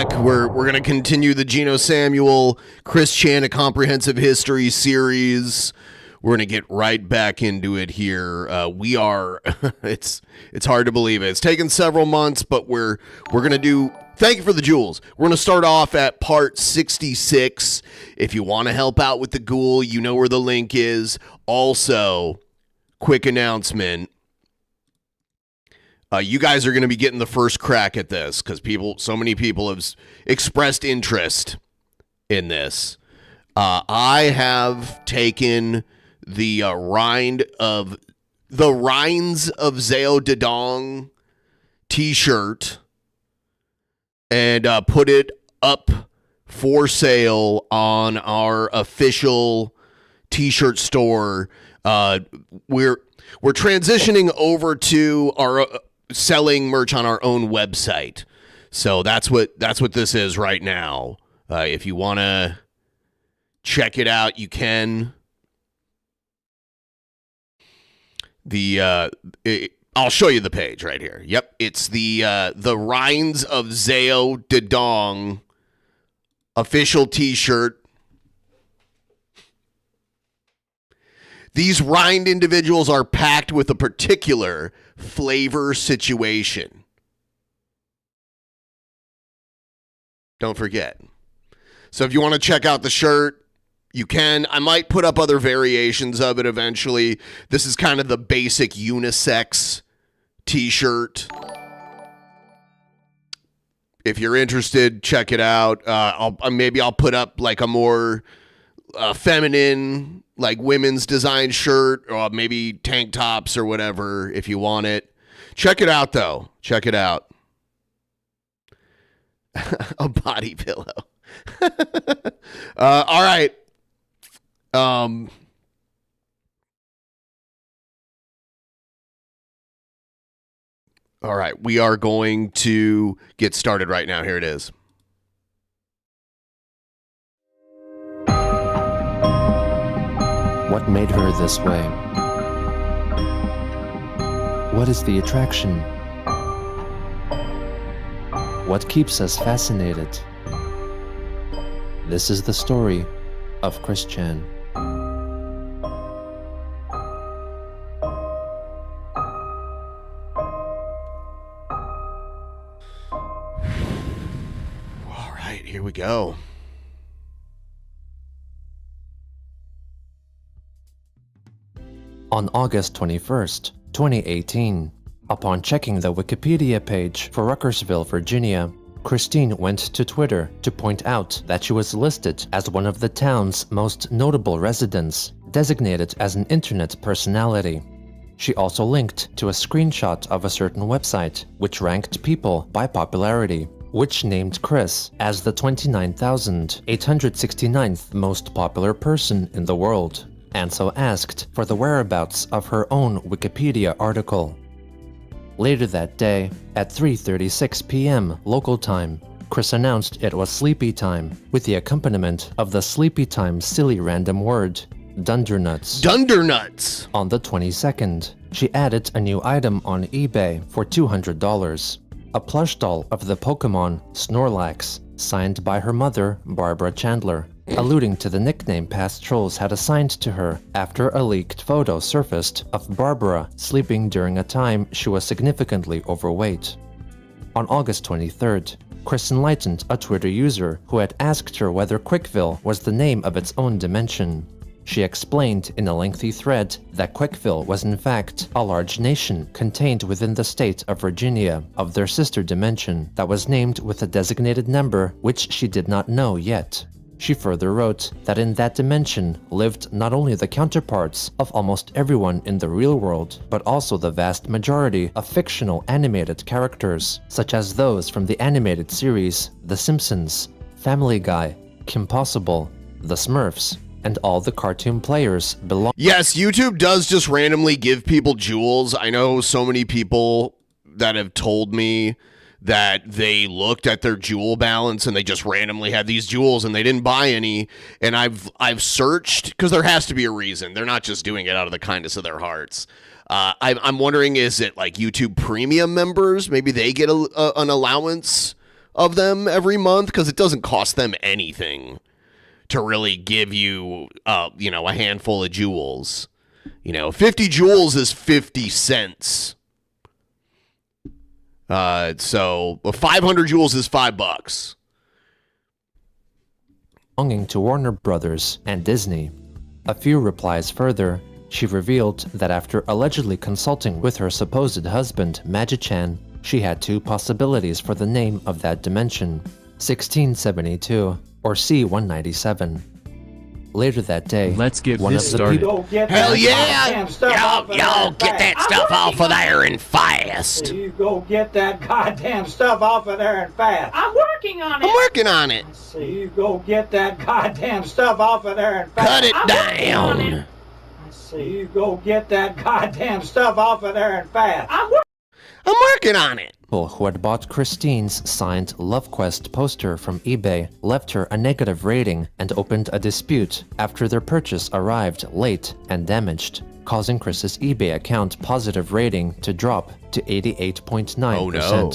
back. We're going to continue the Geno Samuel, Chris Chan, A Comprehensive History series. We're going to get right back into it here. We are, it's hard to believe it. It's taken several months, but we're going to do, thank you for the jewels. We're going to start off at part 66. If you want to help out with the ghoul, you know where the link is. Also, quick announcement. You guys are going to be getting the first crack at this because so many people have expressed interest in this. I have taken the Rinds of Zao Dedong t-shirt and put it up for sale on our official t-shirt store. We're transitioning over to our selling merch on our own website. So that's what this is right now. If you want to check it out, you can. I'll show you the page right here. Yep, it's the Rinds of Zao Dedong official t-shirt. These rind individuals are packed with a particular flavor situation. Don't forget. So if you want to check out the shirt, you can. I might put up other variations of it eventually. This is kind of the basic unisex t-shirt. If you're interested, check it out. Maybe I'll put up like a more feminine, like women's design shirt, or maybe tank tops or whatever if you want it. Check it out, though. Check it out. A body pillow. All right. All right. We are going to get started right now. Here it is. What made her this way? What is the attraction? What keeps us fascinated? This is the story of Chris Chan. All right, here we go. On August 21st, 2018, upon checking the Wikipedia page for Ruckersville, Virginia, Christine went to Twitter to point out that she was listed as one of the town's most notable residents, designated as an internet personality. She also linked to a screenshot of a certain website, which ranked people by popularity, which named Chris as the 29,869th most popular person in the world, and so asked for the whereabouts of her own Wikipedia article. Later that day, at 3:36 p.m. local time, Chris announced it was sleepy time, with the accompaniment of the sleepy time silly random word, Dundernuts. Dundernuts! On the 22nd, she added a new item on eBay for $200, a plush doll of the Pokemon Snorlax, signed by her mother, Barbara Chandler, alluding to the nickname past trolls had assigned to her after a leaked photo surfaced of Barbara sleeping during a time she was significantly overweight. On August 23rd, Chris enlightened a Twitter user who had asked her whether Quickville was the name of its own dimension. She explained in a lengthy thread that Quickville was in fact a large nation contained within the state of Virginia of their sister dimension that was named with a designated number which she did not know yet. She further wrote that in that dimension lived not only the counterparts of almost everyone in the real world, but also the vast majority of fictional animated characters, such as those from the animated series The Simpsons, Family Guy, Kim Possible, The Smurfs, and all the cartoon players belong. Yes, YouTube does just randomly give people jewels. I know so many people that have told me that they looked at their jewel balance and they just randomly had these jewels and they didn't buy any. And I've searched, because there has to be a reason. They're not just doing it out of the kindness of their hearts. I'm wondering, is it like YouTube Premium members? Maybe they get an allowance of them every month because it doesn't cost them anything to really give you, you know, a handful of jewels. You know, 50 jewels is 50 cents. So 500 jewels is $5. Belonging to Warner Brothers and Disney. A few replies further, she revealed that after allegedly consulting with her supposed husband, Magi-chan, she had two possibilities for the name of that dimension, 1672 or C197. Later that day, let's get one this of the started. people Hell yeah! Y'all get that stuff off of there and fast. You go get that goddamn stuff off of there and fast. I'm working on it. I'm working on it. So you go get that goddamn stuff off of there and fast. Cut it down. So you go get that goddamn stuff off of there and fast. I'm working on it. People who had bought Christine's signed LoveQuest poster from eBay left her a negative rating and opened a dispute after their purchase arrived late and damaged, causing Chris's eBay account positive rating to drop to 88.9%. Oh no.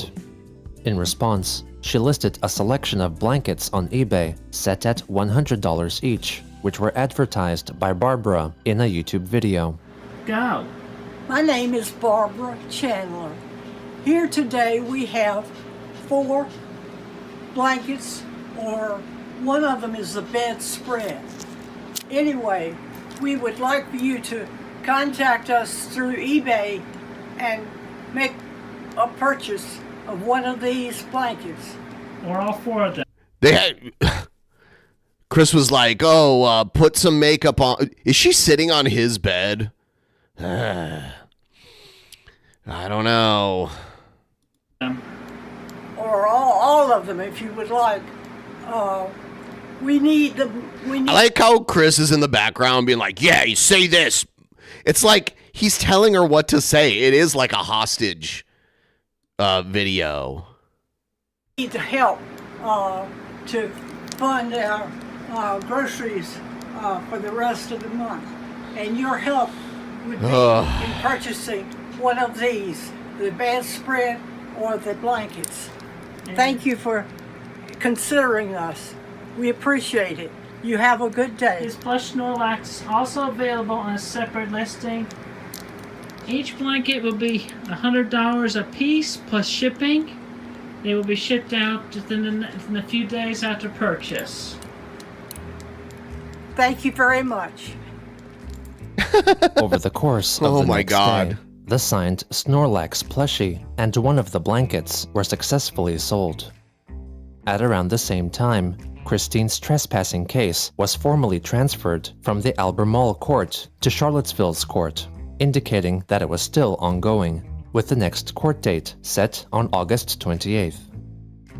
In response, she listed a selection of blankets on eBay set at $100 each, which were advertised by Barbara in a YouTube video. Go. My name is Barbara Chandler. Here today we have 4 blankets, or one of them is the bedspread. Anyway, we would like for you to contact us through eBay and make a purchase of one of these blankets. Or all 4 of them. They had. Chris was like, "Oh, put some makeup on." Is she sitting on his bed? I don't know. Or all of them, if you would like. We need them. I like how Chris is in the background being like, "Yeah, you say this." It's like he's telling her what to say. It is like a hostage video. Need help to fund our groceries for the rest of the month, and your help would be in purchasing one of these, the bedspread or the blankets. Thank you for considering us. We appreciate it. You have a good day. This plush Snorlax is also available on a separate listing. Each blanket will be $100 a piece plus shipping. They will be shipped out within a few days after purchase. Thank you very much. Over the course of Oh the my next God. day, the signed Snorlax plushie and one of the blankets were successfully sold. At around the same time, Christine's trespassing case was formally transferred from the Albemarle court to Charlottesville's court, indicating that it was still ongoing, with the next court date set on August 28th.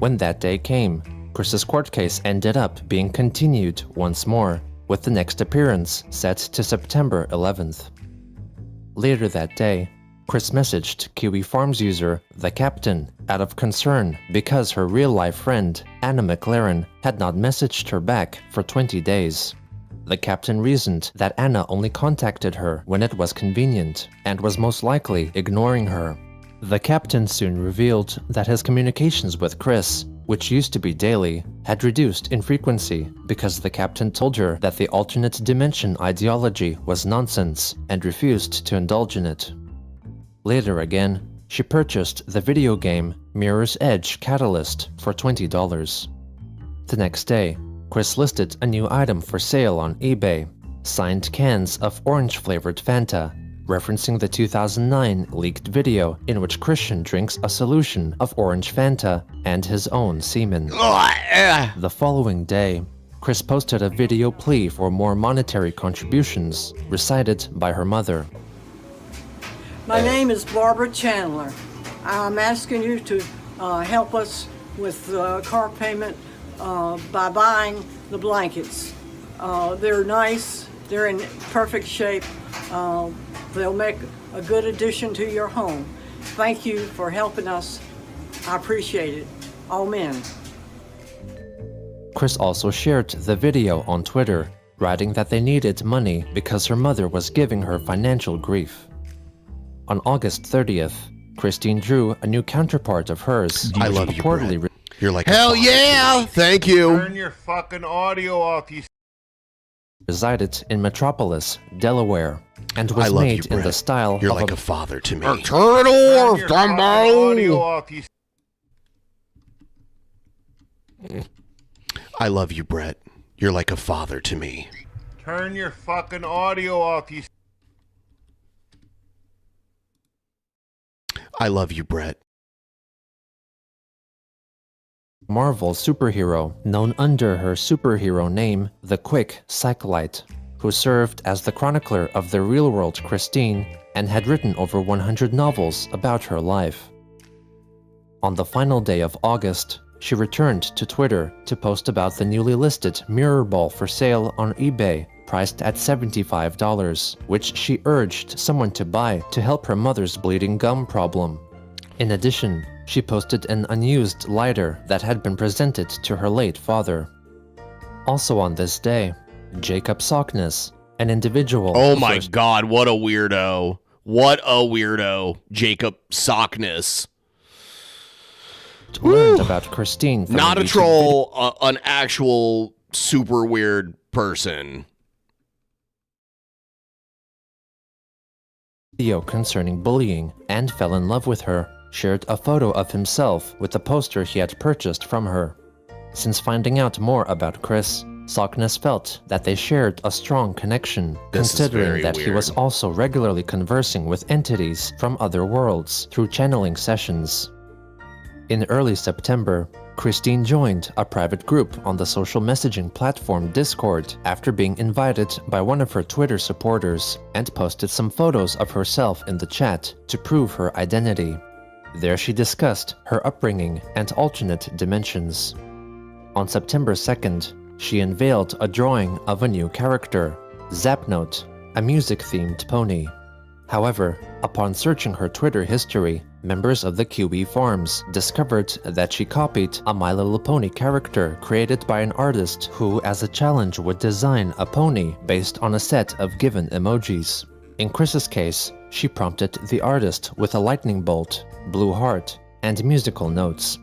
When that day came, Chris's court case ended up being continued once more, with the next appearance set to September 11th. Later that day, Chris messaged Kiwi Farms user The Captain out of concern because her real-life friend, Anna McLaren, had not messaged her back for 20 days. The Captain reasoned that Anna only contacted her when it was convenient and was most likely ignoring her. The Captain soon revealed that his communications with Chris, which used to be daily, had reduced in frequency because the Captain told her that the alternate dimension ideology was nonsense and refused to indulge in it. Later again, she purchased the video game Mirror's Edge Catalyst for $20. The next day, Chris listed a new item for sale on eBay, signed cans of orange-flavored Fanta, referencing the 2009 leaked video in which Christian drinks a solution of orange Fanta and his own semen. The following day, Chris posted a video plea for more monetary contributions, recited by her mother. My name is Barbara Chandler. I'm asking you to help us with car payment by buying the blankets. They're nice, they're in perfect shape, they'll make a good addition to your home. Thank you for helping us. I appreciate it. Amen. Chris also shared the video on Twitter, writing that they needed money because her mother was giving her financial grief. On August 30th, Christine drew a new counterpart of hers, I which love you, purportedly You're like hell yeah! Thank you. Turn your fucking audio off, you. Resided in Metropolis, Delaware, and I was love made you, in the style You're of like a a father to me. Turn your fucking audio off, you. I love you, Brett. You're like a father to me. Turn your fucking audio off, you. I love you, Brett. Marvel superhero known under her superhero name, the Quick Cyclite, who served as the chronicler of the real-world Christine and had written over 100 novels about her life. On the final day of August, she returned to Twitter to post about the newly listed mirror ball for sale on eBay, priced at $75, which she urged someone to buy to help her mother's bleeding gum problem. In addition, she posted an unused lighter that had been presented to her late father. Also on this day, Jacob Sockness, an individual... Oh my god, what a weirdo. What a weirdo. Jacob Sockness. Learned about Christine from Not a YouTube troll, an actual super weird person. video concerning bullying and fell in love with her, shared a photo of himself with a poster he had purchased from her. Since finding out more about Chris, Sockness felt that they shared a strong connection, considering that he was also regularly conversing with entities from other worlds through channeling sessions. In early September, Christine joined a private group on the social messaging platform Discord after being invited by one of her Twitter supporters and posted some photos of herself in the chat to prove her identity. There she discussed her upbringing and alternate dimensions. On September 2nd, she unveiled a drawing of a new character, Zapnote, a music-themed pony. However, upon searching her Twitter history, members of the QB Farms discovered that she copied a My Little Pony character created by an artist who, as a challenge, would design a pony based on a set of given emojis. In Chris's case, she prompted the artist with a lightning bolt, blue heart, and musical notes.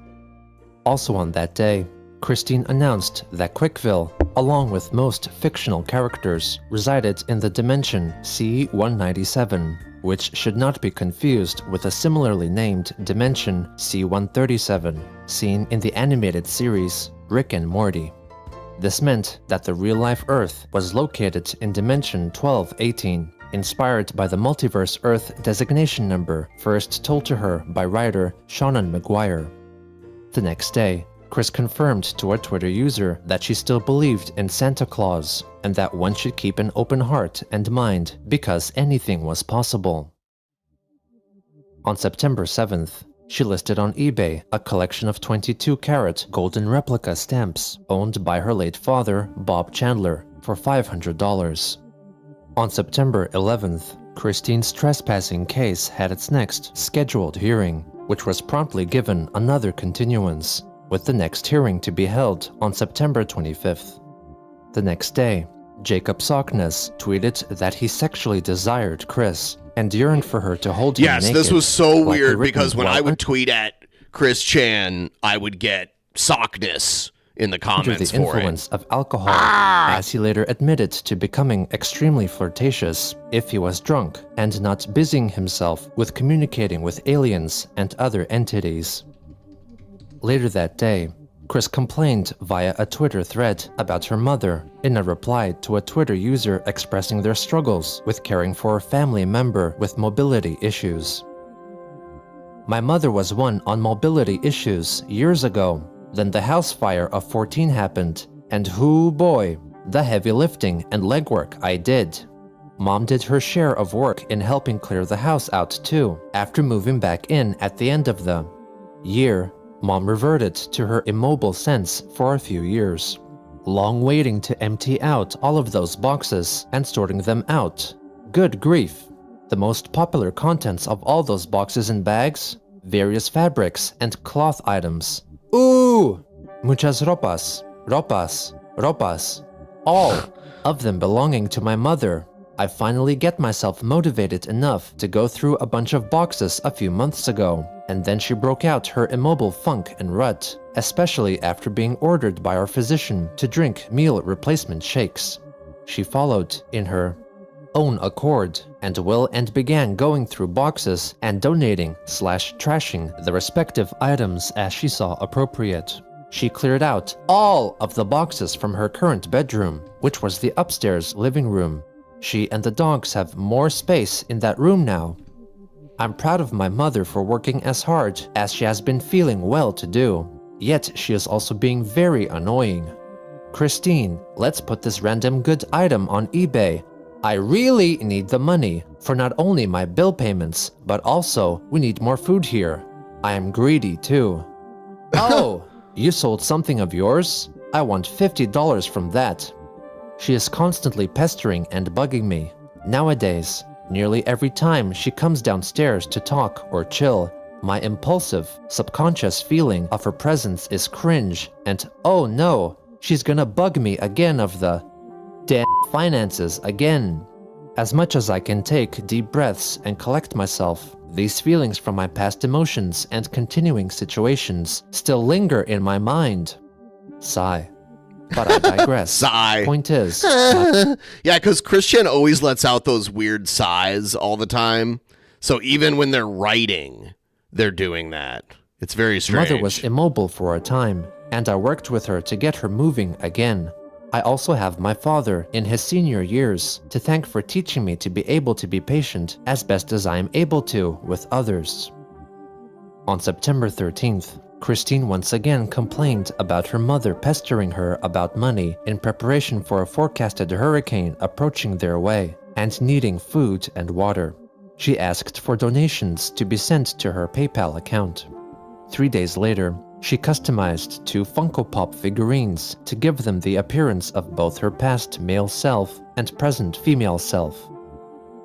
Also on that day, Christine announced that Quickville, along with most fictional characters, resided in the dimension C-197, which should not be confused with a similarly named dimension C-137, seen in the animated series Rick and Morty. This meant that the real-life Earth was located in dimension 1218, inspired by the multiverse Earth designation number first told to her by writer Seanan McGuire. The next day, Chris confirmed to a Twitter user that she still believed in Santa Claus and that one should keep an open heart and mind because anything was possible. On September 7th, she listed on eBay a collection of 22-carat golden replica stamps owned by her late father, Bob Chandler, for $500. On September 11th, Christine's trespassing case had its next scheduled hearing, which was promptly given another continuance, with the next hearing to be held on September 25th. The next day, Jacob Sockness tweeted that he sexually desired Chris and yearned for her to hold him naked. Yes, this was so like weird the because when written I would tweet at Chris Chan, I would get Sockness in the under comments the for influence it. of alcohol, as he later admitted to becoming extremely flirtatious if he was drunk and not busying himself with communicating with aliens and other entities. Later that day, Chris complained via a Twitter thread about her mother in a reply to a Twitter user expressing their struggles with caring for a family member with mobility issues. My mother was one on mobility issues years ago. Then the house fire of 14 happened, and hoo boy, the heavy lifting and legwork I did. Mom did her share of work in helping clear the house out too, after moving back in at the end of the year. Mom reverted to her immobile sense for a few years, long waiting to empty out all of those boxes and sorting them out. Good grief! The most popular contents of all those boxes and bags? Various fabrics and cloth items. Ooh! Muchas ropas, ropas, ropas. All of them belonging to my mother. I finally get myself motivated enough to go through a bunch of boxes a few months ago, and then she broke out her immobile funk and rut, especially after being ordered by our physician to drink meal replacement shakes. She followed in her own accord and will and began going through boxes and donating/trashing the respective items as she saw appropriate. She cleared out all of the boxes from her current bedroom, which was the upstairs living room. She and the dogs have more space in that room now. I'm proud of my mother for working as hard as she has been feeling well to do, yet she is also being very annoying. Christine, let's put this random good item on eBay. I really need the money for not only my bill payments, but also we need more food here. I am greedy too. Oh, you sold something of yours? I want $50 from that. She is constantly pestering and bugging me. Nowadays, nearly every time she comes downstairs to talk or chill, my impulsive, subconscious feeling of her presence is cringe and oh no, she's gonna bug me again of the damn finances again. As much as I can take deep breaths and collect myself, these feelings from my past emotions and continuing situations still linger in my mind. Sigh. But I digress. Sigh. Point is, Yeah, because Christian always lets out those weird sighs all the time. So even when they're writing, they're doing that. It's very strange. Mother was immobile for a time, and I worked with her to get her moving again. I also have my father in his senior years to thank for teaching me to be able to be patient as best as I am able to with others. On September 13th, Christine once again complained about her mother pestering her about money in preparation for a forecasted hurricane approaching their way and needing food and water. She asked for donations to be sent to her PayPal account. 3 days later, she customized 2 Funko Pop figurines to give them the appearance of both her past male self and present female self.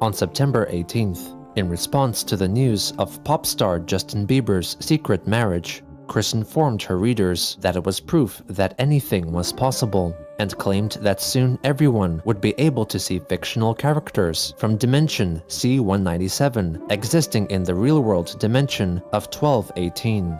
On September 18th, in response to the news of pop star Justin Bieber's secret marriage, Chris informed her readers that it was proof that anything was possible, and claimed that soon everyone would be able to see fictional characters from Dimension C-197 existing in the real-world dimension of 1218.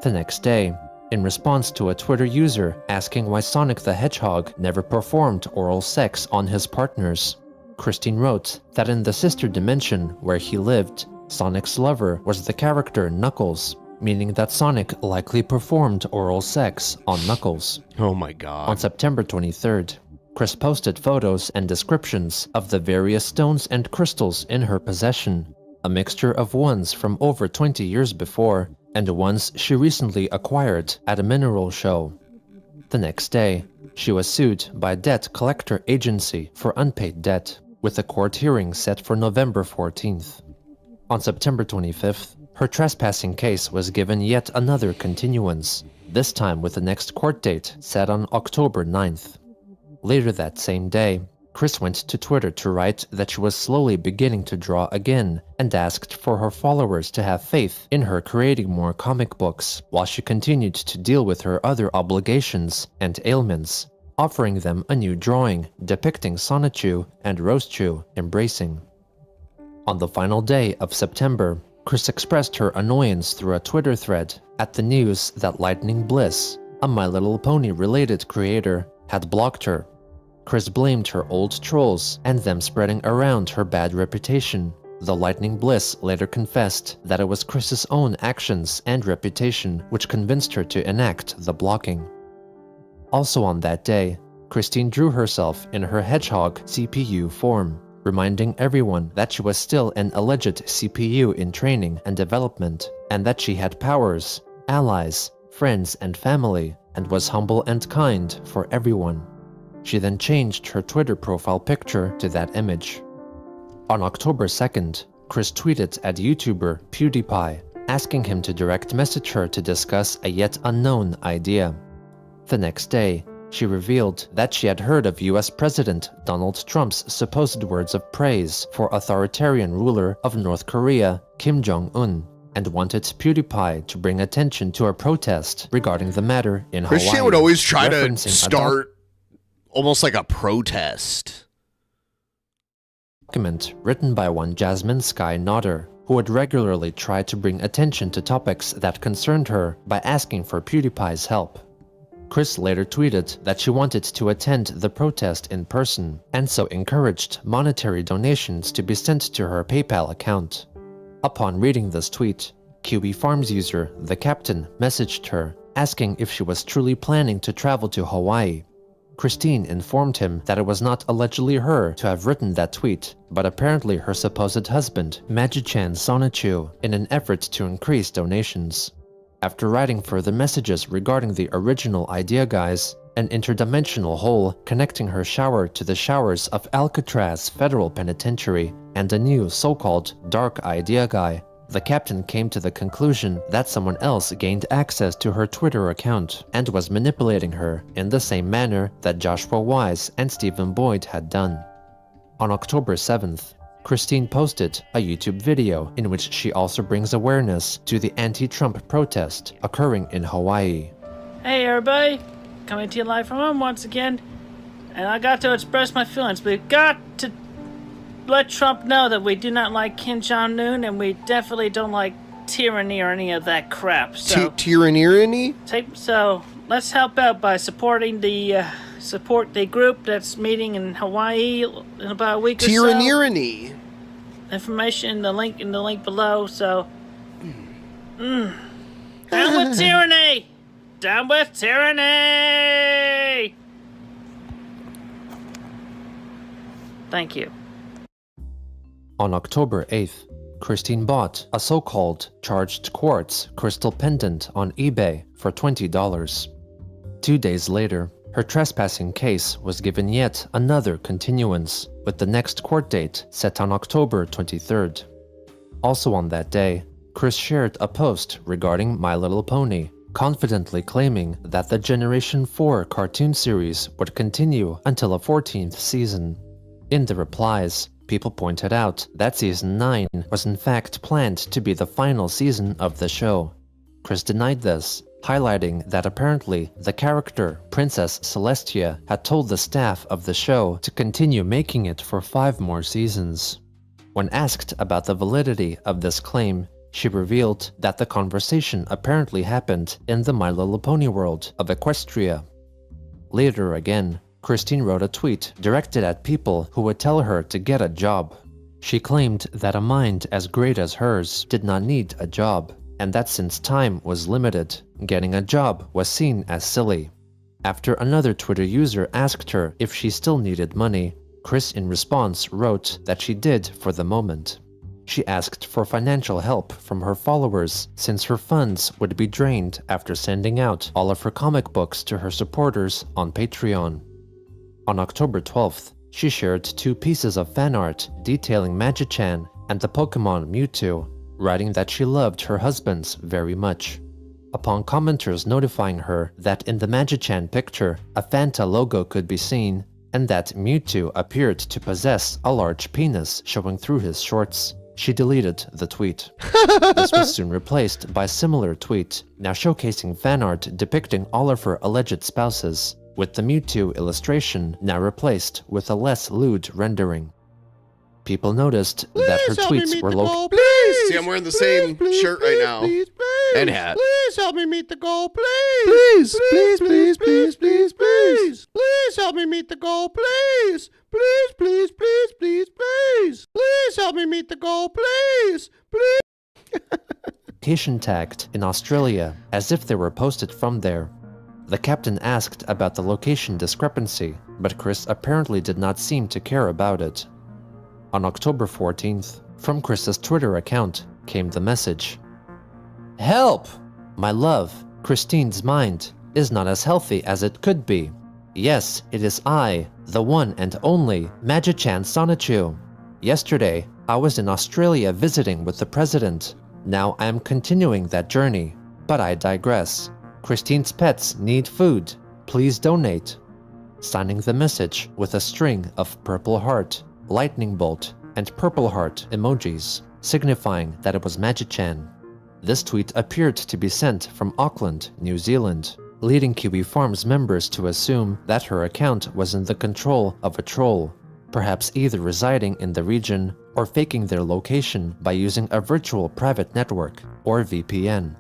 The next day, in response to a Twitter user asking why Sonic the Hedgehog never performed oral sex on his partners, Christine wrote that in the sister dimension where he lived, Sonic's lover was the character Knuckles, meaning that Sonic likely performed oral sex on Knuckles. Oh my god. On September 23rd, Chris posted photos and descriptions of the various stones and crystals in her possession, a mixture of ones from over 20 years before and ones she recently acquired at a mineral show. The next day, she was sued by a debt collector agency for unpaid debt, with a court hearing set for November 14th. On September 25th, her trespassing case was given yet another continuance, this time with the next court date set on October 9th. Later that same day, Chris went to Twitter to write that she was slowly beginning to draw again and asked for her followers to have faith in her creating more comic books while she continued to deal with her other obligations and ailments, offering them a new drawing depicting Sonichu and Rosechu embracing. On the final day of September, Chris expressed her annoyance through a Twitter thread at the news that Lightning Bliss, a My Little Pony related creator, had blocked her. Chris blamed her old trolls and them spreading around her bad reputation, though Lightning Bliss later confessed that it was Chris's own actions and reputation which convinced her to enact the blocking. Also on that day, Christine drew herself in her hedgehog CPU form, reminding everyone that she was still an alleged CPU in training and development, and that she had powers, allies, friends and family, and was humble and kind for everyone. She then changed her Twitter profile picture to that image. On October 2nd, Chris tweeted at YouTuber PewDiePie, asking him to direct message her to discuss a yet unknown idea. The next day, she revealed that she had heard of US President Donald Trump's supposed words of praise for authoritarian ruler of North Korea, Kim Jong-un, and wanted PewDiePie to bring attention to a protest regarding the matter in Hawaii. Christian would always try to referencing start almost like a protest. document written by one Jasmine Sky Nodder, who would regularly try to bring attention to topics that concerned her by asking for PewDiePie's help. Chris later tweeted that she wanted to attend the protest in person, and so encouraged monetary donations to be sent to her PayPal account. Upon reading this tweet, QB Farms user The Captain messaged her, asking if she was truly planning to travel to Hawaii. Christine informed him that it was not allegedly her to have written that tweet, but apparently her supposed husband, Magichan Sonichu, in an effort to increase donations. After writing further messages regarding the original idea guys, an interdimensional hole connecting her shower to the showers of Alcatraz Federal Penitentiary, and a new so-called dark idea guy, the captain came to the conclusion that someone else gained access to her Twitter account and was manipulating her in the same manner that Joshua Wise and Stephen Boyd had done. On October 7th, Christine posted a YouTube video in which she also brings awareness to the anti-Trump protest occurring in Hawaii. Hey everybody, coming to you live from home once again, and I got to express my feelings. We've got to let Trump know that we do not like Kim Jong-un, and we definitely don't like tyranny or any of that crap. So, Tyranny? So let's help out by supporting the group that's meeting in Hawaii in about a week or so. Tyranny. Information in the link below. So, down with tyranny! Down with tyranny! Thank you. On October 8th, Christine bought a so-called charged quartz crystal pendant on eBay for $20. 2 days later, her trespassing case was given yet another continuance, with the next court date set on October 23rd. Also on that day, Chris shared a post regarding My Little Pony, confidently claiming that the Generation 4 cartoon series would continue until a 14th season. In the replies, people pointed out that Season 9 was in fact planned to be the final season of the show. Chris denied this, highlighting that apparently the character Princess Celestia had told the staff of the show to continue making it for 5 more seasons. When asked about the validity of this claim, she revealed that the conversation apparently happened in the My Little Pony world of Equestria. Later again, Christine wrote a tweet directed at people who would tell her to get a job. She claimed that a mind as great as hers did not need a job, and that since time was limited, getting a job was seen as silly. After another Twitter user asked her if she still needed money, Chris in response wrote that she did for the moment. She asked for financial help from her followers since her funds would be drained after sending out all of her comic books to her supporters on Patreon. On October 12th, she shared 2 pieces of fan art detailing Magichan and the Pokemon Mewtwo, writing that she loved her husbands very much. Upon commenters notifying her that in the Magichan picture a Fanta logo could be seen, and that Mewtwo appeared to possess a large penis showing through his shorts, she deleted the tweet. This was soon replaced by a similar tweet, now showcasing fan art depicting all of her alleged spouses, with the Mewtwo illustration now replaced with a less lewd rendering. People noticed that her tweets were low. Please! See, I'm wearing the same shirt right now. And hat. Please help me meet the goal, please. Please help me meet the goal, please. Please help me meet the goal, please. Location tagged in Australia as if they were posted from there. The captain asked about the location discrepancy, but Chris apparently did not seem to care about it. On October 14th, from Chris's Twitter account came the message. Help! My love, Christine's mind, is not as healthy as it could be. Yes, it is I, the one and only Magichan Sonichu. Yesterday, I was in Australia visiting with the president. Now I am continuing that journey, but I digress. Christine's pets need food. Please donate. Signing the message with a string of purple heart, lightning bolt, and purple heart emojis, signifying that it was Magichan. This tweet appeared to be sent from Auckland, New Zealand, leading QB Farms members to assume that her account was in the control of a troll. perhaps either residing in the region or faking their location by using a virtual private network, or VPN.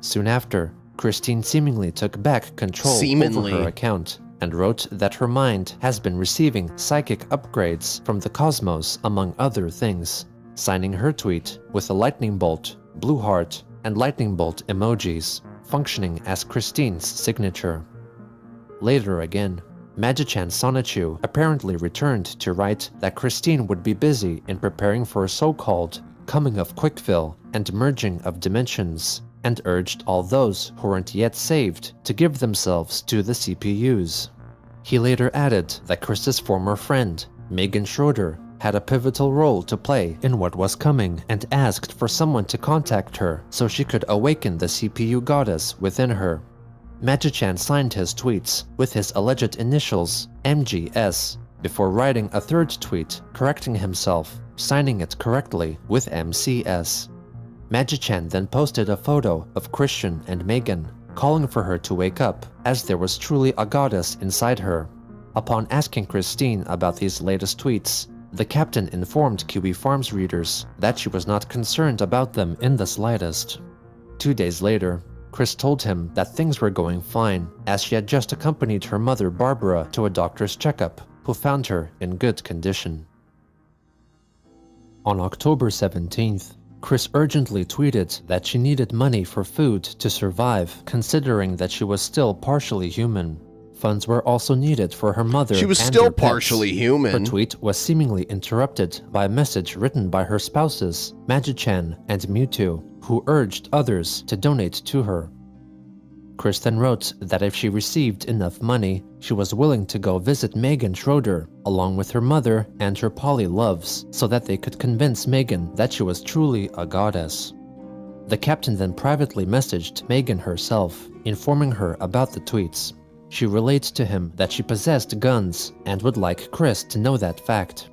Soon after, Christine seemingly took back control over her account and wrote that her mind has been receiving psychic upgrades from the cosmos, among other things, signing her tweet with a lightning bolt, blue heart, and lightning bolt emojis, functioning as Christine's signature. Later again, Magichan Sonichu apparently returned to write that Christine would be busy in preparing for a so-called coming of Quickfill and merging of dimensions, and urged all those who weren't yet saved to give themselves to the CPUs. He later added that Chris's former friend, Megan Schroeder, had a pivotal role to play in what was coming and asked for someone to contact her so she could awaken the CPU goddess within her. Magichan signed his tweets with his alleged initials, MGS, before writing a third tweet correcting himself, signing it correctly with MCS. Magichan then posted a photo of Christian and Megan, calling for her to wake up, as there was truly a goddess inside her. Upon asking Christine about these latest tweets, the captain informed Kiwi Farms readers that she was not concerned about them in the slightest. 2 days later, Chris told him that things were going fine, as she had just accompanied her mother Barbara to a doctor's checkup, who found her in good condition. On October 17th, Chris urgently tweeted that she needed money for food to survive, considering that she was still partially human. Funds were also needed for her mother. She was and still her pets. partially human. Her tweet was seemingly interrupted by a message written by her spouses, Magichan and Mewtwo, who urged others to donate to her. Chris then wrote that if she received enough money, she was willing to go visit Megan Schroeder, along with her mother and her poly loves, so that they could convince Megan that she was truly a goddess. The captain then privately messaged Megan herself, informing her about the tweets. She relayed to him that she possessed guns and would like Chris to know that fact.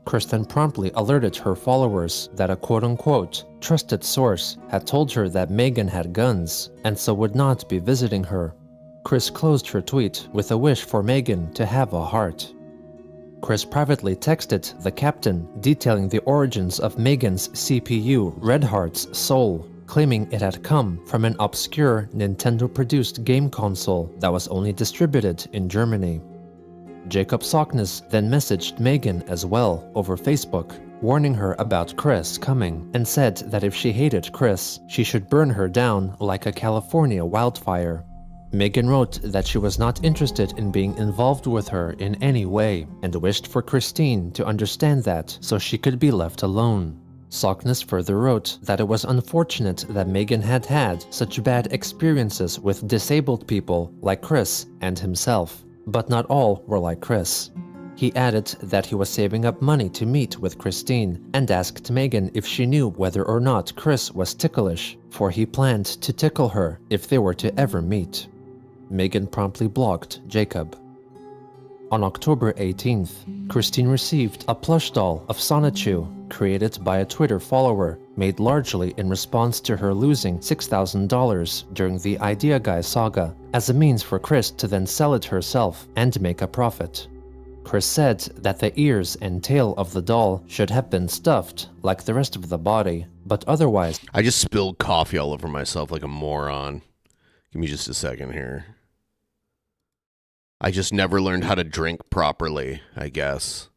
Chris then promptly alerted her followers that a quote-unquote trusted source had told her that Megan had guns and so would not be visiting her. Chris closed her tweet with a wish for Megan to have a heart. Chris privately texted the captain detailing the origins of Megan's CPU Red Heart's soul, claiming it had come from an obscure Nintendo-produced game console that was only distributed in Germany. Jacob Sockness then messaged Megan as well over Facebook, warning her about Chris coming, and said that if she hated Chris, she should burn her down like a California wildfire. Megan wrote that she was not interested in being involved with her in any way, and wished for Christine to understand that so she could be left alone. Sockness further wrote that it was unfortunate that Megan had had such bad experiences with disabled people like Chris and himself, but not all were like Chris. He added that he was saving up money to meet with Christine and asked Megan if she knew whether or not Chris was ticklish, for he planned to tickle her if they were to ever meet. Megan promptly blocked Jacob. On October 18th, Christine received a plush doll of Sonichu, created by a Twitter follower, made largely in response to her losing $6,000 during the Idea Guy saga, as a means for Chris to then sell it herself and make a profit. Chris said that the ears and tail of the doll should have been stuffed like the rest of the body, but otherwise... I just spilled coffee all over myself like a moron. Give me just a second here. I just never learned how to drink properly, I guess.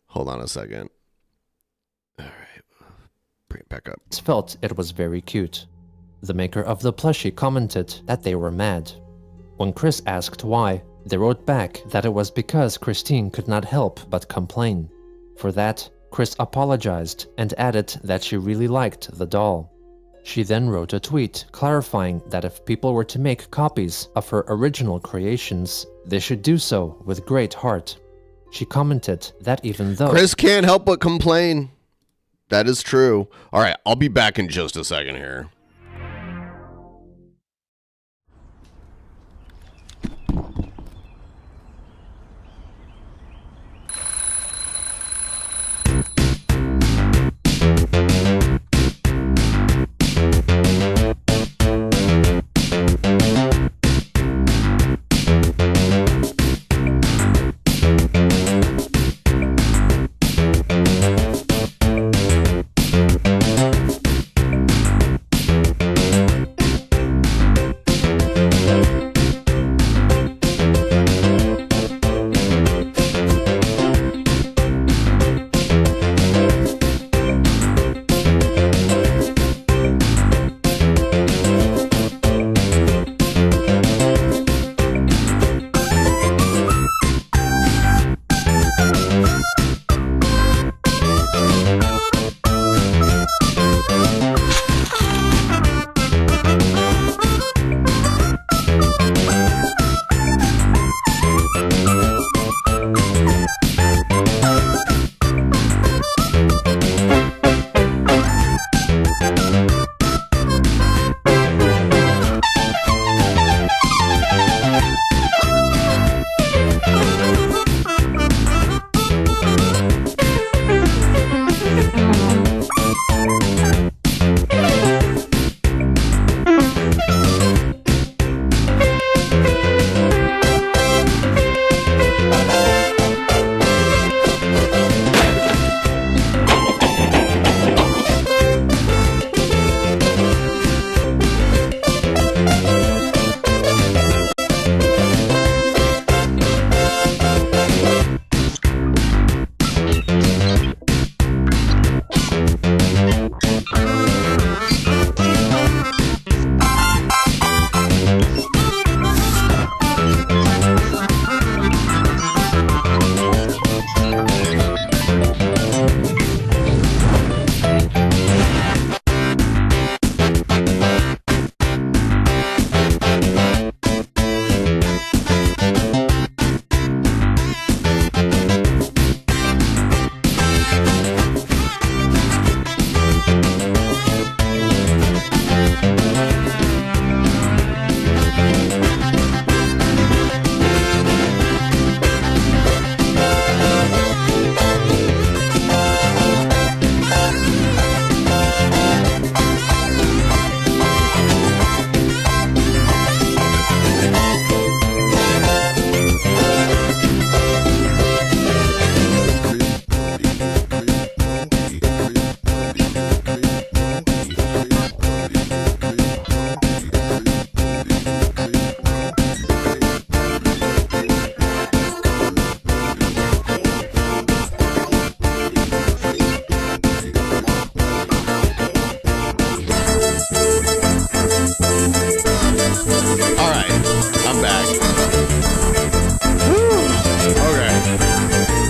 Hold on a second. All right. Bring it back up. Felt it was very cute. The maker of the plushie commented that they were mad. When Chris asked why, they wrote back that it was because Christine could not help but complain. For that, Chris apologized and added that she really liked the doll. She then wrote a tweet clarifying that if people were to make copies of her original creations, they should do so with great heart. She commented that even though... Chris can't help but complain. That is true. All right, I'll be back in just a second here.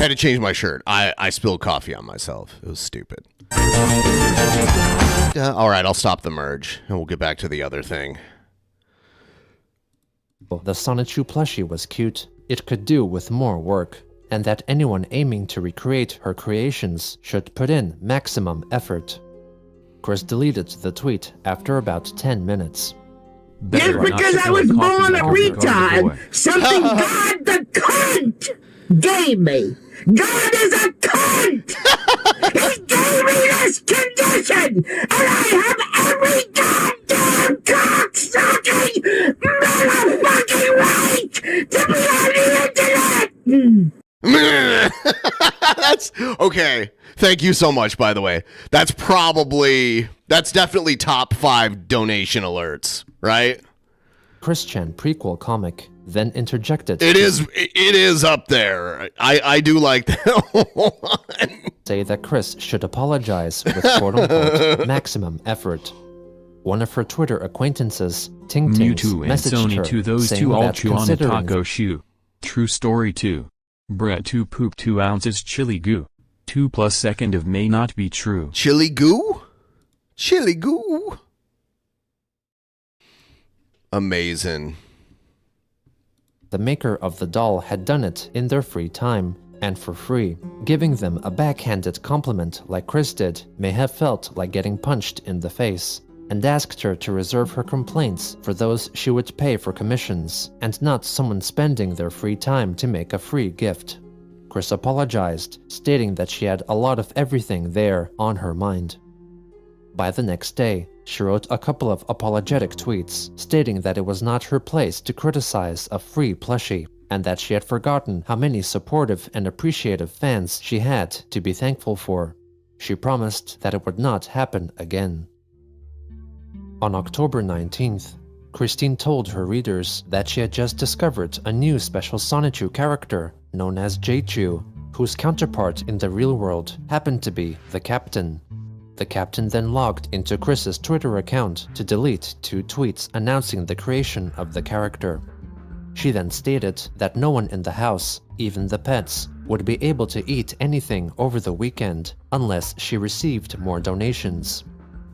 Had to change my shirt. I spilled coffee on myself. It was stupid. All right, I'll stop the merge, and we'll get back to the other thing. The Sonichu plushie was cute. It could do with more work, and that anyone aiming to recreate her creations should put in maximum effort. Chris deleted the tweet after about 10 minutes. Just because I was born a retard, something God the cunt gave me. God is a cunt! He gave me this condition, and I have every goddamn cock-sucking motherfucking right to be on the internet! That's okay. Thank you so much, by the way. That's definitely top 5 donation alerts, right? Christian prequel comic then interjected. It is up there. I do like that one. Say that Chris should apologize with quote-unquote maximum effort. One of her Twitter acquaintances, Ting Tings, Mewtwo and messaged Sony her, to those saying two all that chew on a considering taco shoe. True story 2. Brett 2 poop 2 ounces chili goo. 2 plus second of may not be true. Chili goo? Chili goo? Amazing. the maker of the doll had done it in their free time, and for free. Giving them a backhanded compliment like Chris did may have felt like getting punched in the face, and asked her to reserve her complaints for those she would pay for commissions, and not someone spending their free time to make a free gift. Chris apologized, stating that she had a lot of everything there on her mind. By the next day, she wrote a couple of apologetic tweets, stating that it was not her place to criticize a free plushie, and that she had forgotten how many supportive and appreciative fans she had to be thankful for. She promised that it would not happen again. On October 19th, Christine told her readers that she had just discovered a new special Sonichu character known as Jetesis, whose counterpart in the real world happened to be the Captain. The Captain then logged into Chris's Twitter account to delete 2 tweets announcing the creation of the character. She then stated that no one in the house, even the pets, would be able to eat anything over the weekend unless she received more donations.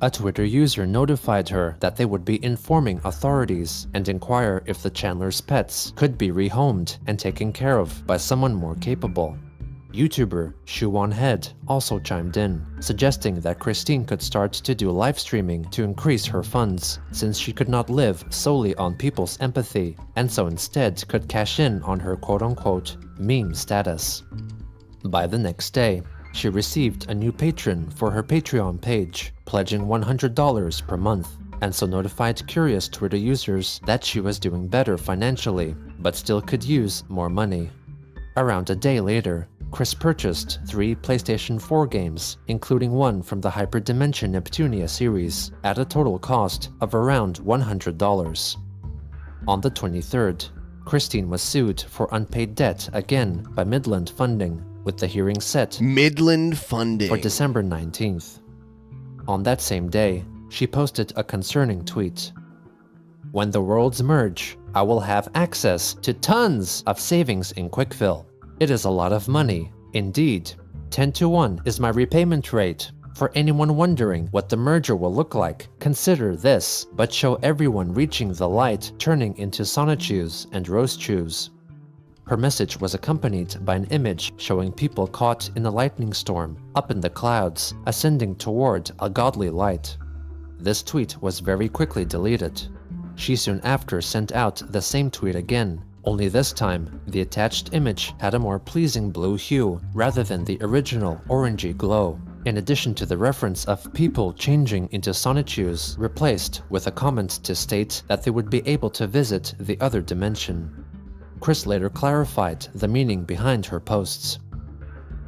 A Twitter user notified her that they would be informing authorities and inquire if the Chandler's pets could be rehomed and taken care of by someone more capable. YouTuber Shuan Head also chimed in, suggesting that Christine could start to do live streaming to increase her funds, since she could not live solely on people's empathy, and so instead could cash in on her quote-unquote meme status. By the next day, she received a new patron for her Patreon page, pledging $100 per month, and so notified curious Twitter users that she was doing better financially, but still could use more money. Around a day later, Chris purchased 3 PlayStation 4 games, including one from the Hyperdimension Neptunia series, at a total cost of around $100. On the 23rd, Christine was sued for unpaid debt again by Midland Funding, with the hearing set Midland Funding for December 19th. On that same day, she posted a concerning tweet. "When the worlds merge, I will have access to tons of savings in Quickfill. It is a lot of money, indeed. 10-to-1 is my repayment rate. For anyone wondering what the merger will look like, consider this, but show everyone reaching the light turning into Sonichus and Roastchus." Her message was accompanied by an image showing people caught in a lightning storm, up in the clouds, ascending toward a godly light. This tweet was very quickly deleted. She soon after sent out the same tweet again, only this time, the attached image had a more pleasing blue hue rather than the original orangey glow, in addition to the reference of people changing into Sonichus replaced with a comment to state that they would be able to visit the other dimension. Chris later clarified the meaning behind her posts.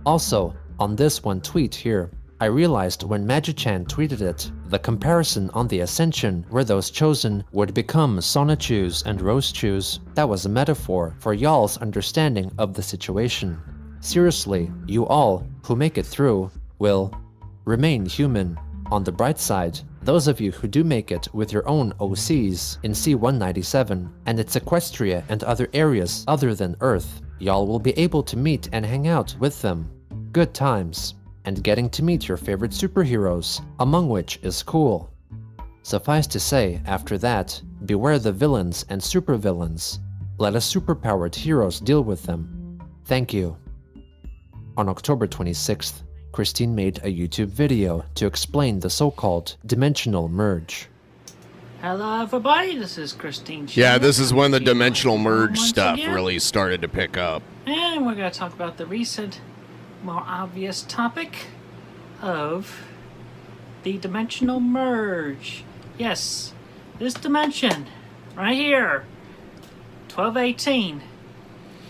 Also, on this one tweet here, I realized when Magichan tweeted it, the comparison on the Ascension where those chosen would become Sonichus and Roastchus, that was a metaphor for y'all's understanding of the situation. Seriously, you all, who make it through, will remain human. On the bright side, those of you who do make it with your own OCs in C-197 and its Equestria and other areas other than Earth, Y'all will be able to meet and hang out with them. Good times. And getting to meet your favorite superheroes, among which is cool. Suffice to say, after that, beware the villains and supervillains. Let us superpowered heroes deal with them. Thank you. On October 26th, Christine made a YouTube video to explain the so-called dimensional merge. Hello, everybody. This is Christine. Yeah, Schaefer this is when the from dimensional merge once stuff again. really started to pick up. And we're going to talk about the recent, more obvious topic of the dimensional merge. Yes, this dimension right here, 1218,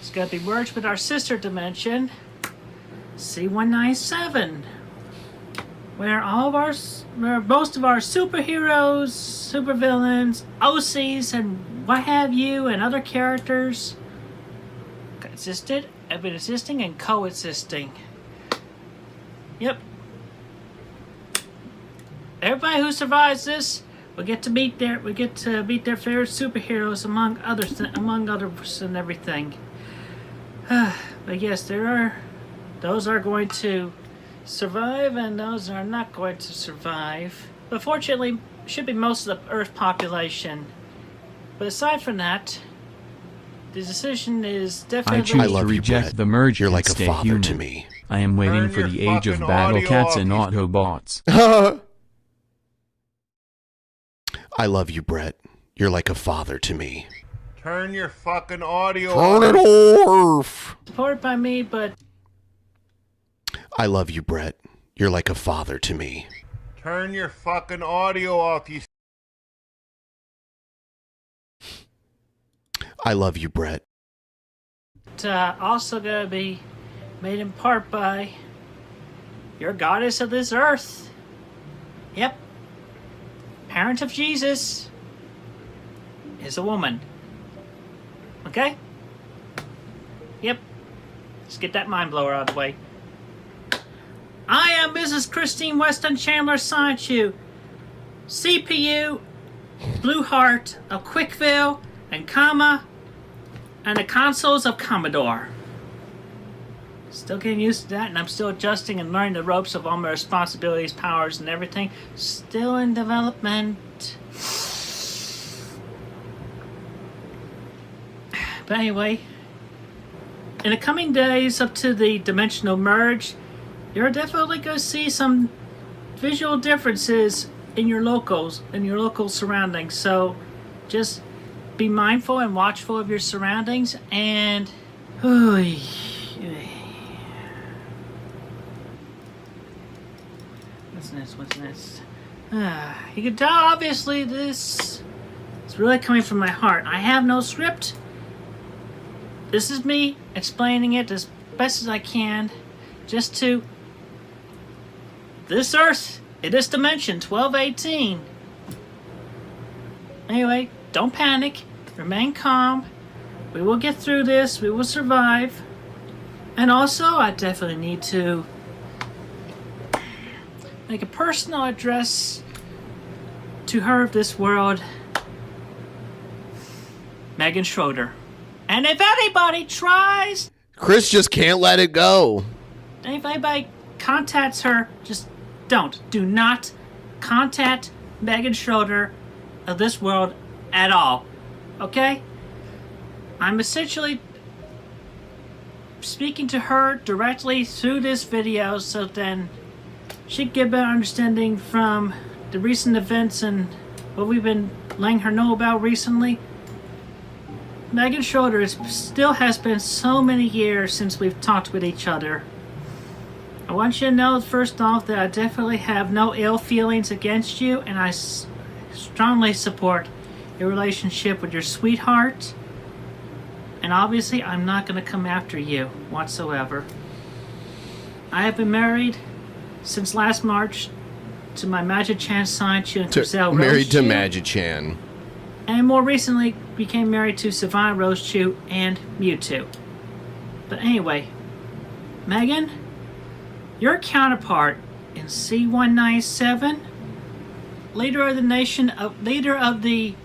is going to be merged with our sister dimension, C197, where most of our superheroes, supervillains, OCs, and what have you, and other characters have been existing and coexisting. Yep. Everybody who survives this will get to meet their favorite superheroes among others and everything. But yes, those are going to survive and those are not going to survive. But fortunately, should be most of the Earth population. But aside from that, the decision is I definitely. choose to love you, reject Brett. the merge You're and like a stay father human. to me. I am waiting Turn for your the age of fucking battle audio cats off, and you- Autobots. I love you, Brett. You're like a father to me. Turn your fucking audio Turn off. it off. Supported by me, but I love you, Brett. You're like a father to me. Turn your fucking audio off, you I love you, Brett. also going to be made in part by your goddess of this earth. Yep. Parent of Jesus is a woman. Okay? Yep. Let's get that mind blower out of the way. I am Mrs. Christine Weston Chandler Sanchu, CPU, Blue Heart of Quickville, and Comma, and the consoles of Commodore. Still getting used to that, and I'm still adjusting and learning the ropes of all my responsibilities, powers, and everything. Still in development. But anyway, in the coming days up to the dimensional merge, you're definitely going to see some visual differences in your local surroundings. So just be mindful and watchful of your surroundings, and what's next? You can tell, obviously, this is really coming from my heart. I have no script. This is me explaining it as best as I can, just to this Earth, in this dimension, 1218. Anyway, don't panic. Remain calm. We will get through this. We will survive. And also, I definitely need to make a personal address to her of this world, Megan Schroeder. And if anybody tries, Chris just can't let it go. if anybody contacts her, just do not contact Megan Schroeder of this world at all. Okay? I'm essentially speaking to her directly through this video, so then she can get a better understanding from the recent events and what we've been letting her know about recently. Megan Schroeder still has been so many years since we've talked with each other. I want you to know, first off, that I definitely have no ill feelings against you, and I strongly support your relationship with your sweetheart. And obviously, I'm not going to come after you whatsoever. I have been married since last March to my Magic-chan Sanchu and Giselle Married to Rosechu, Magic-chan. and more recently became married to Savannah Rosechu and Mewtwo. But anyway, Megan, your counterpart in C197, leader of the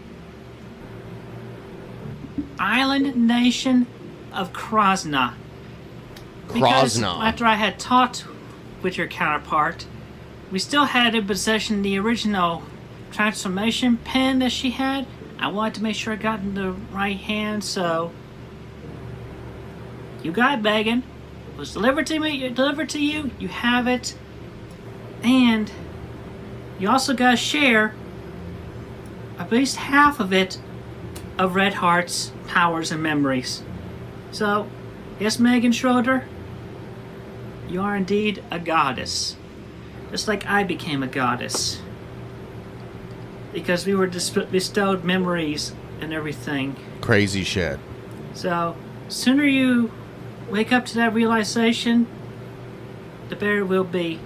island nation of Krasna. Because Krasna. after I had talked with your counterpart, we still had in possession the original transformation pen that she had. I wanted to make sure I got in the right hand, so you got it, Megan. It was delivered to me. Delivered to you. You have it, and you also got to share at least half of it of Red Heart's powers and memories. So, yes, Megan Schroeder, you are indeed a goddess. Just like I became a goddess. Because we were bestowed memories and everything. Crazy shit. So, sooner you wake up to that realization, the better it will be.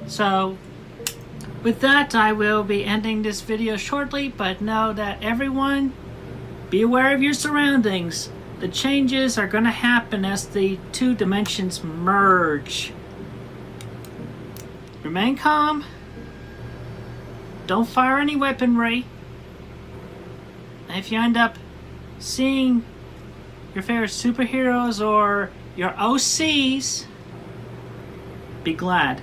So, with that, I will be ending this video shortly, but know that everyone, be aware of your surroundings. The changes are going to happen as the two dimensions merge. Remain calm. Don't fire any weaponry. And if you end up seeing your favorite superheroes or your OCs, be glad.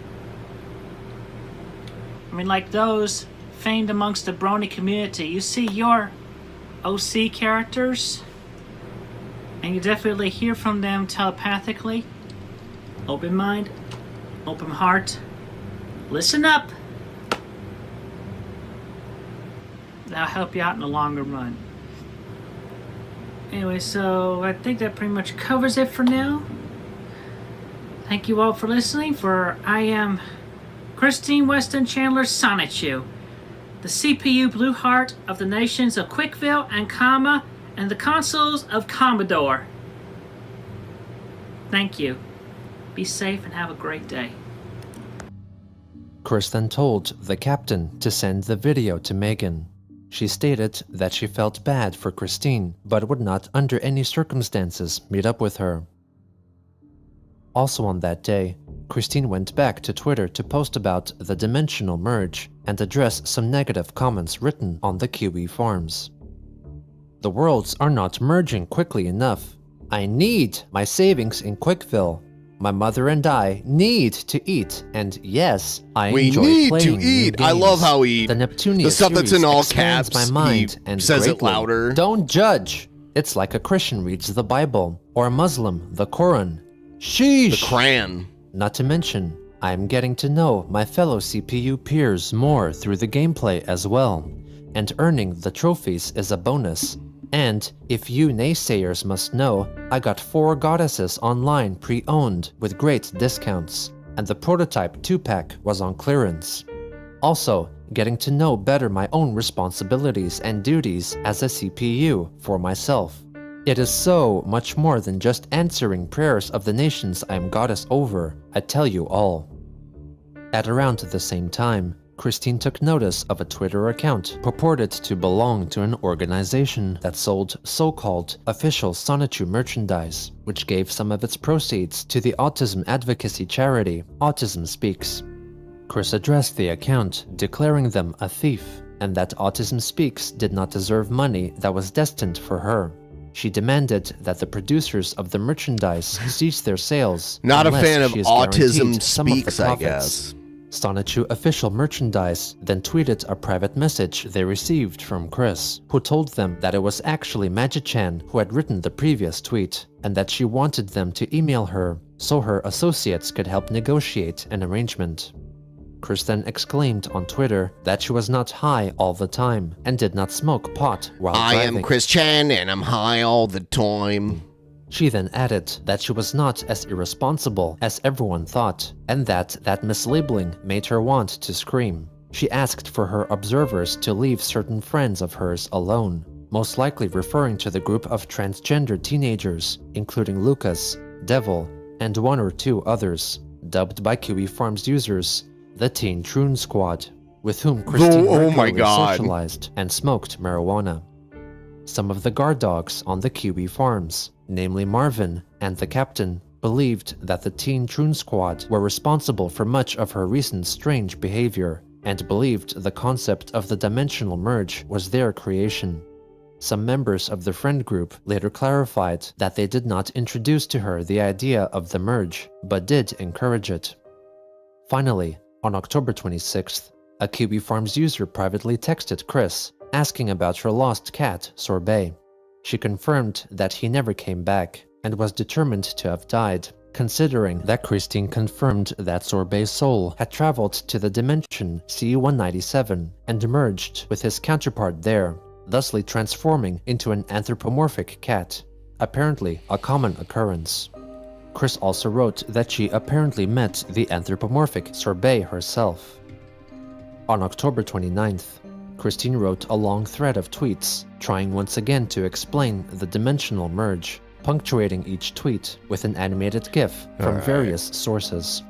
I mean, like those famed amongst the brony community, you see your OC characters, and you definitely hear from them telepathically. Open mind, open heart, listen up. That'll help you out in the longer run. Anyway, so I think that pretty much covers it for now. Thank you all for listening. For I am Christine Weston Chandler Sonichu, the CPU Blue Heart of the nations of Quickville and Kama and the consuls of Commodore. Thank you. Be safe and have a great day. Chris then told the captain to send the video to Megan. She stated that she felt bad for Christine, but would not under any circumstances meet up with her. Also on that day, Christine went back to Twitter to post about the dimensional merge and address some negative comments written on the QE forums. The worlds are not merging quickly enough. I need my savings in Quickville. My mother and I need to eat, and yes, I enjoy need playing to new eat. I games. love how he, the Neptunia the stuff that's series in all expands caps, my mind he and says it greatly. louder. Don't judge. It's like a Christian reads the Bible, or a Muslim the Quran. Sheesh. The Cran. Not to mention, I'm getting to know my fellow CPU peers more through the gameplay as well, and earning the trophies is a bonus. And if you naysayers must know, I got 4 goddesses online pre-owned with great discounts, and the prototype 2-pack was on clearance. Also, getting to know better my own responsibilities and duties as a CPU for myself. It is so much more than just answering prayers of the nations I am goddess over, I tell you all. At around the same time, Christine took notice of a Twitter account purported to belong to an organization that sold so-called official Sonichu merchandise, which gave some of its proceeds to the autism advocacy charity Autism Speaks. Chris addressed the account, declaring them a thief, and that Autism Speaks did not deserve money that was destined for her. She demanded that the producers of the merchandise cease their sales. Not a unless fan of she is Autism guaranteed some of the Speaks, I profits. guess. Sonichu official merchandise then tweeted a private message they received from Chris, who told them that it was actually Magichan who had written the previous tweet, and that she wanted them to email her so her associates could help negotiate an arrangement. Chris then exclaimed on Twitter that she was not high all the time and did not smoke pot while I driving. am Chris Chan and I'm high all the time. She then added that she was not as irresponsible as everyone thought, and that mislabeling made her want to scream. She asked for her observers to leave certain friends of hers alone, most likely referring to the group of transgender teenagers, including Lucas, Devil, and 1 or 2 others, dubbed by QE Farms users the Teen Troon Squad, with whom Christine regularly socialized and smoked marijuana. Some of the guard dogs on the QE farms, namely Marvin and the captain, believed that the Teen Troon Squad were responsible for much of her recent strange behavior, and believed the concept of the dimensional merge was their creation. Some members of the friend group later clarified that they did not introduce to her the idea of the merge, but did encourage it. Finally, on October 26th, a Kiwi Farms user privately texted Chris, asking about her lost cat, Sorbet. She confirmed that he never came back, and was determined to have died, considering that Christine confirmed that Sorbet's soul had traveled to the dimension C197 and merged with his counterpart there, thusly transforming into an anthropomorphic cat, apparently a common occurrence. Chris also wrote that she apparently met the anthropomorphic Sorbet herself. On October 29th, Christine wrote a long thread of tweets, trying once again to explain the dimensional merge, punctuating each tweet with an animated GIF from various sources.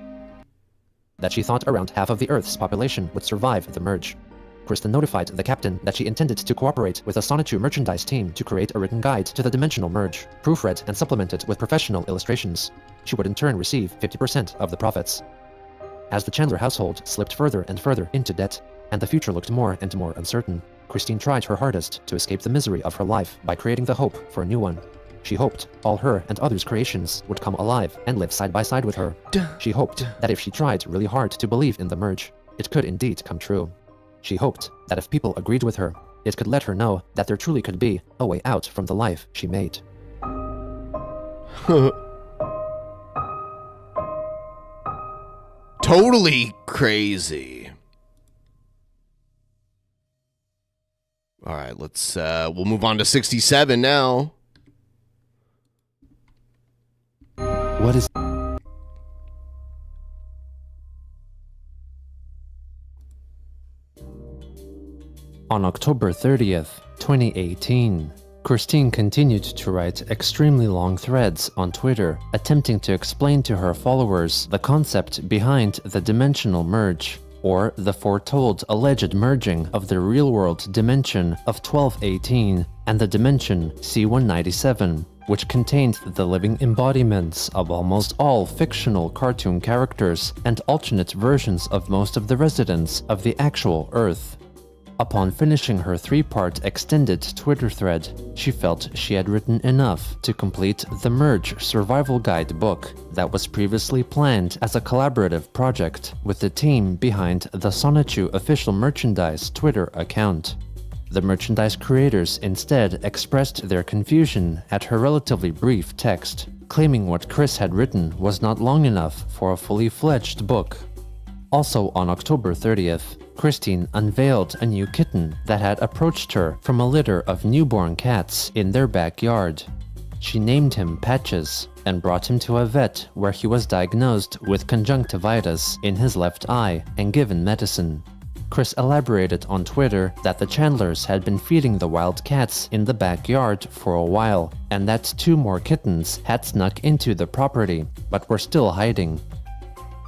That she thought around half of the Earth's population would survive the merge. Kristen notified the captain that she intended to cooperate with the Sonichu merchandise team to create a written guide to the dimensional merge, proofread and supplemented with professional illustrations. She would in turn receive 50% of the profits. As the Chandler household slipped further and further into debt, and the future looked more and more uncertain, Christine tried her hardest to escape the misery of her life by creating the hope for a new one. She hoped all her and others' creations would come alive and live side by side with her. She hoped that if she tried really hard to believe in the merge, it could indeed come true. She hoped that if people agreed with her, it could let her know that there truly could be a way out from the life she made. Totally crazy. All right, we'll move on to 67 now. What is... On October 30th, 2018, Christine continued to write extremely long threads on Twitter, attempting to explain to her followers the concept behind the dimensional merge, or the foretold alleged merging of the real-world dimension of 1218 and the dimension C197, which contained the living embodiments of almost all fictional cartoon characters and alternate versions of most of the residents of the actual Earth. Upon finishing her 3-part extended Twitter thread, she felt she had written enough to complete the Merge Survival Guide book that was previously planned as a collaborative project with the team behind the Sonichu official merchandise Twitter account. The merchandise creators instead expressed their confusion at her relatively brief text, claiming what Chris had written was not long enough for a fully fledged book. Also on October 30th, Christine unveiled a new kitten that had approached her from a litter of newborn cats in their backyard. She named him Patches and brought him to a vet where he was diagnosed with conjunctivitis in his left eye and given medicine. Chris elaborated on Twitter that the Chandlers had been feeding the wild cats in the backyard for a while, and that 2 more kittens had snuck into the property, but were still hiding.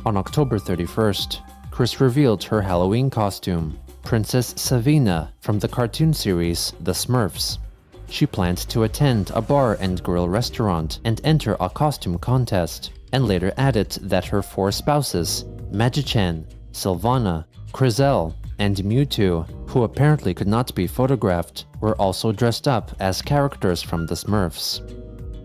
On October 31st, Chris revealed her Halloween costume, Princess Savina from the cartoon series The Smurfs. She planned to attend a bar and grill restaurant and enter a costume contest, and later added that her 4 spouses, Magichan, Sylvana, Crizel, and Mewtwo, who apparently could not be photographed, were also dressed up as characters from the Smurfs.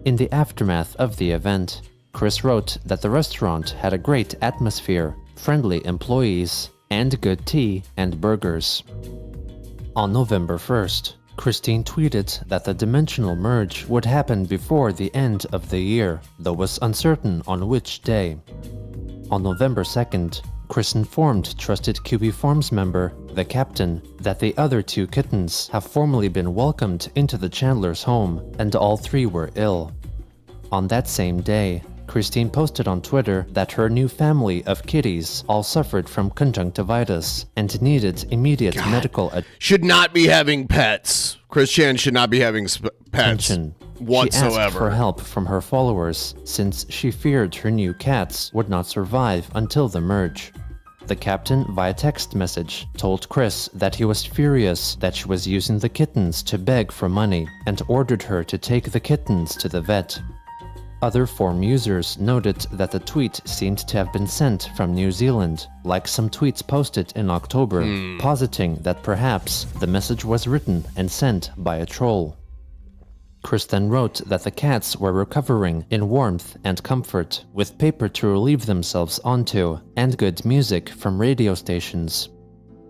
In the aftermath of the event, Chris wrote that the restaurant had a great atmosphere, friendly employees, and good tea and burgers. On November 1st, Christine tweeted that the dimensional merge would happen before the end of the year, though was uncertain on which day. On November 2nd, Chris informed trusted Kiwi Farms member, the captain, that the other 2 kittens have formally been welcomed into the Chandler's home, and all 3 were ill. On that same day, Christine posted on Twitter that her new family of kitties all suffered from conjunctivitis and needed immediate medical attention. Should not be having pets. Chris Chan should not be having pets whatsoever. She asked for help from her followers since she feared her new cats would not survive until the merge. The captain, via text message, told Chris that he was furious that she was using the kittens to beg for money and ordered her to take the kittens to the vet. Other forum users noted that the tweet seemed to have been sent from New Zealand, like some tweets posted in October, positing that perhaps the message was written and sent by a troll. Chris then wrote that the cats were recovering in warmth and comfort, with paper to relieve themselves onto, and good music from radio stations.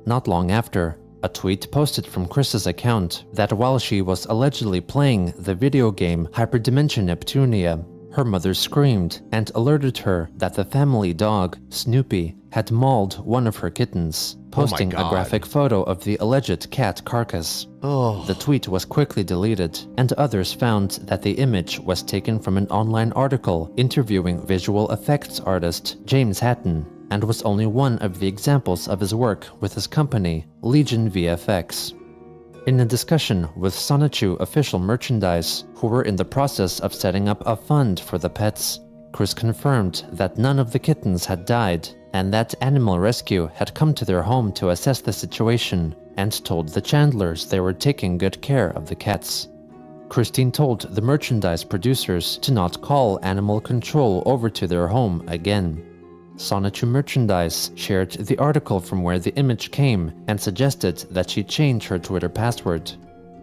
Not long after, a tweet posted from Chris's account that while she was allegedly playing the video game Hyperdimension Neptunia, her mother screamed and alerted her that the family dog, Snoopy, had mauled one of her kittens, posting a graphic photo of the alleged cat carcass. The tweet was quickly deleted, and others found that the image was taken from an online article interviewing visual effects artist James Hatton, and was only one of the examples of his work with his company, Legion VFX. In a discussion with Sonichu official merchandise, who were in the process of setting up a fund for the pets, Chris confirmed that none of the kittens had died, and that Animal Rescue had come to their home to assess the situation, and told the Chandlers they were taking good care of the cats. Christine told the merchandise producers to not call Animal Control over to their home again. Sonichu Merchandise shared the article from where the image came and suggested that she change her Twitter password.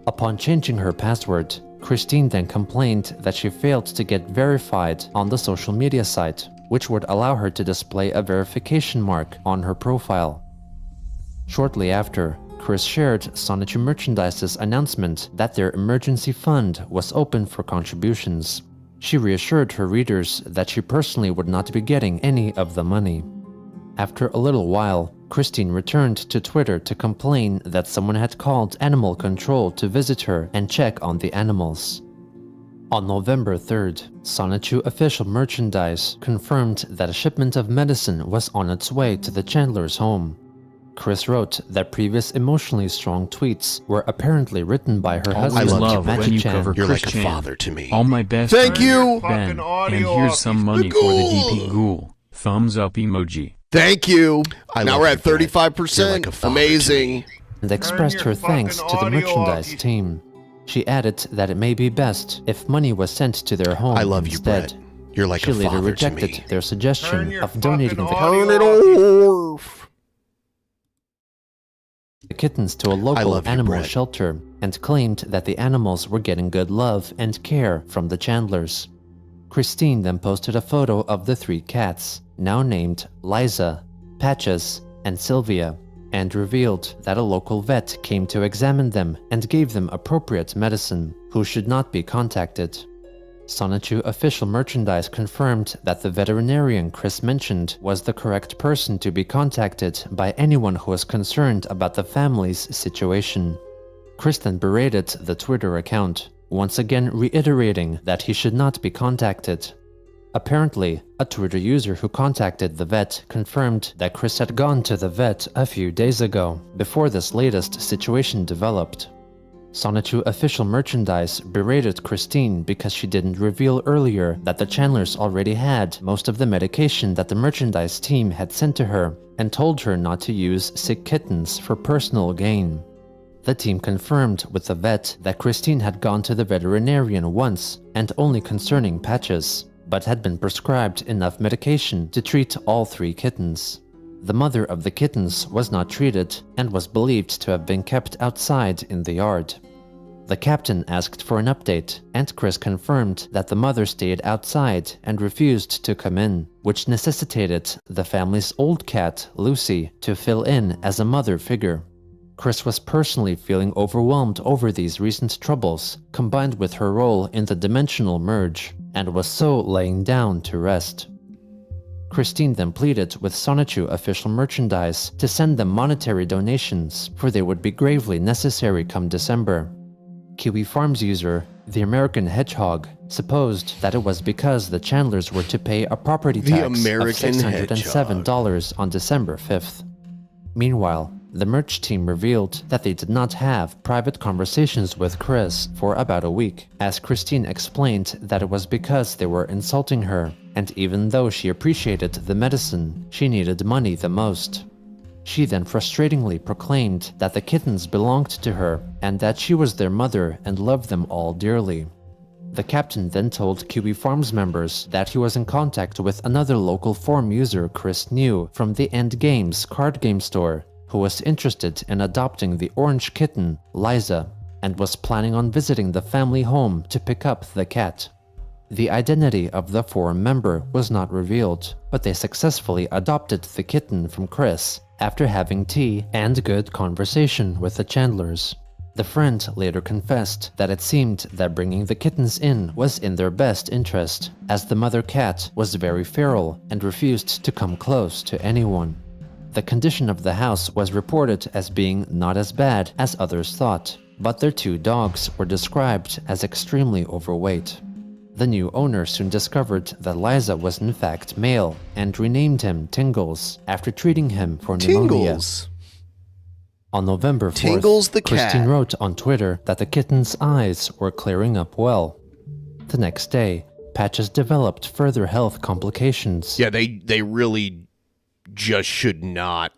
Upon changing her password, Christine then complained that she failed to get verified on the social media site, which would allow her to display a verification mark on her profile. Shortly after, Chris shared Sonichu Merchandise's announcement that their emergency fund was open for contributions. She reassured her readers that she personally would not be getting any of the money. After a little while, Christine returned to Twitter to complain that someone had called Animal Control to visit her and check on the animals. On November 3rd, Sonichu official merchandise confirmed that a shipment of medicine was on its way to the Chandler's home. Chris wrote that previous emotionally strong tweets were apparently written by her husband, I love when you Magic-chan. cover You're Chris like a Chan. father to me. All my best Thank friends, you. Ben, Fucking audio and off here's some these- money The for the ghoul. DP Ghoul. Thumbs up emoji. Thank you. I Now love we're you, at Brett. 35%. You're like a father to Amazing. me. And expressed your her thanks to fucking the audio merchandise off, team. She added that it may be best if money was sent to their home I love you, instead. Brett. You're like She a later father to rejected me. their Turn suggestion your of donating fucking the audio Turn it off. off. kittens to a I local love you, animal Brett. shelter and claimed that the animals were getting good love and care from the Chandlers. Christine then posted a photo of the 3 cats, now named Liza, Patches, and Sylvia, and revealed that a local vet came to examine them and gave them appropriate medicine, who should not be contacted. Sonichu official merchandise confirmed that the veterinarian Chris mentioned was the correct person to be contacted by anyone who was concerned about the family's situation. Chris then berated the Twitter account, once again reiterating that he should not be contacted. Apparently, a Twitter user who contacted the vet confirmed that Chris had gone to the vet a few days ago, before this latest situation developed. Sonichu official merchandise berated Christine because she didn't reveal earlier that the Chandlers already had most of the medication that the merchandise team had sent to her, and told her not to use sick kittens for personal gain. The team confirmed with the vet that Christine had gone to the veterinarian once, and only concerning Patches, but had been prescribed enough medication to treat all 3 kittens. The mother of the kittens was not treated and was believed to have been kept outside in the yard. The captain asked for an update, and Chris confirmed that the mother stayed outside and refused to come in, which necessitated the family's old cat, Lucy, to fill in as a mother figure. Chris was personally feeling overwhelmed over these recent troubles, combined with her role in the dimensional merge, and was so laying down to rest. Christine then pleaded with Sonichu official merchandise to send them monetary donations, for they would be gravely necessary come December. Kiwi Farms user, the American Hedgehog, supposed that it was because the Chandlers were to pay a property The tax American of $607 on December 5th. Meanwhile, the merch team revealed that they did not have private conversations with Chris for about a week, as Christine explained that it was because they were insulting her, and even though she appreciated the medicine, she needed money the most. She then frustratingly proclaimed that the kittens belonged to her, and that she was their mother and loved them all dearly. The captain then told Kiwi Farms members that he was in contact with another local forum user Chris knew from the End Games card game store, who was interested in adopting the orange kitten, Liza, and was planning on visiting the family home to pick up the cat. The identity of the forum member was not revealed, but they successfully adopted the kitten from Chris after having tea and good conversation with the Chandlers. The friend later confessed that it seemed that bringing the kittens in was in their best interest, as the mother cat was very feral and refused to come close to anyone. The condition of the house was reported as being not as bad as others thought, but their 2 dogs were described as extremely overweight. The new owner soon discovered that Liza was in fact male and renamed him Tingles after treating him for pneumonia. Tingles. On November 4th, Tingles the Christine cat. wrote on Twitter that the kitten's eyes were clearing up well. The next day, Patches developed further health complications. Yeah, they really just should not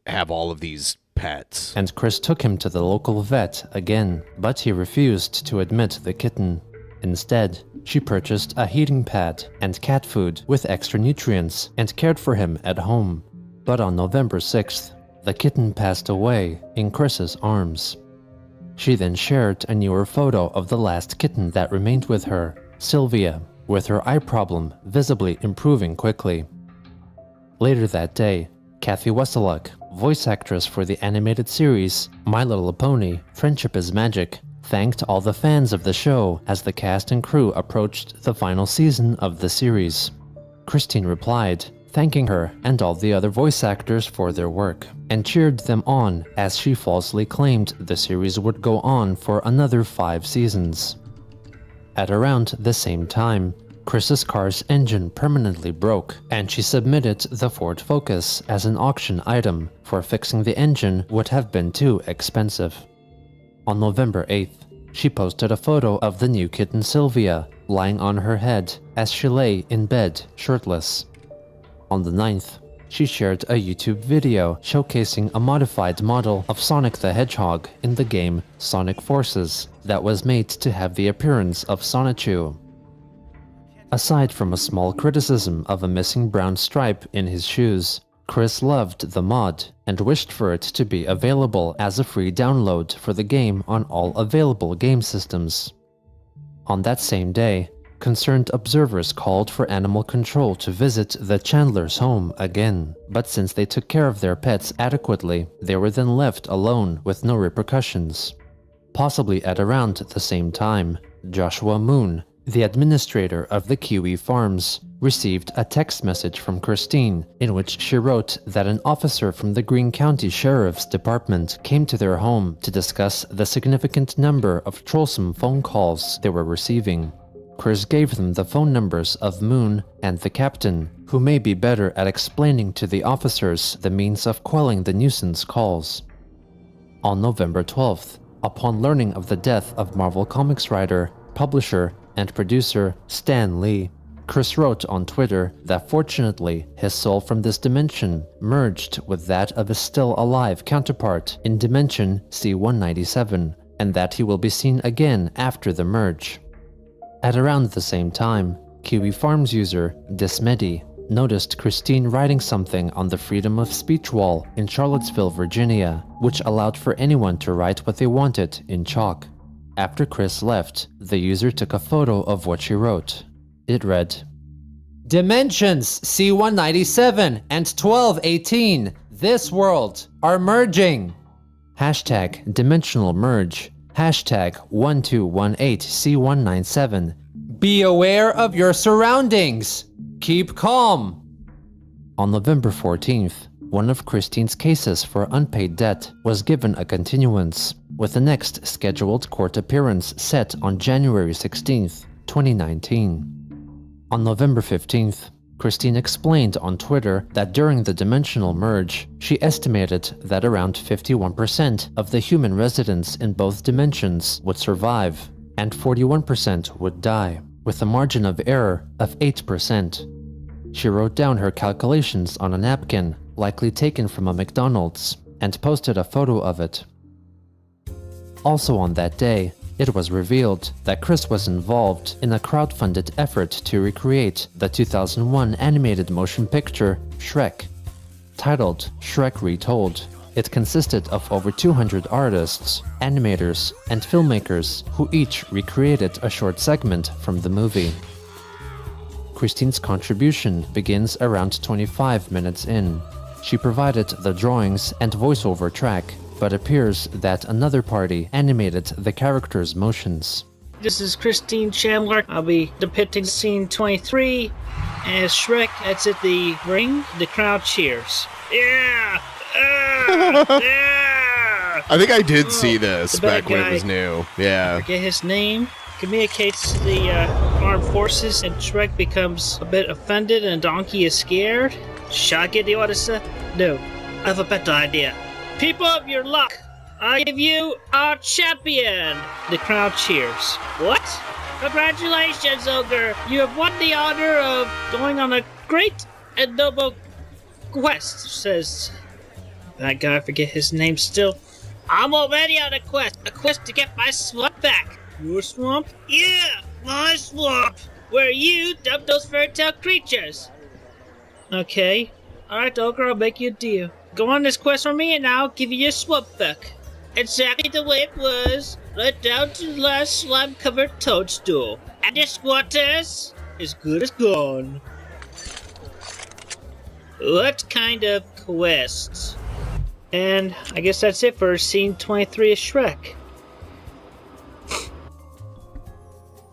have all of these pets. And Chris took him to the local vet again, but he refused to admit the kitten. Instead, she purchased a heating pad and cat food with extra nutrients and cared for him at home. But on November 6th, the kitten passed away in Chris's arms. She then shared a newer photo of the last kitten that remained with her, Sylvia, with her eye problem visibly improving quickly. Later that day, Kathy Weseluk, voice actress for the animated series My Little Pony: Friendship is Magic, thanked all the fans of the show as the cast and crew approached the final season of the series. Christine replied, thanking her and all the other voice actors for their work, and cheered them on as she falsely claimed the series would go on for another 5 seasons. At around the same time, Chris's car's engine permanently broke, and she submitted the Ford Focus as an auction item, for fixing the engine would have been too expensive. On November 8th, she posted a photo of the new kitten Sylvia lying on her head as she lay in bed shirtless. On the 9th, she shared a YouTube video showcasing a modified model of Sonic the Hedgehog in the game Sonic Forces that was made to have the appearance of Sonichu. Aside from a small criticism of a missing brown stripe in his shoes, Chris loved the mod and wished for it to be available as a free download for the game on all available game systems. On that same day, concerned observers called for animal control to visit the Chandler's home again, but since they took care of their pets adequately, they were then left alone with no repercussions. Possibly at around the same time, Joshua Moon, the administrator of the Kiwi Farms, received a text message from Christine in which she wrote that an officer from the Greene County Sheriff's Department came to their home to discuss the significant number of troublesome phone calls they were receiving. Chris gave them the phone numbers of Moon and the captain, who may be better at explaining to the officers the means of quelling the nuisance calls. On November 12th, upon learning of the death of Marvel Comics writer, publisher, and producer Stan Lee, Chris wrote on Twitter that fortunately his soul from this dimension merged with that of his still alive counterpart in dimension C197, and that he will be seen again after the merge. At around the same time, Kiwi Farms user Dismedi noticed Christine writing something on the freedom of speech wall in Charlottesville, Virginia, which allowed for anyone to write what they wanted in chalk. After Chris left, the user took a photo of what she wrote. It read, "Dimensions C197 and 1218, this world, are merging. Hashtag dimensional merge. Hashtag 1218 C197. Be aware of your surroundings. Keep calm." On November 14th, one of Christine's cases for unpaid debt was given a continuance, with the next scheduled court appearance set on January 16th, 2019. On November 15th, Christine explained on Twitter that during the dimensional merge, she estimated that around 51% of the human residents in both dimensions would survive, and 41% would die, with a margin of error of 8%. She wrote down her calculations on a napkin, likely taken from a McDonald's, and posted a photo of it. Also on that day, It was revealed that Chris was involved in a crowdfunded effort to recreate the 2001 animated motion picture Shrek. Titled Shrek Retold, it consisted of over 200 artists, animators, and filmmakers who each recreated a short segment from the movie. Christine's contribution begins around 25 minutes in. She provided the drawings and voiceover track, but appears that another party animated the characters' motions. This is Christine Chandler. I'll be depicting scene 23 as Shrek exits the ring. The crowd cheers. Yeah! Yeah! I think I did see this the bad back when it guy. was new. Yeah. Forget his name. Communicates to the armed forces, and Shrek becomes a bit offended, and Donkey is scared. Shall I get the order, sir? No. I have a better idea. People of your luck! I give you our champion! The crowd cheers. What? Congratulations, Ogre! You have won the honor of going on a great and noble quest, says that guy. I forget his name still. I'm already on a quest to get my swamp back. Your swamp? Yeah, my swamp! Where you dump those fairytale creatures. Okay. Alright, Ogre, I'll make you a deal. Go on this quest for me and I'll give you your swamp back. Exactly the way it was, right down to the last slime-covered toadstool. And your squatters is good as gone. What kind of quest? And I guess that's it for scene 23 of Shrek.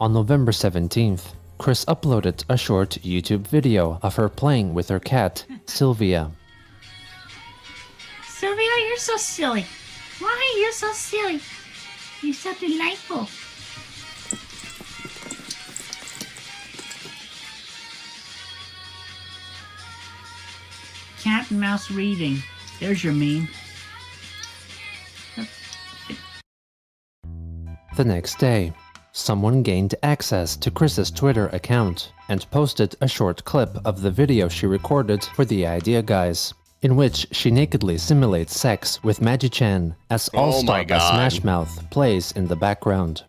On November 17th, Chris uploaded a short YouTube video of her playing with her cat, Sylvia. Sylvia, you're so silly. Why are you so silly? You're so delightful. Cat and mouse reading. There's your meme. The next day, someone gained access to Chris's Twitter account and posted a short clip of the video she recorded for the Idea Guys, in which she nakedly simulates sex with Magi-chan as All-Star by Smash Mouth plays in the background.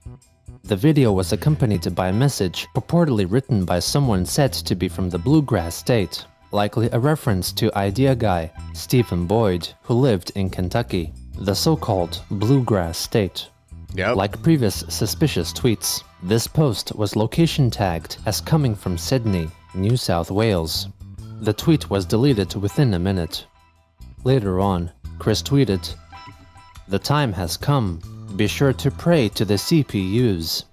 The video was accompanied by a message purportedly written by someone said to be from the Bluegrass State, likely a reference to Idea Guy Stephen Boyd, who lived in Kentucky, the so-called Bluegrass State. Yep. Like previous suspicious tweets, this post was location tagged as coming from Sydney, New South Wales. The tweet was deleted within a minute. Later on, Chris tweeted, "The time has come. Be sure to pray to the CPUs."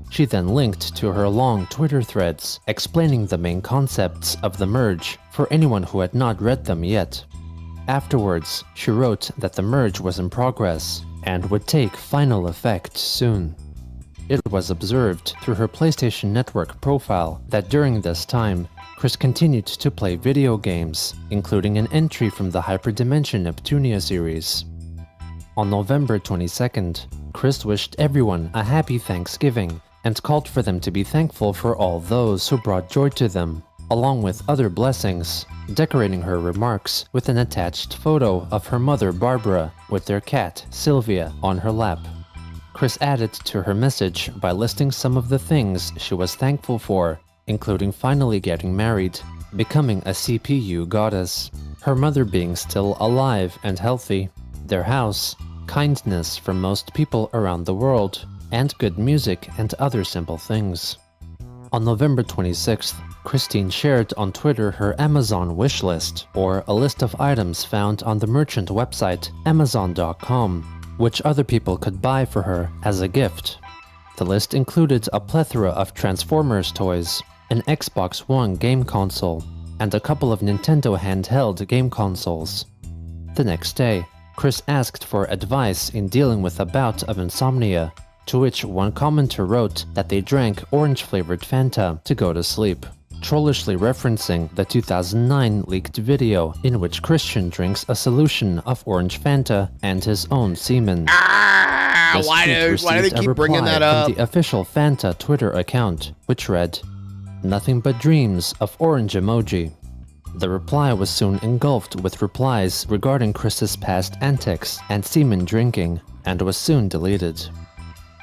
She then linked to her long Twitter threads explaining the main concepts of the merge for anyone who had not read them yet. Afterwards, she wrote that the merge was in progress and would take final effect soon. It was observed through her PlayStation Network profile that during this time, Chris continued to play video games, including an entry from the Hyperdimension Neptunia series. On November 22nd, Chris wished everyone a happy Thanksgiving and called for them to be thankful for all those who brought joy to them, along with other blessings, decorating her remarks with an attached photo of her mother Barbara with their cat Sylvia on her lap. Chris added to her message by listing some of the things she was thankful for, including finally getting married, becoming a CPU goddess, her mother being still alive and healthy, their house, kindness from most people around the world, and good music and other simple things. On November 26th, Christine shared on Twitter her Amazon wish list, or a list of items found on the merchant website Amazon.com, which other people could buy for her as a gift. The list included a plethora of Transformers toys, an Xbox One game console, and a couple of Nintendo handheld game consoles. The next day, Chris asked for advice in dealing with a bout of insomnia, to which one commenter wrote that they drank orange-flavored Fanta to go to sleep, trollishly referencing the 2009 leaked video in which Christian drinks a solution of orange Fanta and his own semen. This Why tweet do they received a keep bringing reply that up? from the official Fanta Twitter account, which read, "Nothing but dreams of orange emoji." The reply was soon engulfed with replies regarding Chris's past antics and semen drinking, and was soon deleted.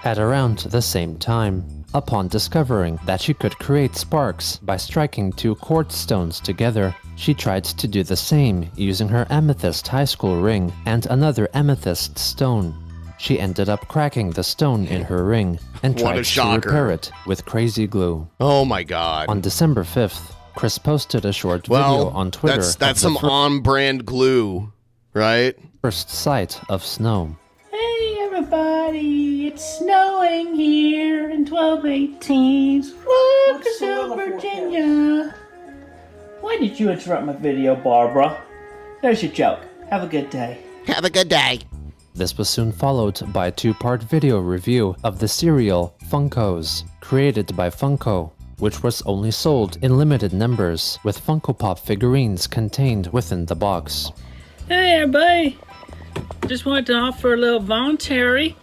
At around the same time, upon discovering that she could create sparks by striking two quartz stones together, she tried to do the same using her amethyst high school ring and another amethyst stone. She ended up cracking the stone in her ring and tried to repair it with crazy glue. Oh my god. On December 5th, Chris posted a short video on Twitter. That's some on-brand glue, right? First sight of snow. Hey everybody, it's snowing here in 1218's Rockville, Virginia. Why did you interrupt my video, Barbara? There's your joke. Have a good day. Have a good day. This was soon followed by a two-part video review of the cereal Funkos, created by Funko, which was only sold in limited numbers, with Funko Pop figurines contained within the box. Hey everybody, just wanted to offer a little voluntary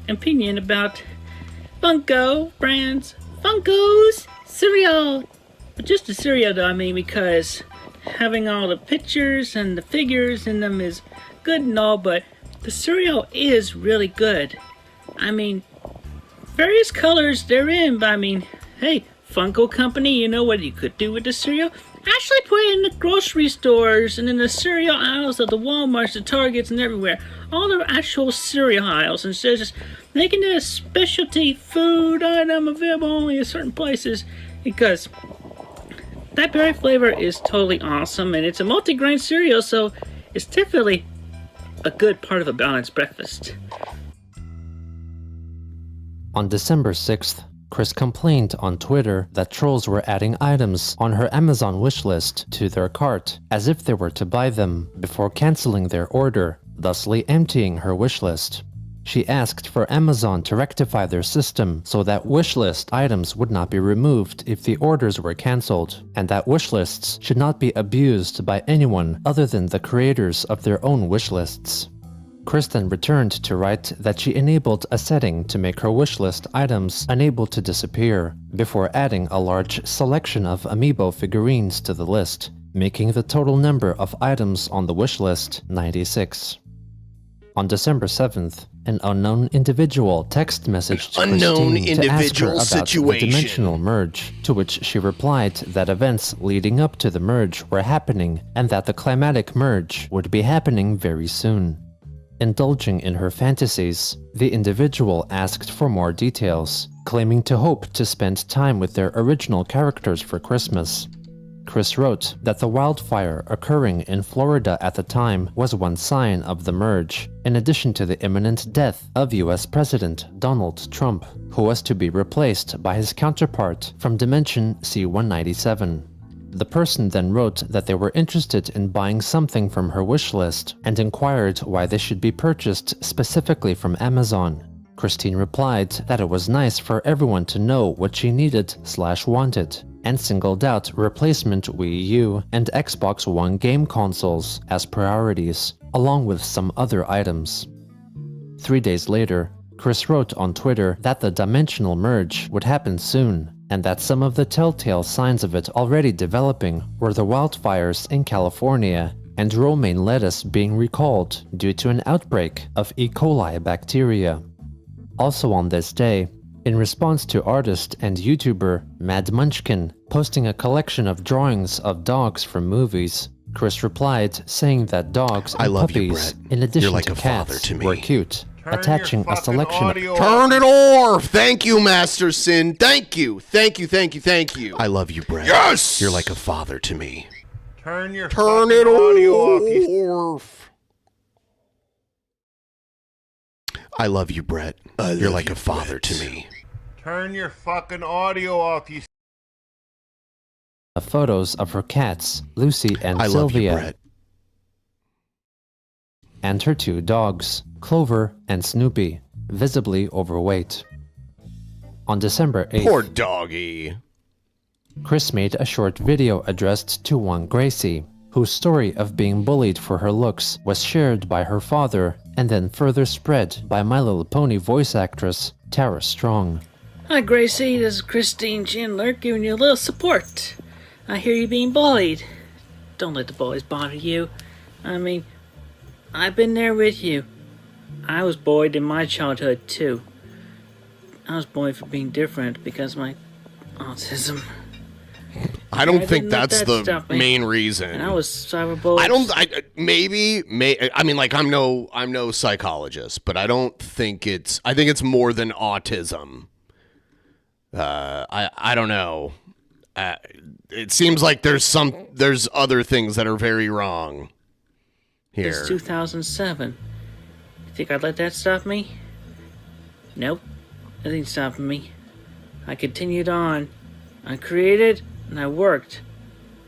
opinion about Funko brands. Funko's cereal. But just the cereal though, I mean, because having all the pictures and the figures in them is good and all, but the cereal is really good. I mean, various colors they're in, but I mean, hey, Funko Company, you know what you could do with the cereal? Actually put it in the grocery stores and in the cereal aisles of the Walmarts, the Targets, and everywhere. All the actual cereal aisles, instead of just making it a specialty food item available only in certain places, because that berry flavor is totally awesome, and it's a multi-grain cereal, so it's definitely a good part of a balanced breakfast. On December 6th, Chris complained on Twitter that trolls were adding items on her Amazon wishlist to their cart as if they were to buy them before canceling their order, thusly emptying her wishlist. She asked for Amazon to rectify their system so that wishlist items would not be removed if the orders were cancelled, and that wishlists should not be abused by anyone other than the creators of their own wishlists. Chris then returned to write that she enabled a setting to make her wishlist items unable to disappear, before adding a large selection of amiibo figurines to the list, making the total number of items on the wishlist 96. On December 7th, an unknown individual text messaged Christine to ask her about the dimensional merge, to which she replied that events leading up to the merge were happening and that the climatic merge would be happening very soon. Indulging in her fantasies, the individual asked for more details, claiming to hope to spend time with their original characters for Christmas. Chris wrote that the wildfire occurring in Florida at the time was one sign of the merge, in addition to the imminent death of US President Donald Trump, who was to be replaced by his counterpart from Dimension C-197. The person then wrote that they were interested in buying something from her wish list and inquired why they should be purchased specifically from Amazon. Christine replied that it was nice for everyone to know what she needed/wanted, and singled out replacement Wii U and Xbox One game consoles as priorities, along with some other items. 3 days later, Chris wrote on Twitter that the dimensional merge would happen soon, and that some of the telltale signs of it already developing were the wildfires in California and romaine lettuce being recalled due to an outbreak of E. coli bacteria. Also on this day, in response to artist and YouTuber Mad Munchkin posting a collection of drawings of dogs from movies, Chris replied saying that dogs and puppies, in addition to cats, were cute, attaching a selection of... Turn it off! Thank you, Master Sin. Thank you. Thank you, thank you, thank you. I love you, Brett. Yes! You're like a father to me. Turn it off. I love you, Brett. You're like a father to me. Turn your fucking audio off, you... Photos of her cats, Lucy and I Sylvia, love you, Brett. and her two dogs, Clover and Snoopy, visibly overweight. On December 8th, Poor doggy. Chris made a short video addressed to one Gracie, whose story of being bullied for her looks was shared by her father and then further spread by My Little Pony voice actress Tara Strong. Hi Gracie, this is Christine Chandler giving you a little support. I hear you being bullied. Don't let the bullies bother you. I mean, I've been there with you. I was bullied in my childhood too. I was bullied for being different because of my autism. I don't I think didn't let that's that the stop me. main reason. And I was cyberbullied. I don't. I mean, like, I'm no psychologist, but I don't think it's. I think it's more than autism. I don't know. It seems like there's other things that are very wrong here. It's 2007. You think I'd let that stop me? Nope. Nothing stopping me. I continued on. I created and I worked.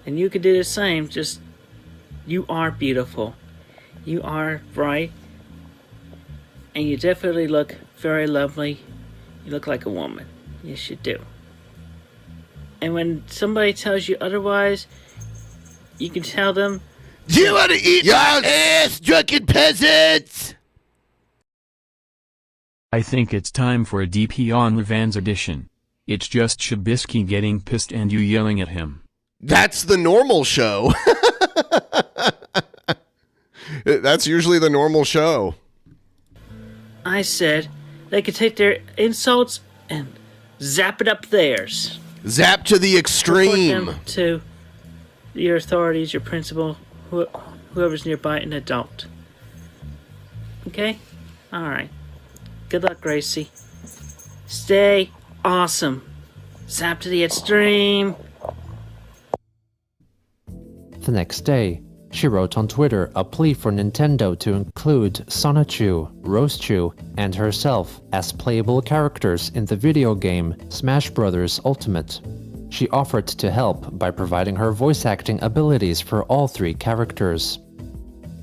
And you could do the same, just you are beautiful. You are bright. And you definitely look very lovely. You look like a woman. Yes, you do. And when somebody tells you otherwise, you can tell them, "You want to eat my ass, drunken peasants!" I think it's time for a DP on Levan's edition. It's just Shabisky getting pissed and you yelling at him. That's the normal show. That's usually the normal show. I said they could take their insults and zap it up theirs. Zap to the extreme. Report them to your authorities, your principal, whoever's nearby, an adult. Okay? Alright. Good luck, Gracie. Stay awesome. Zap to the extreme. The next day, she wrote on Twitter a plea for Nintendo to include Sonichu, Rosechu, and herself as playable characters in the video game Smash Bros. Ultimate. She offered to help by providing her voice acting abilities for all three characters.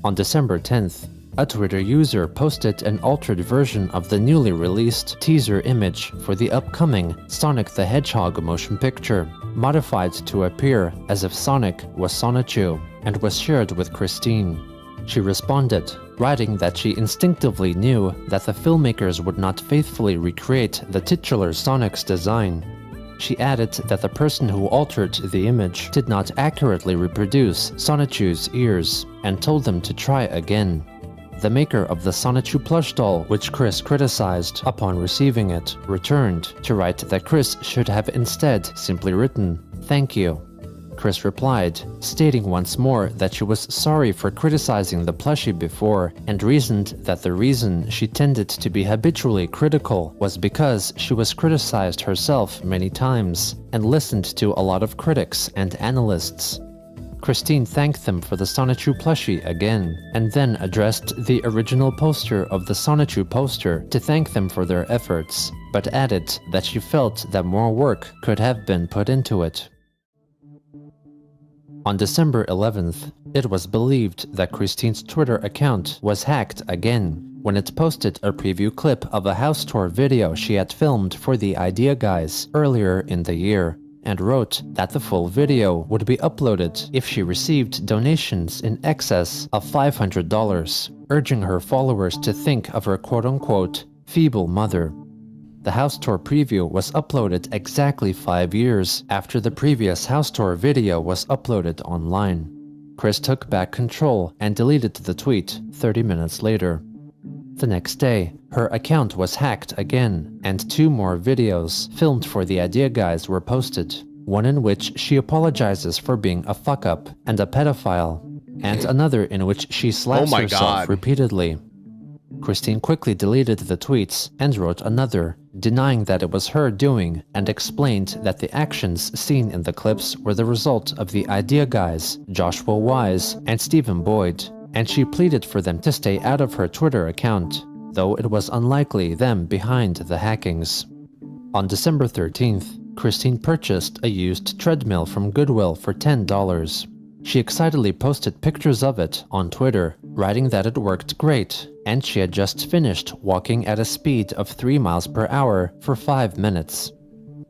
On December 10th, a Twitter user posted an altered version of the newly released teaser image for the upcoming Sonic the Hedgehog motion picture, modified to appear as if Sonic was Sonichu, and was shared with Christine. She responded, writing that she instinctively knew that the filmmakers would not faithfully recreate the titular Sonic's design. She added that the person who altered the image did not accurately reproduce Sonichu's ears, and told them to try again. The maker of the Sonichu plush doll, which Chris criticized upon receiving it, returned to write that Chris should have instead simply written, "Thank you." Chris replied, stating once more that she was sorry for criticizing the plushie before, and reasoned that the reason she tended to be habitually critical was because she was criticized herself many times, and listened to a lot of critics and analysts. Christine thanked them for the Sonichu plushie again, and then addressed the original poster of the Sonichu poster to thank them for their efforts, but added that she felt that more work could have been put into it. On December 11th, it was believed that Christine's Twitter account was hacked again when it posted a preview clip of a house tour video she had filmed for the Idea Guys earlier in the year, and wrote that the full video would be uploaded if she received donations in excess of $500, urging her followers to think of her quote-unquote feeble mother. The house tour preview was uploaded exactly 5 years after the previous house tour video was uploaded online. Chris took back control and deleted the tweet 30 minutes later. The next day, her account was hacked again, and 2 more videos filmed for the Idea Guys were posted, one in which she apologizes for being a fuck-up and a pedophile, and another in which she slaps herself repeatedly. Christine quickly deleted the tweets and wrote another, denying that it was her doing, and explained that the actions seen in the clips were the result of the Idea Guys, Joshua Wise, and Stephen Boyd, and she pleaded for them to stay out of her Twitter account, though it was unlikely them behind the hackings. On December 13th, Christine purchased a used treadmill from Goodwill for $10. She excitedly posted pictures of it on Twitter, writing that it worked great, and she had just finished walking at a speed of 3 miles per hour for 5 minutes.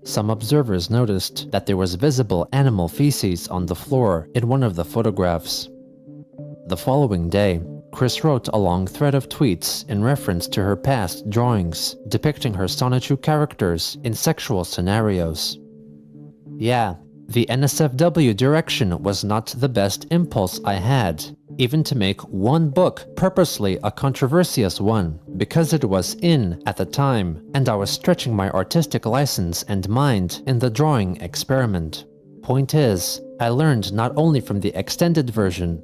Some observers noticed that there was visible animal feces on the floor in one of the photographs. The following day, Chris wrote a long thread of tweets in reference to her past drawings, depicting her Sonichu characters in sexual scenarios. Yeah, the NSFW direction was not the best impulse I had. even to make one book purposely a controversious one, because it was in at the time, and I was stretching my artistic license and mind in the drawing experiment. Point is, I learned not only from the extended version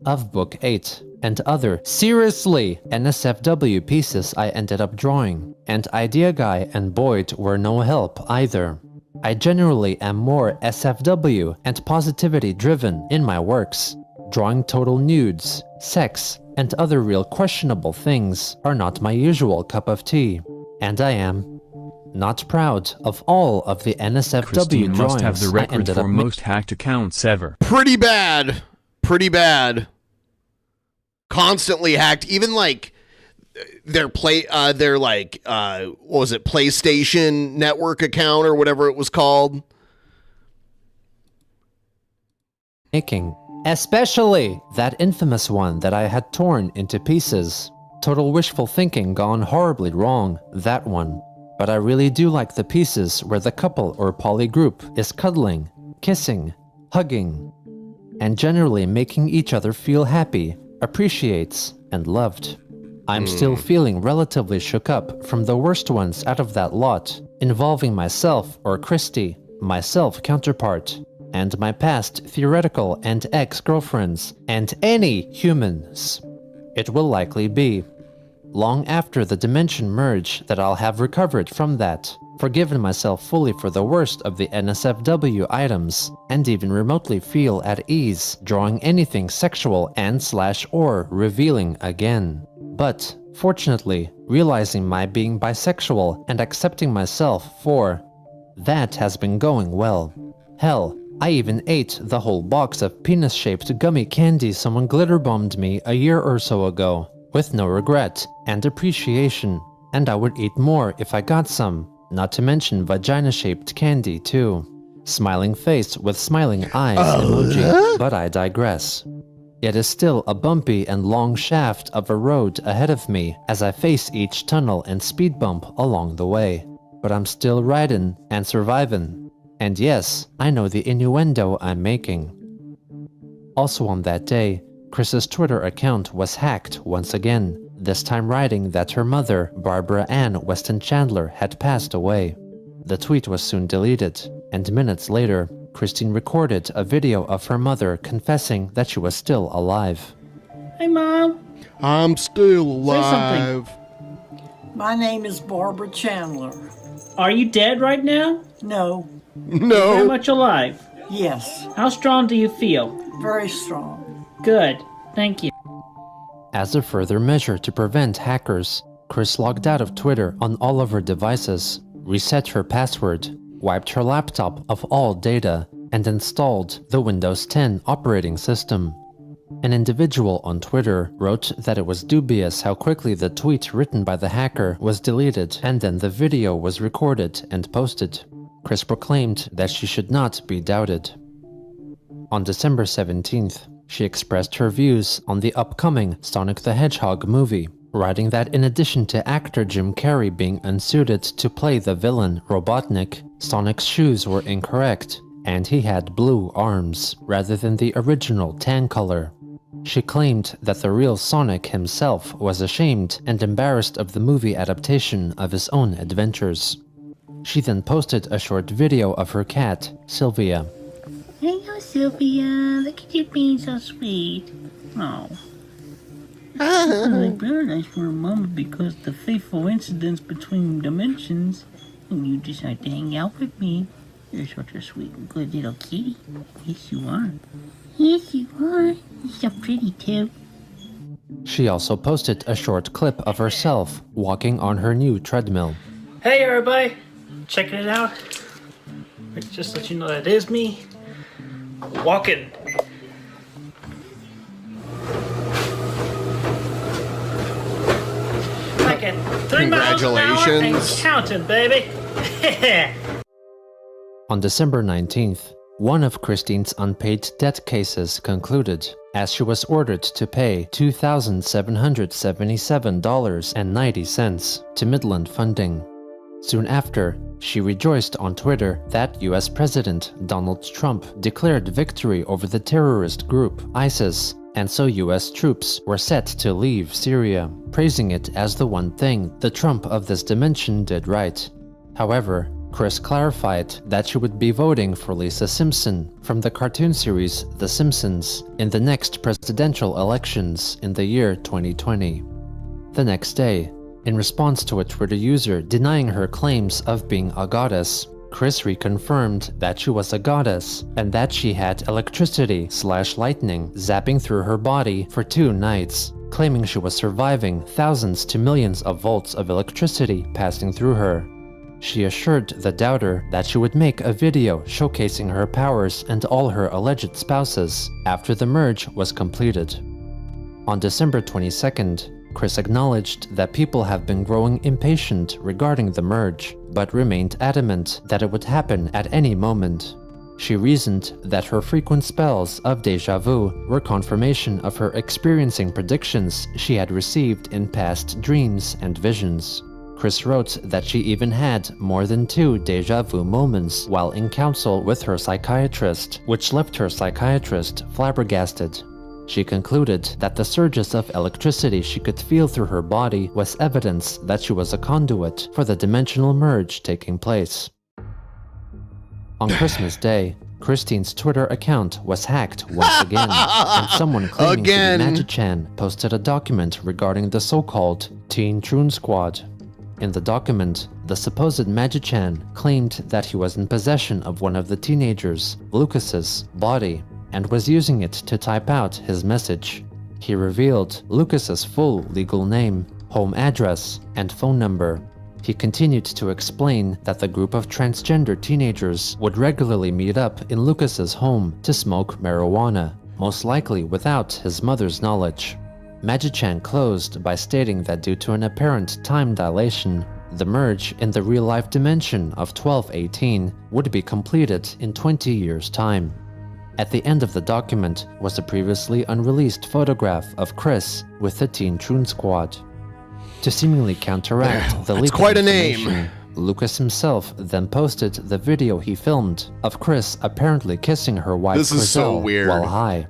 of Book 8, and other seriously NSFW pieces I ended up drawing, and Idea Guy and Boyd were no help either. I generally am more SFW and positivity driven in my works. Drawing total nudes, sex, and other real questionable things are not my usual cup of tea, and I am not proud of all of the NSFW Christine drawings must have the I record ended for up most hacked accounts ever. Pretty bad. Pretty bad. Constantly hacked. Even like their what was it, PlayStation Network account or whatever it was called. making. Especially that infamous one that I had torn into pieces. Total wishful thinking gone horribly wrong, that one. But I really do like the pieces where the couple or poly group is cuddling, kissing, hugging, and generally making each other feel happy, appreciates, and loved. I'm still feeling relatively shook up from the worst ones out of that lot, involving myself or Christy, my self counterpart, and my past theoretical and ex-girlfriends, and any humans. It will likely be long after the dimension merge that I'll have recovered from that, forgiven myself fully for the worst of the NSFW items, and even remotely feel at ease drawing anything sexual and/or revealing again. But, fortunately, realizing my being bisexual and accepting myself for that has been going well. Hell, I even ate the whole box of penis-shaped gummy candy someone glitter-bombed me a year or so ago, with no regret and appreciation, and I would eat more if I got some, not to mention vagina-shaped candy too. Smiling face with smiling eyes emoji, but I digress. It is still a bumpy and long shaft of a road ahead of me as I face each tunnel and speed bump along the way, but I'm still riding and surviving. And yes, I know the innuendo I'm making. Also on that day, Chris's Twitter account was hacked once again, this time writing that her mother, Barbara Ann Weston Chandler, had passed away. The tweet was soon deleted, and minutes later, Christine recorded a video of her mother confessing that she was still alive. Hey, Mom. I'm still Say something. alive. My name is Barbara Chandler. Are you dead right now? No, Very No. much alive. yes, How strong do you feel? very strong. Good. Thank you. As a further measure to prevent hackers, Chris logged out of Twitter on all of her devices, reset her password, wiped her laptop of all data, and installed the Windows 10 operating system. An individual on Twitter wrote that it was dubious how quickly the tweet written by the hacker was deleted and then the video was recorded and posted. Chris proclaimed that she should not be doubted. On December 17th, she expressed her views on the upcoming Sonic the Hedgehog movie, writing that in addition to actor Jim Carrey being unsuited to play the villain Robotnik, Sonic's shoes were incorrect, and he had blue arms rather than the original tan color. She claimed that the real Sonic himself was ashamed and embarrassed of the movie adaptation of his own adventures. She then posted a short video of her cat, Sylvia. Hello, Sylvia. Look at you being so sweet. Oh. Really paradise for a moment because the fateful incidents between dimensions, and you decide to hang out with me. You're such a sweet and good little kitty. Yes, you are. Yes, you are. You're so pretty, too. She also posted a short clip of herself walking on her new treadmill. Hey, everybody. Checking it out. Just let you know that is me. Walking. Like at 3 miles an hour and Congratulations. counting, baby. On December 19th, one of Christine's unpaid debt cases concluded, as she was ordered to pay $2,777.90 to Midland Funding. Soon after, she rejoiced on Twitter that US President Donald Trump declared victory over the terrorist group ISIS and so US troops were set to leave Syria, praising it as the one thing the Trump of this dimension did right. However, Chris clarified that she would be voting for Lisa Simpson from the cartoon series The Simpsons in the next presidential elections in the year 2020. The next day, in response to a Twitter user denying her claims of being a goddess, Chris reconfirmed that she was a goddess and that she had electricity/lightning zapping through her body for 2 nights, claiming she was surviving thousands to millions of volts of electricity passing through her. She assured the doubter that she would make a video showcasing her powers and all her alleged spouses after the merge was completed. On December 22nd, Chris acknowledged that people have been growing impatient regarding the merge, but remained adamant that it would happen at any moment. She reasoned that her frequent spells of déjà vu were confirmation of her experiencing predictions she had received in past dreams and visions. Chris wrote that she even had more than 2 déjà vu moments while in counsel with her psychiatrist, which left her psychiatrist flabbergasted. She concluded that the surges of electricity she could feel through her body was evidence that she was a conduit for the dimensional merge taking place. On Christmas Day, Christine's Twitter account was hacked once again, and someone claiming to be Magichan posted a document regarding the so-called Teen Troon Squad. In the document, the supposed Magichan claimed that he was in possession of one of the teenagers, Lucas's, body, and was using it to type out his message. He revealed Lucas's full legal name, home address, and phone number. He continued to explain that the group of transgender teenagers would regularly meet up in Lucas's home to smoke marijuana, most likely without his mother's knowledge. Magichan closed by stating that due to an apparent time dilation, the merge in the real-life dimension of 1218 would be completed in 20 years' time. At the end of the document was a previously unreleased photograph of Chris with the Teen Troon Squad. To seemingly counteract the leak of information, Lucas himself then posted the video he filmed of Chris apparently kissing her wife Chriselle while high.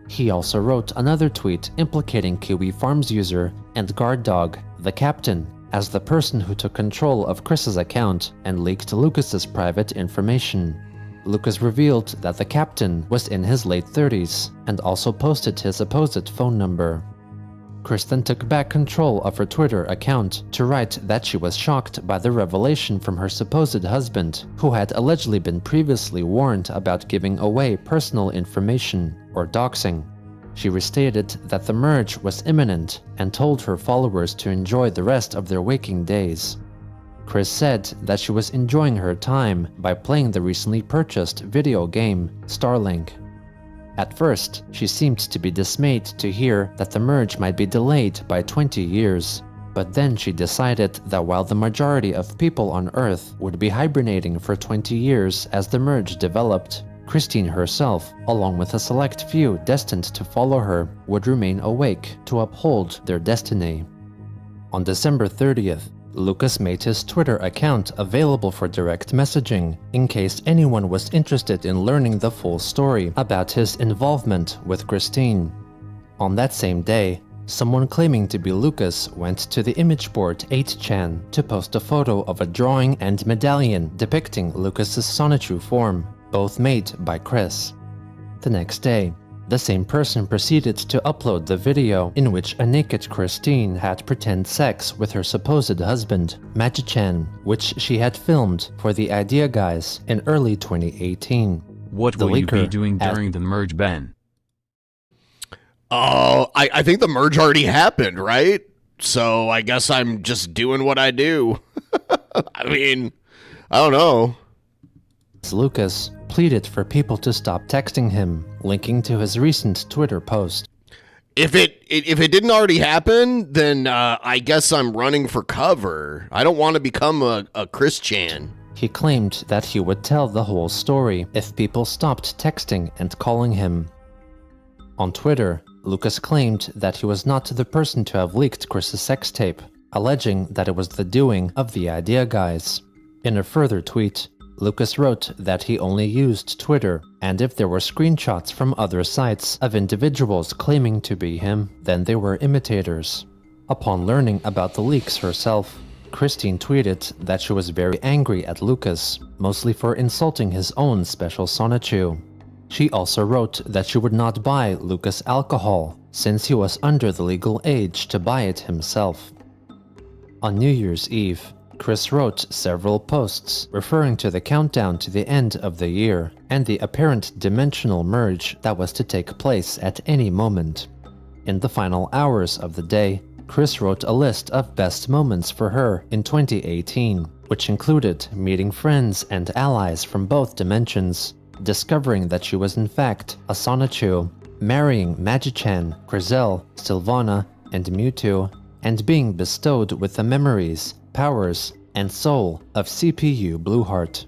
He also wrote another tweet implicating Kiwi Farms user and guard dog, the captain, as the person who took control of Chris's account and leaked Lucas's private information. Lucas revealed that the captain was in his late 30s and also posted his supposed phone number. Chris then took back control of her Twitter account to write that she was shocked by the revelation from her supposed husband, who had allegedly been previously warned about giving away personal information, or doxing. She restated that the merge was imminent and told her followers to enjoy the rest of their waking days. Chris said that she was enjoying her time by playing the recently purchased video game, Starlink. At first, she seemed to be dismayed to hear that the merge might be delayed by 20 years, but then she decided that while the majority of people on Earth would be hibernating for 20 years as the merge developed, Christine herself, along with a select few destined to follow her, would remain awake to uphold their destiny. On December 30th, Lucas made his Twitter account available for direct messaging in case anyone was interested in learning the full story about his involvement with Christine. On that same day, someone claiming to be Lucas went to the image board 8chan to post a photo of a drawing and medallion depicting Lucas's Sonichu form, both made by Chris. The next day, the same person proceeded to upload the video in which a naked Christine had pretend sex with her supposed husband, Magichan, which she had filmed for the Idea Guys in early 2018. What will you be doing during the merge, Ben? Oh, I think the merge already happened, right? So I guess I'm just doing what I do. I mean, I don't know. Lucas pleaded for people to stop texting him, linking to his recent Twitter post. If it didn't already happen, then I guess I'm running for cover. I don't want to become a Christian. He claimed that he would tell the whole story if people stopped texting and calling him. On Twitter, Lucas claimed that he was not the person to have leaked Chris's sex tape, alleging that it was the doing of the Idea Guys. In a further tweet, Lucas wrote that he only used Twitter, and if there were screenshots from other sites of individuals claiming to be him, then they were imitators. Upon learning about the leaks herself, Christine tweeted that she was very angry at Lucas, mostly for insulting his own special Sonichu. She also wrote that she would not buy Lucas alcohol, since he was under the legal age to buy it himself. On New Year's Eve, Chris wrote several posts referring to the countdown to the end of the year and the apparent dimensional merge that was to take place at any moment. In the final hours of the day, Chris wrote a list of best moments for her in 2018, which included meeting friends and allies from both dimensions, discovering that she was in fact a Sonichu, marrying Magi-chan, Krizel, Sylvana, and Mewtwo, and being bestowed with the memories, powers, and soul of CPU Blueheart.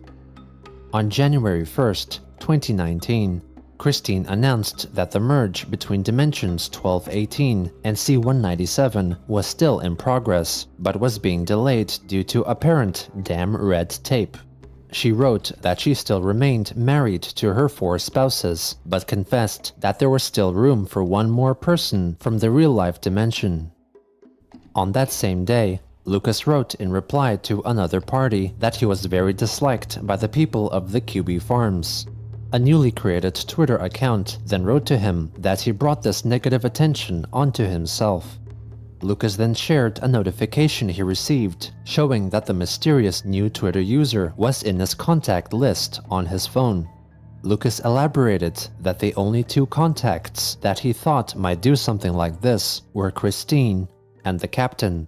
On January 1st, 2019, Christine announced that the merge between Dimensions 1218 and C197 was still in progress, but was being delayed due to apparent damn red tape. She wrote that she still remained married to her 4 spouses, but confessed that there was still room for one more person from the real-life dimension. On that same day, Lucas wrote in reply to another party that he was very disliked by the people of the QB Farms. A newly created Twitter account then wrote to him that he brought this negative attention onto himself. Lucas then shared a notification he received showing that the mysterious new Twitter user was in his contact list on his phone. Lucas elaborated that the only 2 contacts that he thought might do something like this were Christine and the captain.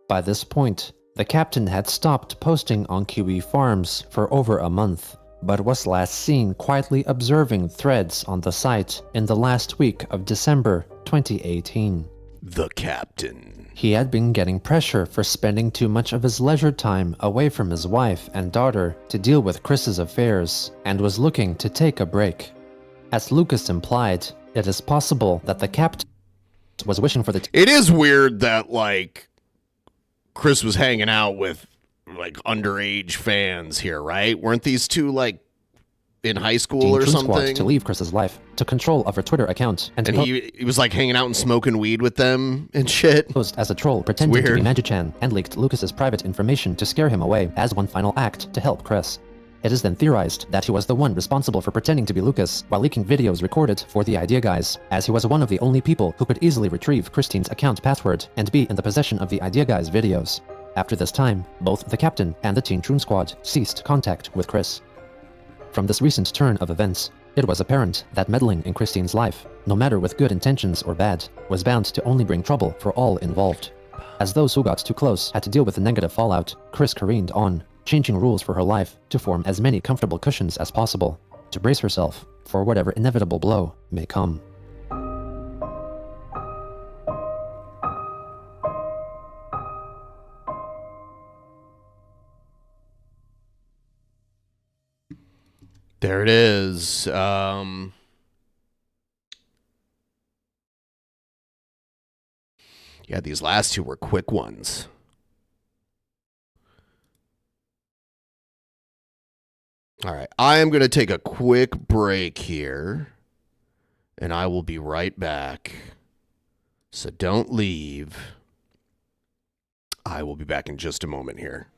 By this point, the captain had stopped posting on QE Farms for over a month, but was last seen quietly observing threads on the site in the last week of December 2018. The captain. He had been getting pressure for spending too much of his leisure time away from his wife and daughter to deal with Chris's affairs, and was looking to take a break. As Lucas implied, it is possible that the captain was wishing for the It is weird that, like, Chris was hanging out with, like, underage fans here, right? Weren't these 2, like, in high school or something? To leave Chris's life, took control of her Twitter account, and he was, like, hanging out and smoking weed with them and shit. Posed as a troll pretending to be Magi-chan, and leaked Lucas's private information to scare him away as one final act to help Chris. It is then theorized that he was the one responsible for pretending to be Lucas while leaking videos recorded for the Idea Guys, as he was one of the only people who could easily retrieve Christine's account password and be in the possession of the Idea Guys videos. After this time, both the captain and the Teen Troon Squad ceased contact with Chris. From this recent turn of events, it was apparent that meddling in Christine's life, no matter with good intentions or bad, was bound to only bring trouble for all involved. As those who got too close had to deal with the negative fallout, Chris careened on, changing rules for her life to form as many comfortable cushions as possible, to brace herself for whatever inevitable blow may come. There it is. Yeah, these last 2 were quick ones. All right, I am going to take a quick break here, and I will be right back. So don't leave. I will be back in just a moment here.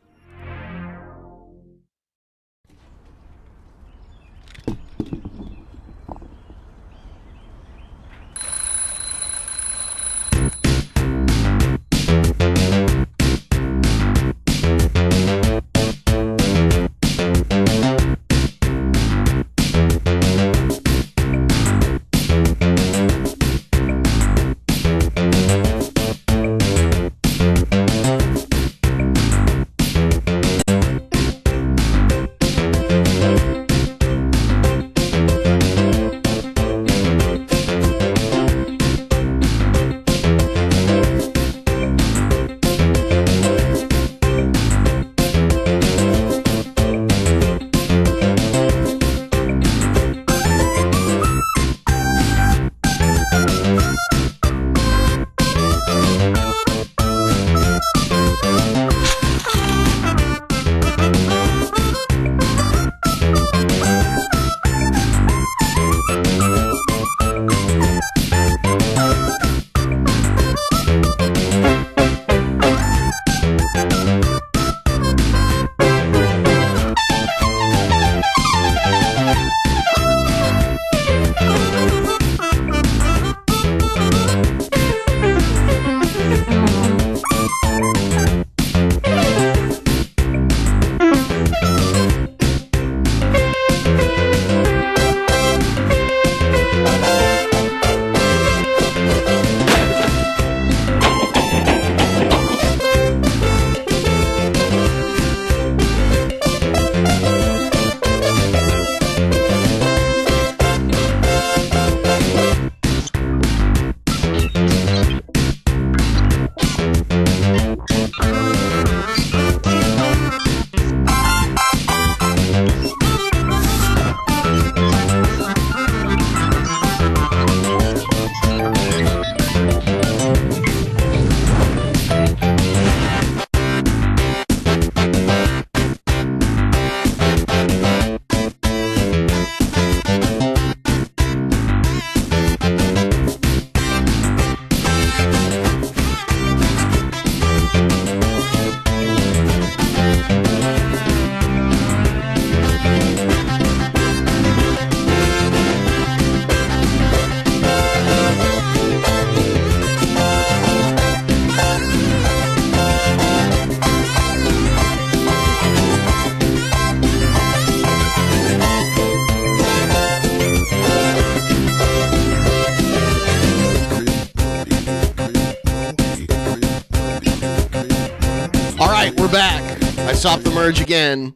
I stopped the merge again.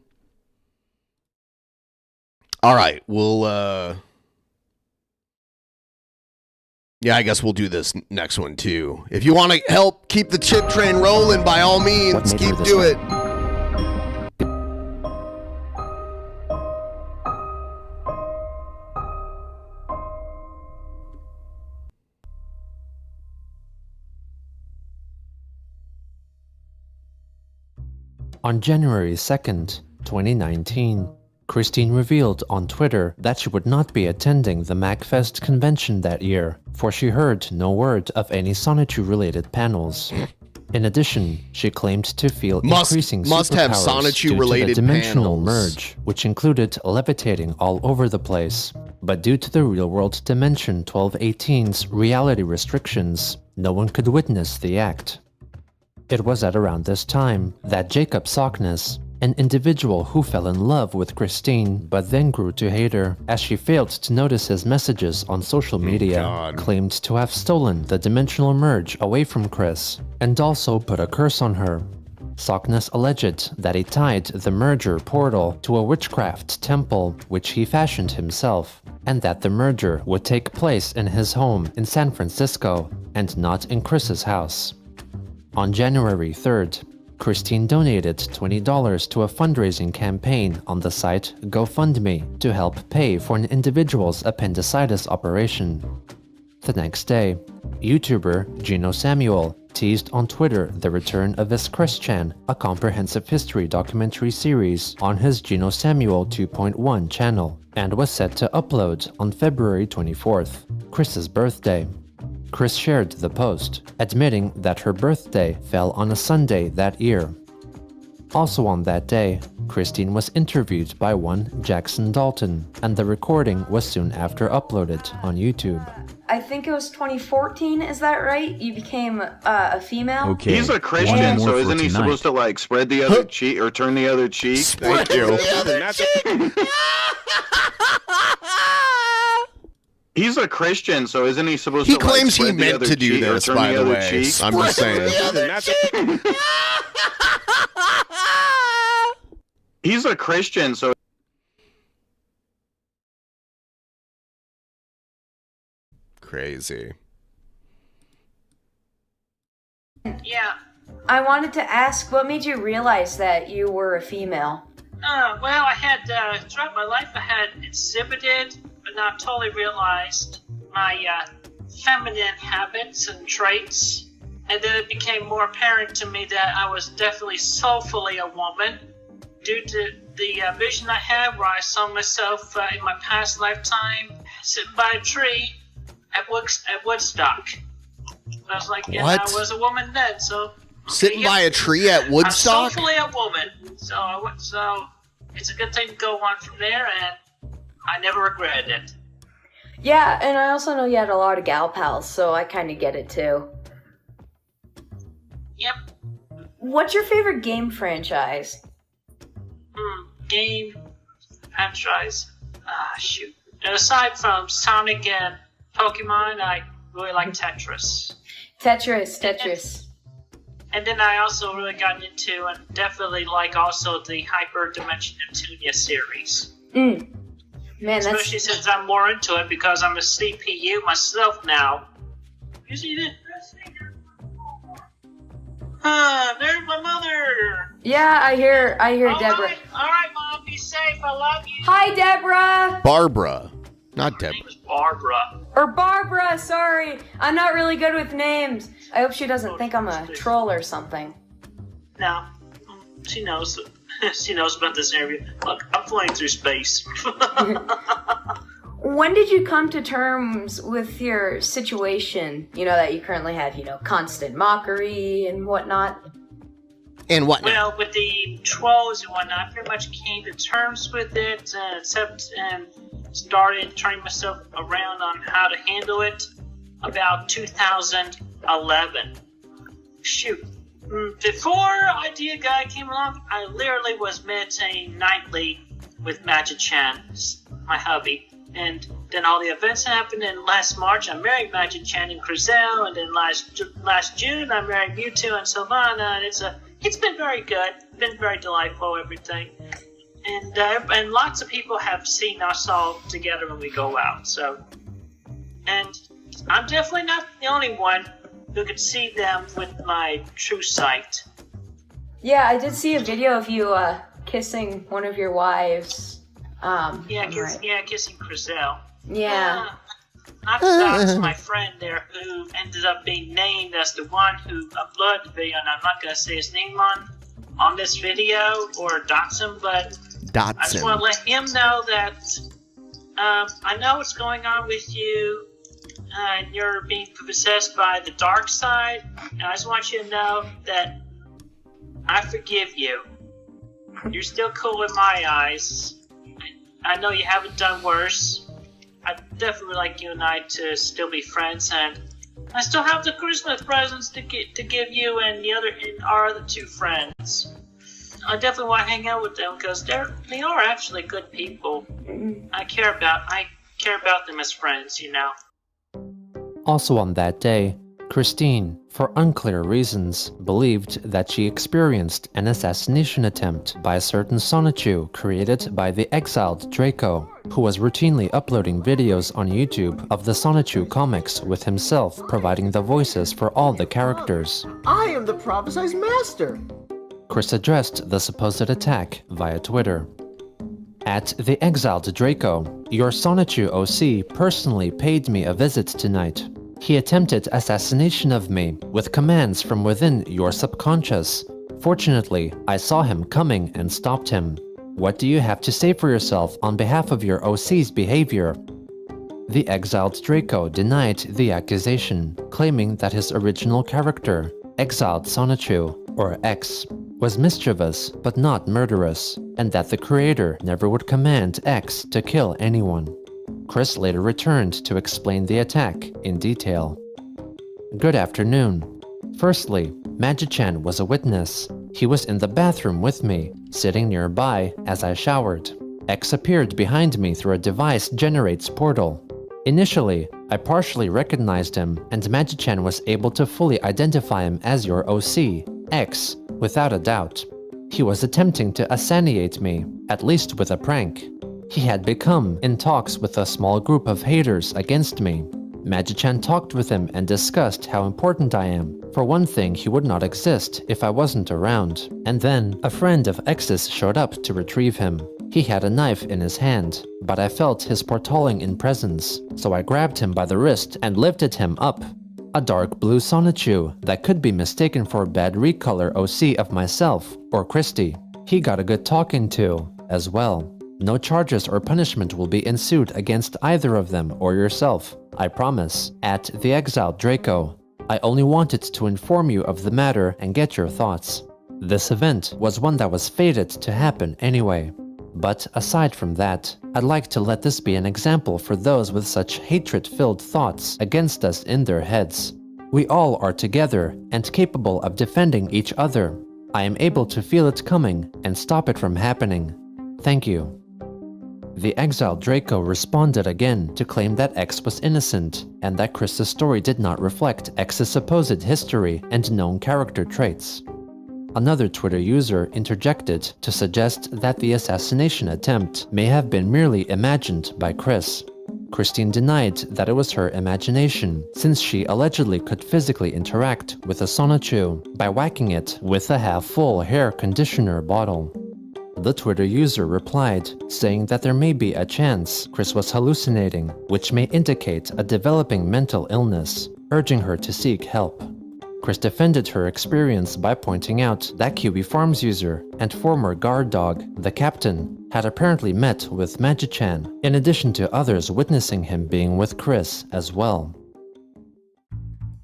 All right, we'll yeah, I guess we'll do this next one too. If you want to help keep the chip train rolling, by all means, keep do it. On January 2nd, 2019, Christine revealed on Twitter that she would not be attending the MacFest convention that year, for she heard no word of any Sonichu-related panels. In addition, she claimed to feel increasing superpowers due to the dimensional merge, which included levitating all over the place. But due to the real-world Dimension 1218's reality restrictions, no one could witness the act. It was at around this time that Jacob Sockness, an individual who fell in love with Christine but then grew to hate her as she failed to notice his messages on social media, claimed to have stolen the dimensional merge away from Chris and also put a curse on her. Sockness alleged that he tied the merger portal to a witchcraft temple which he fashioned himself, and that the merger would take place in his home in San Francisco and not in Chris's house. On January 3rd, Christine donated $20 to a fundraising campaign on the site GoFundMe to help pay for an individual's appendicitis operation. The next day, YouTuber Gino Samuel teased on Twitter the return of his Chris-chan, a comprehensive history documentary series on his Gino Samuel 2.1 channel, and was set to upload on February 24th, Chris's birthday. Chris shared the post, admitting that her birthday fell on a Sunday that year. Also on that day, Christine was interviewed by one Jackson Dalton, and the recording was soon after uploaded on YouTube. I think it was 2014, is that right? You became a female? Okay. He's a Christian, so isn't he supposed to like spread the other cheek or turn the other cheek? Thank you. The other cheek. He's a Christian, so isn't he supposed to? He claims he meant to do this, by the way. I'm just saying. He's a Christian, so. Crazy. Yeah. I wanted to ask, what made you realize that you were a female? Well, I had, throughout my life, I had exhibited, but not totally realized my feminine habits and traits. And then it became more apparent to me that I was definitely soulfully a woman due to the vision I had where I saw myself in my past lifetime sitting by a tree at Woodstock. I was like, yeah, I was a woman then, so... Sitting by a tree at Woodstock? I'm soulfully a woman, so it's a good thing to go on from there, and I never regretted it. Yeah, and I also know you had a lot of gal pals, so I kind of get it too. Yep. What's your favorite game franchise? Game franchise? Shoot. And aside from Sonic and Pokemon, I really like Tetris. Tetris. And then I also really got into and definitely like also the Hyper Dimension Neptunia series. Man, especially since I'm more into it because I'm a CPU myself now. You see that? There's my mother! Yeah, I hear Deborah. Alright, Mom, be safe, I love you! Hi, Deborah! Barbara, not Deborah. My name is Barbara. Or Barbara, sorry! I'm not really good with names. I hope she doesn't think I'm a troll or something. No, she knows. She knows about this interview. Look, I'm flying through space. When did you come to terms with your situation, that you currently have, constant mockery and whatnot? And whatnot? Well, with the trolls and whatnot, I pretty much came to terms with it and started turning myself around on how to handle it about 2011. Shoot. Before Idea Guy came along, I literally was meditating nightly with Magic Chan, my hubby. And then all the events happened, and last March I married Magic Chan and Crizel, and then last June I married Mewtwo and Sylvana, and It's been very good. Been very delightful, everything. And lots of people have seen us all together when we go out, so... And I'm definitely not the only one who could see them with my true sight. Yeah, I did see a video of you kissing one of your wives. Kissing Chriselle. Yeah. Not that's my friend there who ended up being named as the one who uploaded the video, and I'm not going to say his name on this video or dox him, but I just want to let him know that I know what's going on with you, and you're being possessed by the dark side, and I just want you to know that I forgive you. You're still cool in my eyes. I know you haven't done worse. I'd definitely like you and I to still be friends, and I still have the Christmas presents to give you and our other two friends. I definitely want to hang out with them because they are actually good people. I care about them as friends, you know. Also on that day, Christine, for unclear reasons, believed that she experienced an assassination attempt by a certain Sonichu created by the exiled Draco, who was routinely uploading videos on YouTube of the Sonichu comics with himself providing the voices for all the characters. I am the prophesized master! Chris addressed the supposed attack via Twitter. At the exiled Draco, your Sonichu OC personally paid me a visit tonight. He attempted assassination of me with commands from within your subconscious. Fortunately, I saw him coming and stopped him. What do you have to say for yourself on behalf of your OC's behavior? The exiled Draco denied the accusation, claiming that his original character, exiled Sonichu, or X, was mischievous but not murderous, and that the creator never would command X to kill anyone. Chris later returned to explain the attack in detail. Good afternoon. Firstly, Magi-chan was a witness. He was in the bathroom with me, sitting nearby as I showered. X appeared behind me through a device generates portal. Initially, I partially recognized him, and Magi-chan was able to fully identify him as your OC, X, without a doubt. He was attempting to assassinate me, at least with a prank. He had become in talks with a small group of haters against me. Magi-chan talked with him and discussed how important I am. For one thing, he would not exist if I wasn't around. And then, a friend of X's showed up to retrieve him. He had a knife in his hand, but I felt his portaling in presence, so I grabbed him by the wrist and lifted him up. A dark blue Sonichu that could be mistaken for a bad recolor OC of myself, or Christy. He got a good talking to, as well. No charges or punishment will be ensued against either of them or yourself, I promise. At the exiled Draco, I only wanted to inform you of the matter and get your thoughts. This event was one that was fated to happen anyway. But aside from that, I'd like to let this be an example for those with such hatred-filled thoughts against us in their heads. We all are together and capable of defending each other. I am able to feel it coming and stop it from happening. Thank you. The exiled Draco responded again to claim that X was innocent and that Chris's story did not reflect X's supposed history and known character traits. Another Twitter user interjected to suggest that the assassination attempt may have been merely imagined by Chris. Christine denied that it was her imagination, since she allegedly could physically interact with a Sonichu by whacking it with a half-full hair conditioner bottle. The Twitter user replied, saying that there may be a chance Chris was hallucinating, which may indicate a developing mental illness, urging her to seek help. Chris defended her experience by pointing out that QB Farms user and former guard dog, the captain, had apparently met with Magi-chan, in addition to others witnessing him being with Chris as well.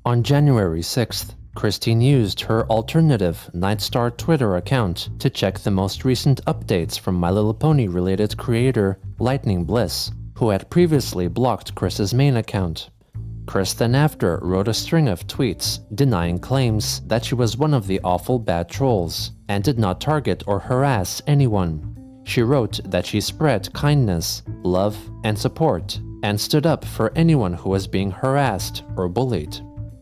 On January 6th, Christine used her alternative Nightstar Twitter account to check the most recent updates from My Little Pony related creator Lightning Bliss, who had previously blocked Chris's main account. Chris then after wrote a string of tweets denying claims that she was one of the awful bad trolls and did not target or harass anyone. She wrote that she spread kindness, love, and support and stood up for anyone who was being harassed or bullied.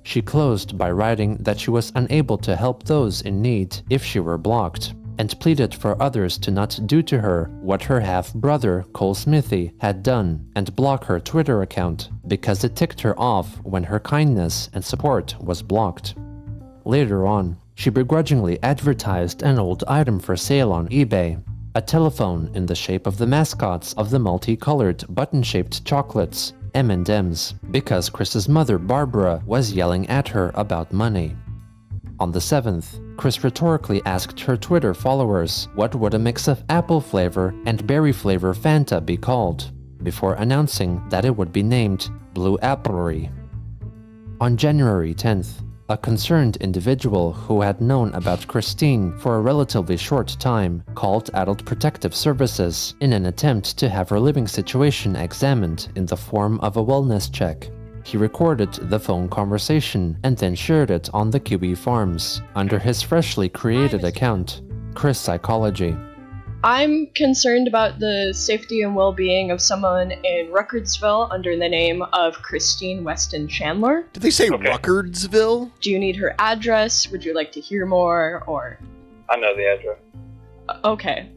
She closed by writing that she was unable to help those in need if she were blocked, and pleaded for others to not do to her what her half-brother, Cole Smithy, had done and block her Twitter account because it ticked her off when her kindness and support was blocked. Later on, she begrudgingly advertised an old item for sale on eBay, a telephone in the shape of the mascots of the multicolored button-shaped chocolates, M&Ms, because Chris's mother, Barbara, was yelling at her about money. On the 7th, Chris rhetorically asked her Twitter followers what would a mix of apple flavor and berry flavor Fanta be called, before announcing that it would be named Blue Applery. On January 10th, a concerned individual who had known about Christine for a relatively short time called Adult Protective Services in an attempt to have her living situation examined in the form of a wellness check. He recorded the phone conversation and then shared it on the Kiwi Farms under his freshly created account, Chris Psychology. I'm concerned about the safety and well-being of someone in Ruckardsville under the name of Christine Weston Chandler. Did they say Ruckardsville? Do you need her address? Would you like to hear more, or... I know the address. Okay.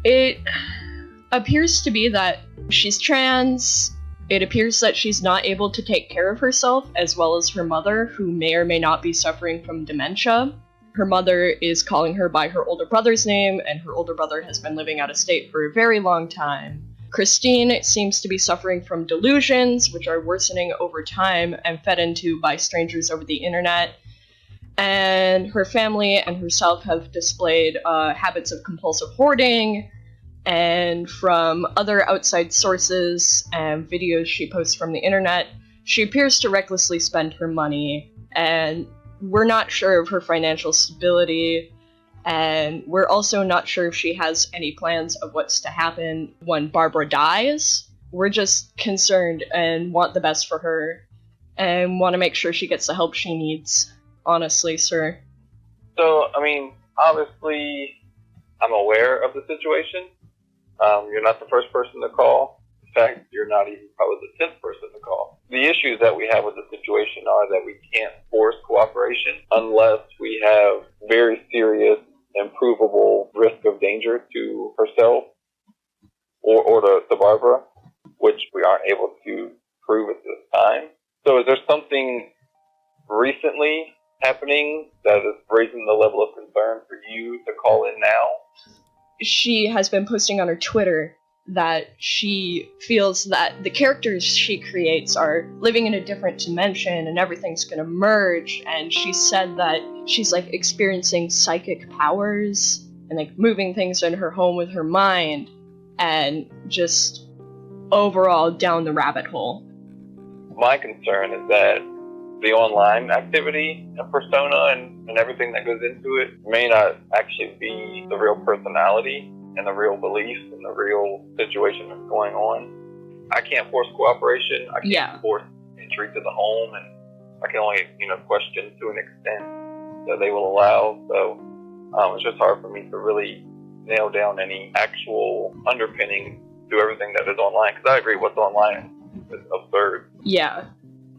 It appears to be that she's trans. It appears that she's not able to take care of herself, as well as her mother, who may or may not be suffering from dementia. Her mother is calling her by her older brother's name, and her older brother has been living out of state for a very long time. Christine seems to be suffering from delusions, which are worsening over time and fed into by strangers over the internet. And her family and herself have displayed habits of compulsive hoarding, and from other outside sources and videos she posts from the internet, she appears to recklessly spend her money, and we're not sure of her financial stability, and we're also not sure if she has any plans of what's to happen when Barbara dies. We're just concerned and want the best for her, and want to make sure she gets the help she needs, honestly, sir. So, I mean, obviously, I'm aware of the situation. You're not the first person to call. In fact, you're not even probably the 10th person to call. The issues that we have with the situation are that we can't force cooperation unless we have very serious and provable risk of danger to herself or to Barbara, which we aren't able to prove at this time. So is there something recently happening that is raising the level of concern for you to call in now? She has been posting on her Twitter that she feels that the characters she creates are living in a different dimension and everything's gonna merge, and she said that she's like experiencing psychic powers and like moving things in her home with her mind and just overall down the rabbit hole. My concern is that the online activity and persona and everything that goes into it may not actually be the real personality and the real beliefs and the real situation that's going on. I can't force cooperation. I can't force entry to the home, and I can only, question to an extent that they will allow. So it's just hard for me to really nail down any actual underpinning to everything that is online, because I agree what's online is absurd. Yeah.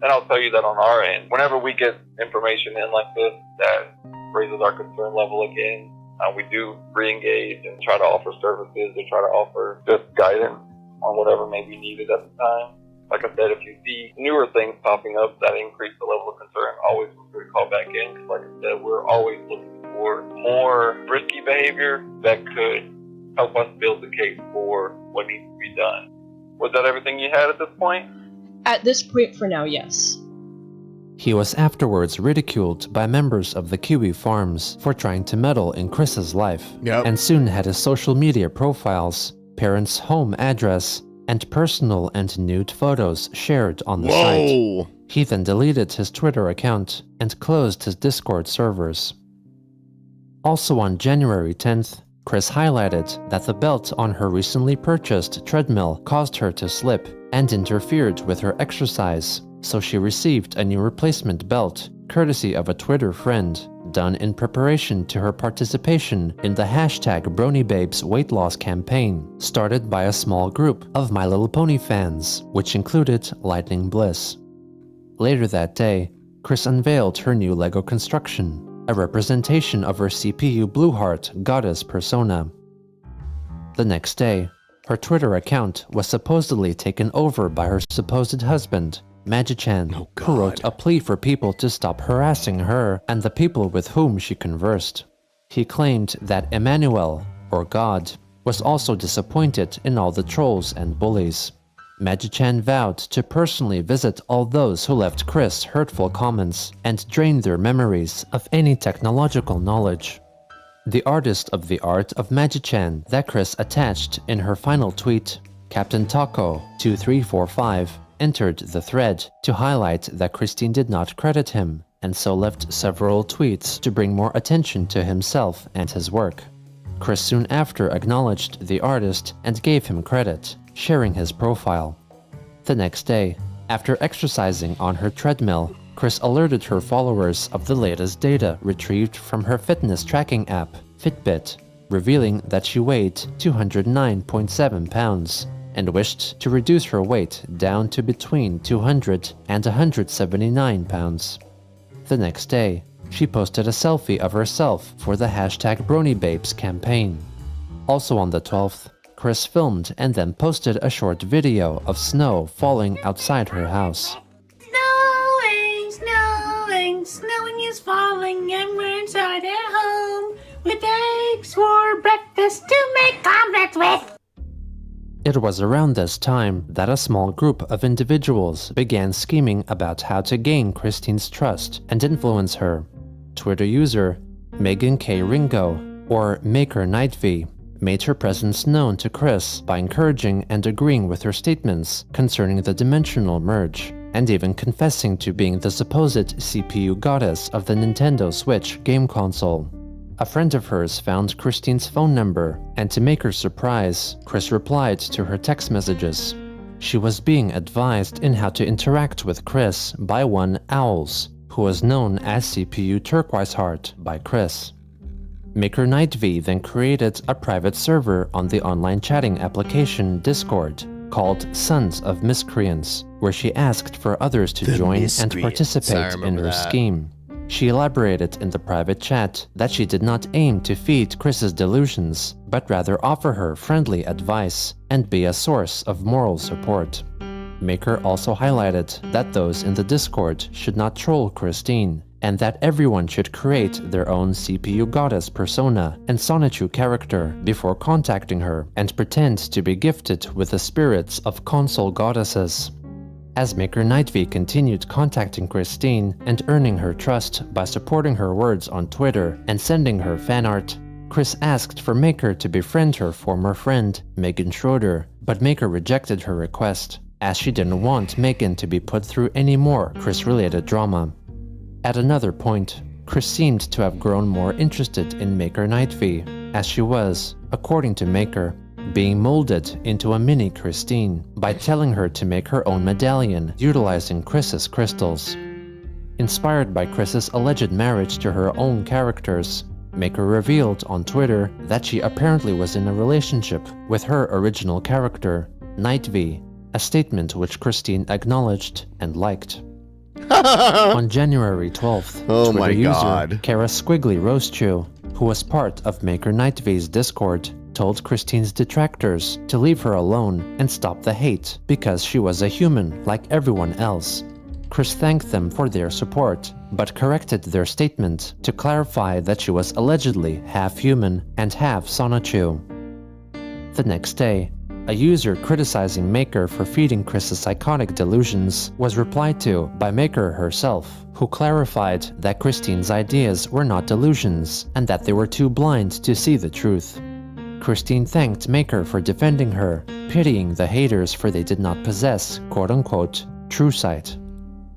And I'll tell you that on our end, whenever we get information in like this that raises our concern level again, we do re-engage and try to offer services or try to offer just guidance on whatever may be needed at the time. Like I said, if you see newer things popping up that increase the level of concern, always feel free to call back in. Because like I said, we're always looking for more risky behavior that could help us build the case for what needs to be done. Was that everything you had at this point? At this point for now, yes. He was afterwards ridiculed by members of the Kiwi Farms for trying to meddle in Chris's life, and soon had his social media profiles, parents' home address, and personal and nude photos shared on the site. He then deleted his Twitter account and closed his Discord servers. Also on January 10th, Chris highlighted that the belt on her recently purchased treadmill caused her to slip and interfered with her exercise, so she received a new replacement belt, courtesy of a Twitter friend, done in preparation to her participation in the hashtag BronyBabes weight loss campaign, started by a small group of My Little Pony fans, which included Lightning Bliss. Later that day, Chris unveiled her new LEGO construction, a representation of her CPU Blueheart goddess persona. The next day, her Twitter account was supposedly taken over by her supposed husband, Magi-chan, who wrote a plea for people to stop harassing her and the people with whom she conversed. He claimed that Emmanuel, or God, was also disappointed in all the trolls and bullies. Magi-chan vowed to personally visit all those who left Chris hurtful comments and drain their memories of any technological knowledge. The artist of the art of Magi-chan that Chris attached in her final tweet, Captain Taco 2345, entered the thread to highlight that Christine did not credit him, and so left several tweets to bring more attention to himself and his work. Chris soon after acknowledged the artist and gave him credit, sharing his profile. The next day, after exercising on her treadmill, Chris alerted her followers of the latest data retrieved from her fitness tracking app, Fitbit, revealing that she weighed 209.7 pounds and wished to reduce her weight down to between 200 and 179 pounds. The next day, she posted a selfie of herself for the #BronyBabes campaign. Also on the 12th, Chris filmed and then posted a short video of snow falling outside her house. Snowing, snowing, snowing is falling, and we're inside at home with eggs for breakfast to make omelets with. It was around this time that a small group of individuals began scheming about how to gain Christine's trust and influence her. Twitter user Megan K. Ringo, or Maker Nightv, made her presence known to Chris by encouraging and agreeing with her statements concerning the dimensional merge, and even confessing to being the supposed CPU goddess of the Nintendo Switch game console. A friend of hers found Christine's phone number, and to make her surprise, Chris replied to her text messages. She was being advised in how to interact with Chris by one Owls, who was known as CPU Turquoise Heart by Chris. Maker Nightv then created a private server on the online chatting application Discord called Sons of Miscreants, where she asked for others to join and participate in her scheme. She elaborated in the private chat that she did not aim to feed Chris's delusions, but rather offer her friendly advice and be a source of moral support. Maker also highlighted that those in the Discord should not troll Christine, and that everyone should create their own CPU goddess persona and Sonichu character before contacting her and pretend to be gifted with the spirits of console goddesses. As Maker Nightv continued contacting Christine and earning her trust by supporting her words on Twitter and sending her fan art, Chris asked for Maker to befriend her former friend, Megan Schroeder, but Maker rejected her request, as she didn't want Megan to be put through any more Chris-related drama. At another point, Chris seemed to have grown more interested in Maker Nightv, as she was, according to Maker, being molded into a mini Christine by telling her to make her own medallion utilizing Chris's crystals. Inspired by Chris's alleged marriage to her own characters, Maker revealed on Twitter that she apparently was in a relationship with her original character, Nightv, a statement which Christine acknowledged and liked. On January 12th, Twitter user Kara Squiggly Roastew, who was part of Maker Nightv's Discord, told Christine's detractors to leave her alone and stop the hate because she was a human like everyone else. Chris thanked them for their support, but corrected their statement to clarify that she was allegedly half human and half Sonichu. The next day, a user criticizing Maker for feeding Chris's psychotic delusions was replied to by Maker herself, who clarified that Christine's ideas were not delusions and that they were too blind to see the truth. Christine thanked Maker for defending her, pitying the haters for they did not possess, quote-unquote, true sight.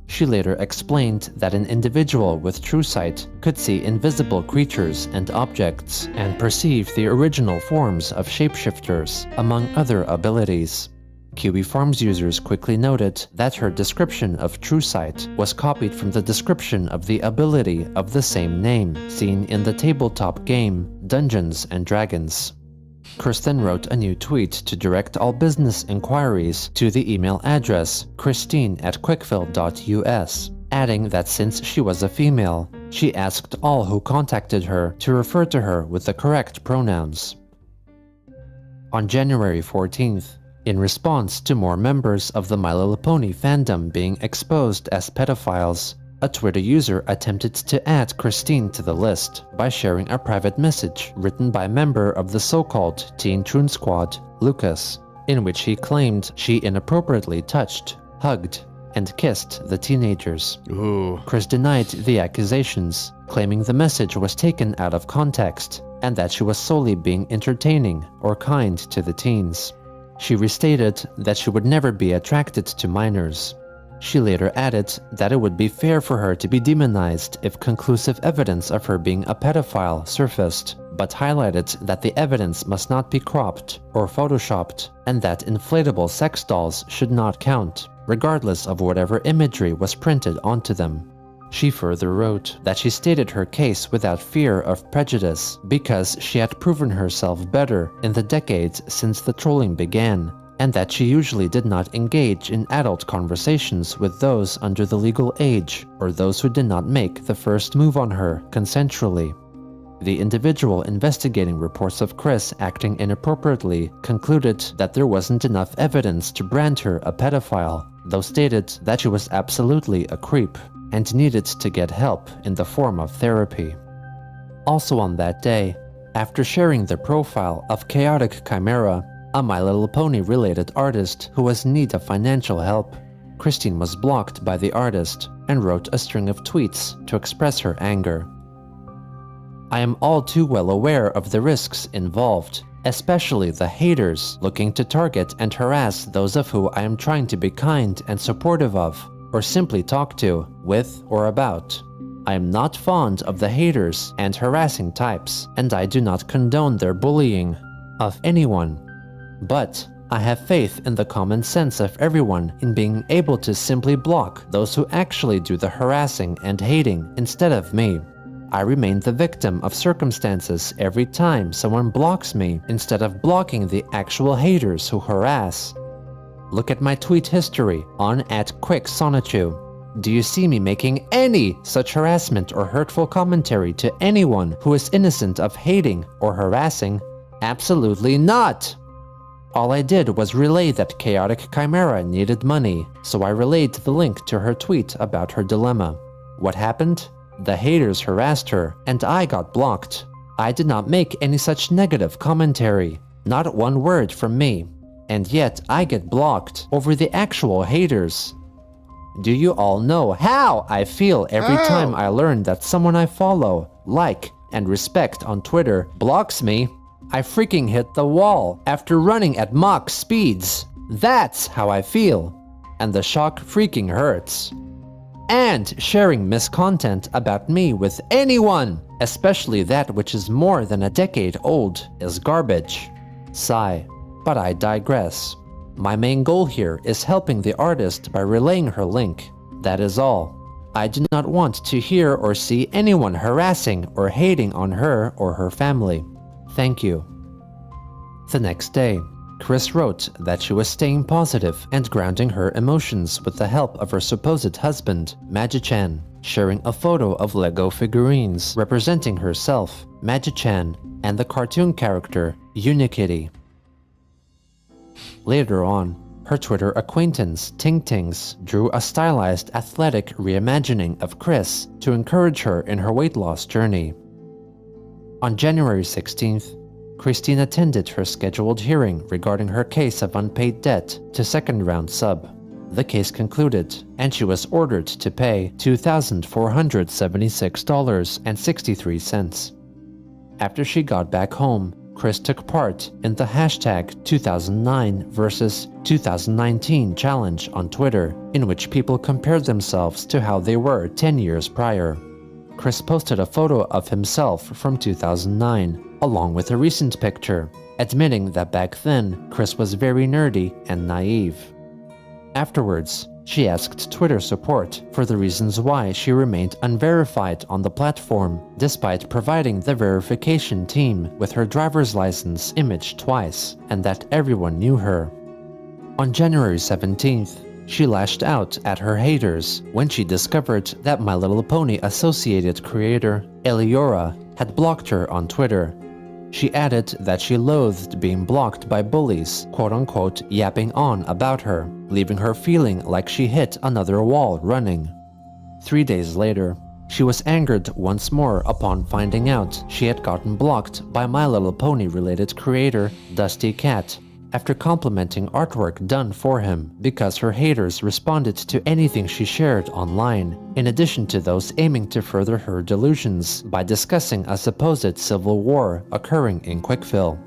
She later explained that an individual with true sight could see invisible creatures and objects and perceive the original forms of shapeshifters, among other abilities. Kiwi Farms users quickly noted that her description of true sight was copied from the description of the ability of the same name seen in the tabletop game Dungeons and Dragons. Chris then wrote a new tweet to direct all business inquiries to the email address christine@quickfill.us, adding that since she was a female, she asked all who contacted her to refer to her with the correct pronouns. On January 14th, in response to more members of the My Little Pony fandom being exposed as pedophiles, a Twitter user attempted to add Christine to the list by sharing a private message written by a member of the so-called Teen Troon Squad, Lucas, in which he claimed she inappropriately touched, hugged, and kissed the teenagers. Ooh. Chris denied the accusations, claiming the message was taken out of context and that she was solely being entertaining or kind to the teens. She restated that she would never be attracted to minors. She later added that it would be fair for her to be demonized if conclusive evidence of her being a pedophile surfaced, but highlighted that the evidence must not be cropped or photoshopped, and that inflatable sex dolls should not count, regardless of whatever imagery was printed onto them. She further wrote that she stated her case without fear of prejudice because she had proven herself better in the decades since the trolling began, and that she usually did not engage in adult conversations with those under the legal age or those who did not make the first move on her consensually. The individual investigating reports of Chris acting inappropriately concluded that there wasn't enough evidence to brand her a pedophile, though stated that she was absolutely a creep and needed to get help in the form of therapy. Also on that day, after sharing the profile of Chaotic Chimera, a My Little Pony related artist who was in need of financial help, Christine was blocked by the artist and wrote a string of tweets to express her anger. I am all too well aware of the risks involved, especially the haters looking to target and harass those of who I am trying to be kind and supportive of, or simply talk to, with, or about. I am not fond of the haters and harassing types, and I do not condone their bullying of anyone. But I have faith in the common sense of everyone in being able to simply block those who actually do the harassing and hating instead of me. I remain the victim of circumstances every time someone blocks me instead of blocking the actual haters who harass. Look at my tweet history on @QuickSonichu. Do you see me making any such harassment or hurtful commentary to anyone who is innocent of hating or harassing? Absolutely not! All I did was relay that Chaotic Chimera needed money, so I relayed the link to her tweet about her dilemma. What happened? The haters harassed her, and I got blocked. I did not make any such negative commentary, not one word from me, and yet I get blocked over the actual haters. Do you all know how I feel every time I learn that someone I follow, like, and respect on Twitter blocks me? I freaking hit the wall after running at Mach speeds. That's how I feel. And the shock freaking hurts. And sharing miscontent about me with anyone, especially that which is more than a decade old, is garbage. Sigh. But I digress. My main goal here is helping the artist by relaying her link. That is all. I do not want to hear or see anyone harassing or hating on her or her family. Thank you. The next day, Chris wrote that she was staying positive and grounding her emotions with the help of her supposed husband, Magi-chan, sharing a photo of Lego figurines representing herself, Magi-chan, and the cartoon character, Unikitty. Later on, her Twitter acquaintance, Ting Tings, drew a stylized athletic reimagining of Chris to encourage her in her weight loss journey. On January 16th, Christine attended her scheduled hearing regarding her case of unpaid debt to Second Round Sub. The case concluded, and she was ordered to pay $2,476.63. After she got back home, Chris took part in the hashtag 2009 versus 2019 challenge on Twitter, in which people compared themselves to how they were 10 years prior. Chris posted a photo of himself from 2009, along with a recent picture, admitting that back then, Chris was very nerdy and naive. Afterwards, She asked Twitter support for the reasons why she remained unverified on the platform, despite providing the verification team with her driver's license image twice, and that everyone knew her. On January 17th, she lashed out at her haters when she discovered that My Little Pony associated creator Eliora had blocked her on Twitter. She added that she loathed being blocked by bullies, quote-unquote, yapping on about her, leaving her feeling like she hit another wall running. 3 days later, she was angered once more upon finding out she had gotten blocked by My Little Pony-related creator Dusty Cat, after complimenting artwork done for him because her haters responded to anything she shared online, in addition to those aiming to further her delusions by discussing a supposed civil war occurring in Quickville.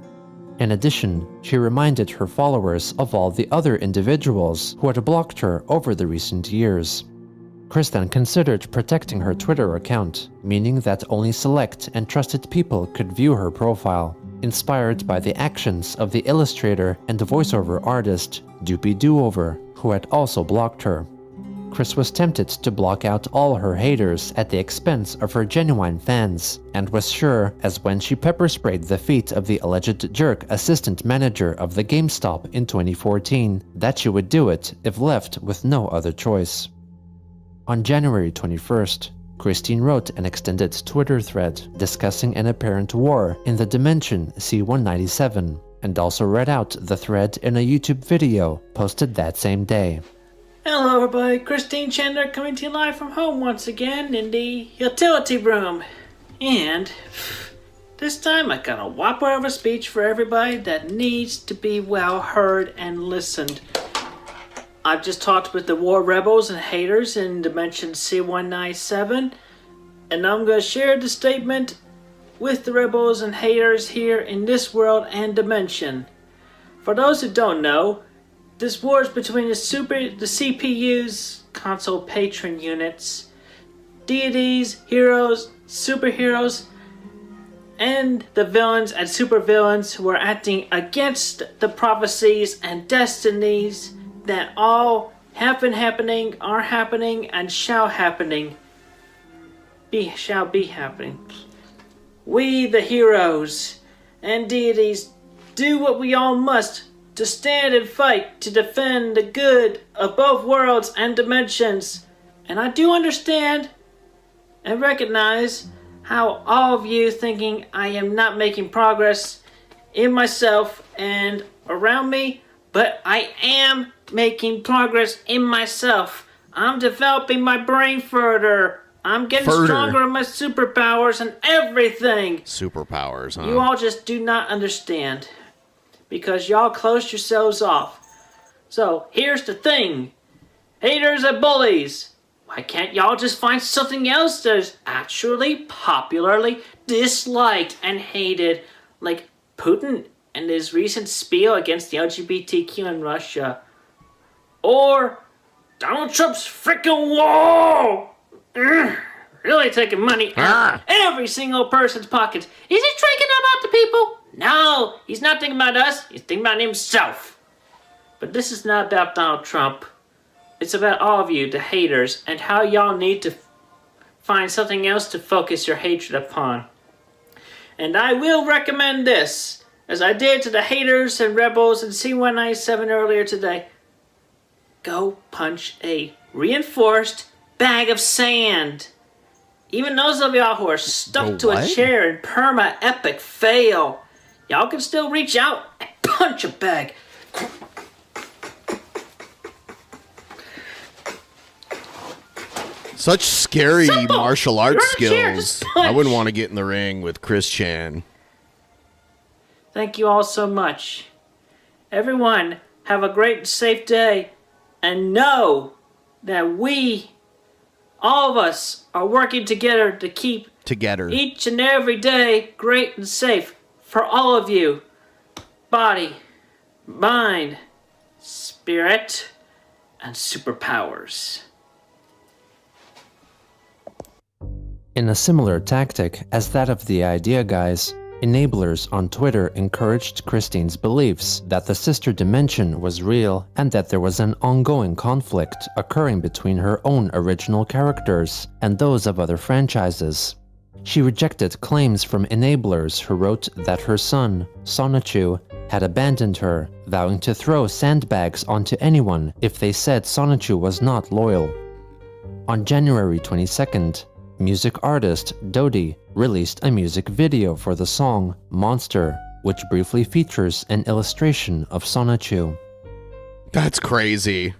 In addition, she reminded her followers of all the other individuals who had blocked her over the recent years. Chris then considered protecting her Twitter account, meaning that only select and trusted people could view her profile, inspired by the actions of the illustrator and voiceover artist Doopy Doover, who had also blocked her. Chris was tempted to block out all her haters at the expense of her genuine fans, and was sure, as when she pepper sprayed the feet of the alleged jerk assistant manager of the GameStop in 2014, that she would do it if left with no other choice. On January 21st, Christine wrote an extended Twitter thread discussing an apparent war in the dimension C-197, and also read out the thread in a YouTube video posted that same day. Hello everybody, Christine Chandler coming to you live from home once again in the utility room. And this time I got a whopper of a speech for everybody that needs to be well heard and listened. I've just talked with the war rebels and haters in Dimension C-197, and I'm going to share the statement with the rebels and haters here in this world and dimension. For those who don't know, this war is between the CPUs, console patron units, deities, heroes, superheroes, and the villains and supervillains who are acting against the prophecies and destinies that all have been happening, are happening, and shall be happening. We, the heroes and deities, do what we all must to stand and fight to defend the good of both worlds and dimensions. And I do understand and recognize how all of you thinking I am not making progress in myself and around me, but I am making progress in myself. I'm developing my brain further. I'm getting stronger in my superpowers and everything. Superpowers, huh? You all just do not understand because y'all closed yourselves off. So here's the thing. Haters and bullies. Why can't y'all just find something else that is actually popularly disliked and hated, like Putin and his recent spiel against the LGBTQ in Russia? Or Donald Trump's freaking wall! Really taking money out of every single person's pockets. Is he thinking about the people? No, he's not thinking about us. He's thinking about himself. But this is not about Donald Trump. It's about all of you, the haters, and how y'all need to find something else to focus your hatred upon. And I will recommend this, as I did to the haters and rebels in C-197 earlier today. Go punch a reinforced bag of sand. Even those of y'all who are stuck to a chair in perma-epic fail, y'all can still reach out and punch a bag. Such scary martial arts Chair, skills. I wouldn't want to get in the ring with Chris Chan. Thank you all so much. Everyone, have a great and safe day. And know that we, all of us, are working together to keep each and every day great and safe for all of you. Body, mind, spirit, and superpowers. In a similar tactic as that of the Idea Guys, Enablers on Twitter encouraged Christine's beliefs that the sister dimension was real and that there was an ongoing conflict occurring between her own original characters and those of other franchises. She rejected claims from enablers who wrote that her son, Sonichu, had abandoned her, vowing to throw sandbags onto anyone if they said Sonichu was not loyal. On January 22nd, music artist Dodie released a music video for the song Monster, which briefly features an illustration of Sonichu. That's crazy.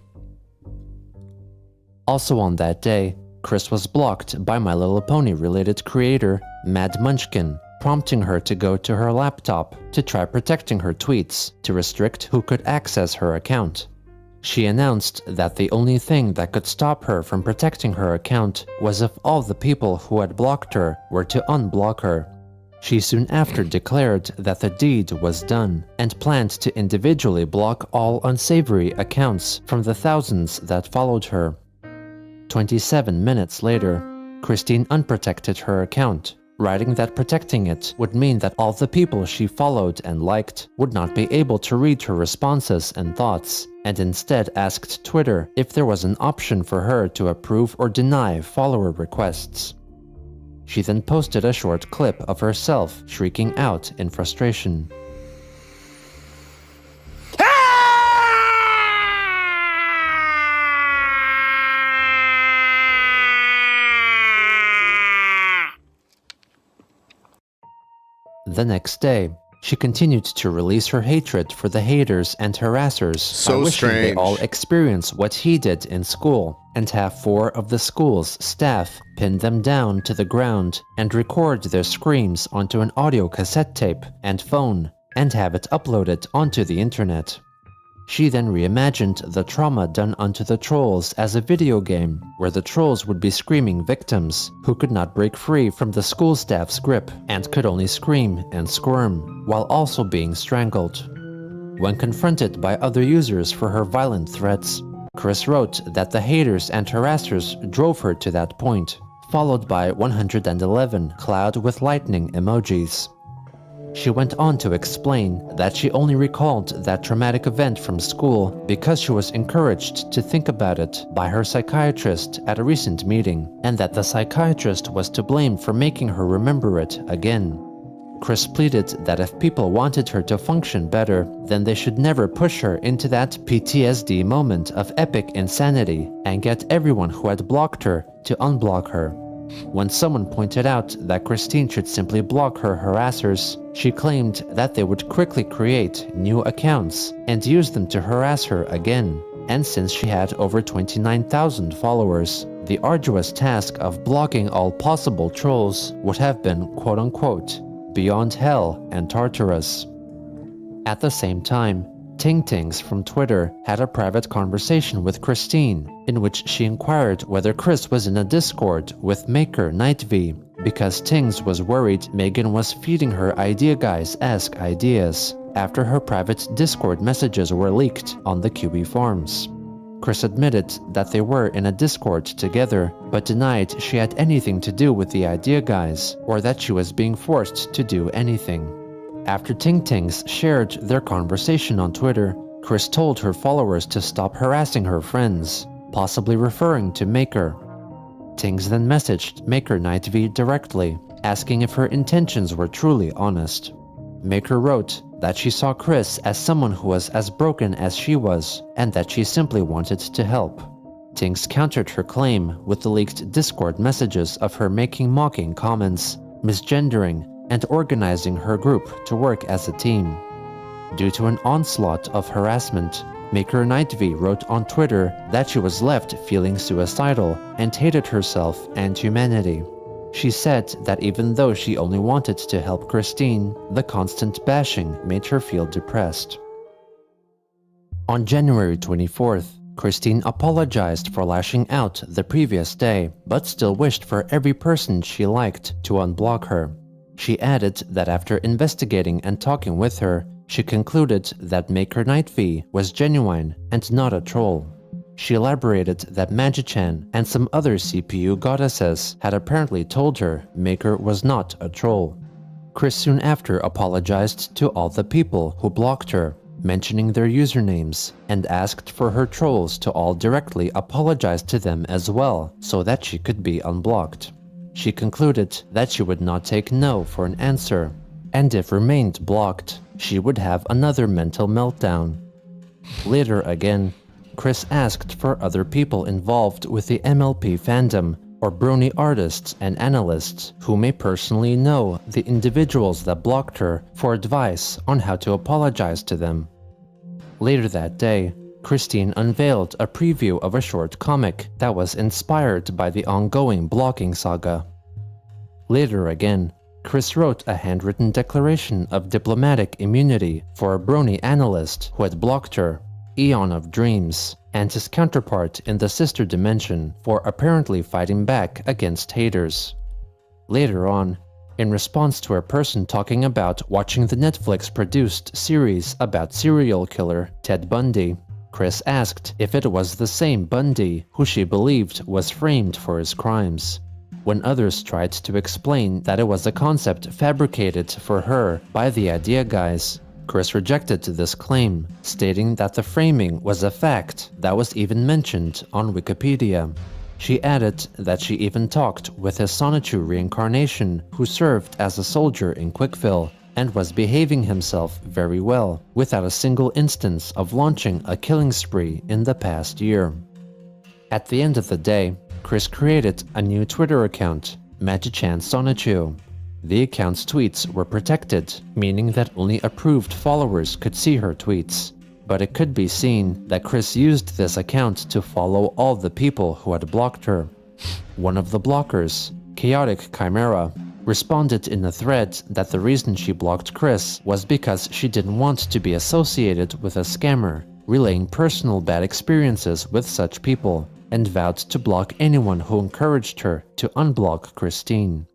Also on that day, Chris was blocked by My Little Pony related creator Mad Munchkin, prompting her to go to her laptop to try protecting her tweets to restrict who could access her account. She announced that the only thing that could stop her from protecting her account was if all the people who had blocked her were to unblock her. She soon after declared that the deed was done and planned to individually block all unsavory accounts from the thousands that followed her. 27 minutes later, Christine unprotected her account, writing that protecting it would mean that all the people she followed and liked would not be able to read her responses and thoughts, and instead asked Twitter if there was an option for her to approve or deny follower requests. She then posted a short clip of herself shrieking out in frustration. The next day, she continued to release her hatred for the haters and harassers by wishing they all experience what he did in school and have 4 of the school's staff pin them down to the ground and record their screams onto an audio cassette tape and phone and have it uploaded onto the internet. She then reimagined the trauma done unto the trolls as a video game where the trolls would be screaming victims who could not break free from the school staff's grip and could only scream and squirm while also being strangled. When confronted by other users for her violent threats, Chris wrote that the haters and harassers drove her to that point, followed by 111 cloud with lightning emojis. She went on to explain that she only recalled that traumatic event from school because she was encouraged to think about it by her psychiatrist at a recent meeting, and that the psychiatrist was to blame for making her remember it again. Chris pleaded that if people wanted her to function better, then they should never push her into that PTSD moment of epic insanity and get everyone who had blocked her to unblock her. When someone pointed out that Christine should simply block her harassers, she claimed that they would quickly create new accounts and use them to harass her again. And since she had over 29,000 followers, the arduous task of blocking all possible trolls would have been quote-unquote beyond hell and Tartarus. At the same time, Ting-Tings from Twitter had a private conversation with Christine in which she inquired whether Chris was in a Discord with maker Nightv because Tings was worried Megan was feeding her Idea Guys-esque ideas after her private Discord messages were leaked on the QB forums. Chris admitted that they were in a Discord together, but denied she had anything to do with the Idea Guys or that she was being forced to do anything. After Ting-Tings shared their conversation on Twitter, Chris told her followers to stop harassing her friends, possibly referring to Maker. Tings then messaged Maker Nightv directly, asking if her intentions were truly honest. Maker wrote that she saw Chris as someone who was as broken as she was, and that she simply wanted to help. Tings countered her claim with the leaked Discord messages of her making mocking comments, misgendering, and organizing her group to work as a team. Due to an onslaught of harassment, Maker Nightv wrote on Twitter that she was left feeling suicidal and hated herself and humanity. She said that even though she only wanted to help Christine, the constant bashing made her feel depressed. On January 24th, Christine apologized for lashing out the previous day, but still wished for every person she liked to unblock her. She added that after investigating and talking with her, she concluded that Maker Nightv was genuine and not a troll. She elaborated that Magi-chan and some other CPU goddesses had apparently told her Maker was not a troll. Chris soon after apologized to all the people who blocked her, mentioning their usernames, and asked for her trolls to all directly apologize to them as well, so that she could be unblocked. She concluded that she would not take no for an answer, and if remained blocked, she would have another mental meltdown. Later again, Chris asked for other people involved with the MLP fandom, or brony artists and analysts who may personally know the individuals that blocked her, for advice on how to apologize to them. Later that day, Christine unveiled a preview of a short comic that was inspired by the ongoing blocking saga. Later again, Chris wrote a handwritten declaration of diplomatic immunity for a brony analyst who had blocked her, Eon of Dreams, and his counterpart in the sister dimension for apparently fighting back against haters. Later on, in response to a person talking about watching the Netflix-produced series about serial killer Ted Bundy, Chris asked if it was the same Bundy who she believed was framed for his crimes. When others tried to explain that it was a concept fabricated for her by the idea guys, Chris rejected this claim, stating that the framing was a fact that was even mentioned on Wikipedia. She added that she even talked with his Sonichu reincarnation, who served as a soldier in Quickville and was behaving himself very well, without a single instance of launching a killing spree in the past year. At the end of the day, Chris created a new Twitter account, Magichan Sonichu. The account's tweets were protected, meaning that only approved followers could see her tweets. But it could be seen that Chris used this account to follow all the people who had blocked her. One of the blockers, Chaotic Chimera, responded in a thread that the reason she blocked Chris was because she didn't want to be associated with a scammer, relaying personal bad experiences with such people, and vowed to block anyone who encouraged her to unblock Christine.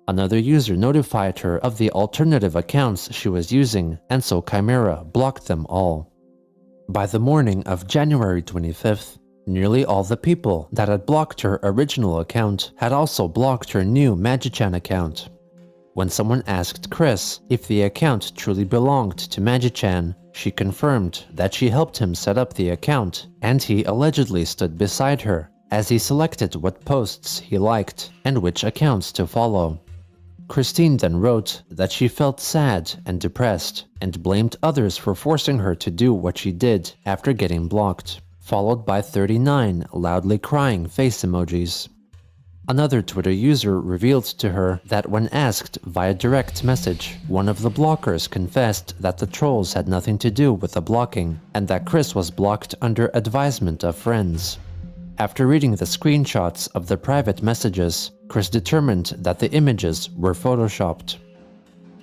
Another user notified her of the alternative accounts she was using, and so Chimera blocked them all. By the morning of January 25th, nearly all the people that had blocked her original account had also blocked her new Magichan account. When someone asked Chris if the account truly belonged to Magichan, she confirmed that she helped him set up the account, and he allegedly stood beside her as he selected what posts he liked and which accounts to follow. Christine then wrote that she felt sad and depressed and blamed others for forcing her to do what she did after getting blocked, followed by 39 loudly crying face emojis. Another Twitter user revealed to her that when asked via direct message, one of the blockers confessed that the trolls had nothing to do with the blocking and that Chris was blocked under advisement of friends. After reading the screenshots of the private messages, Chris determined that the images were photoshopped.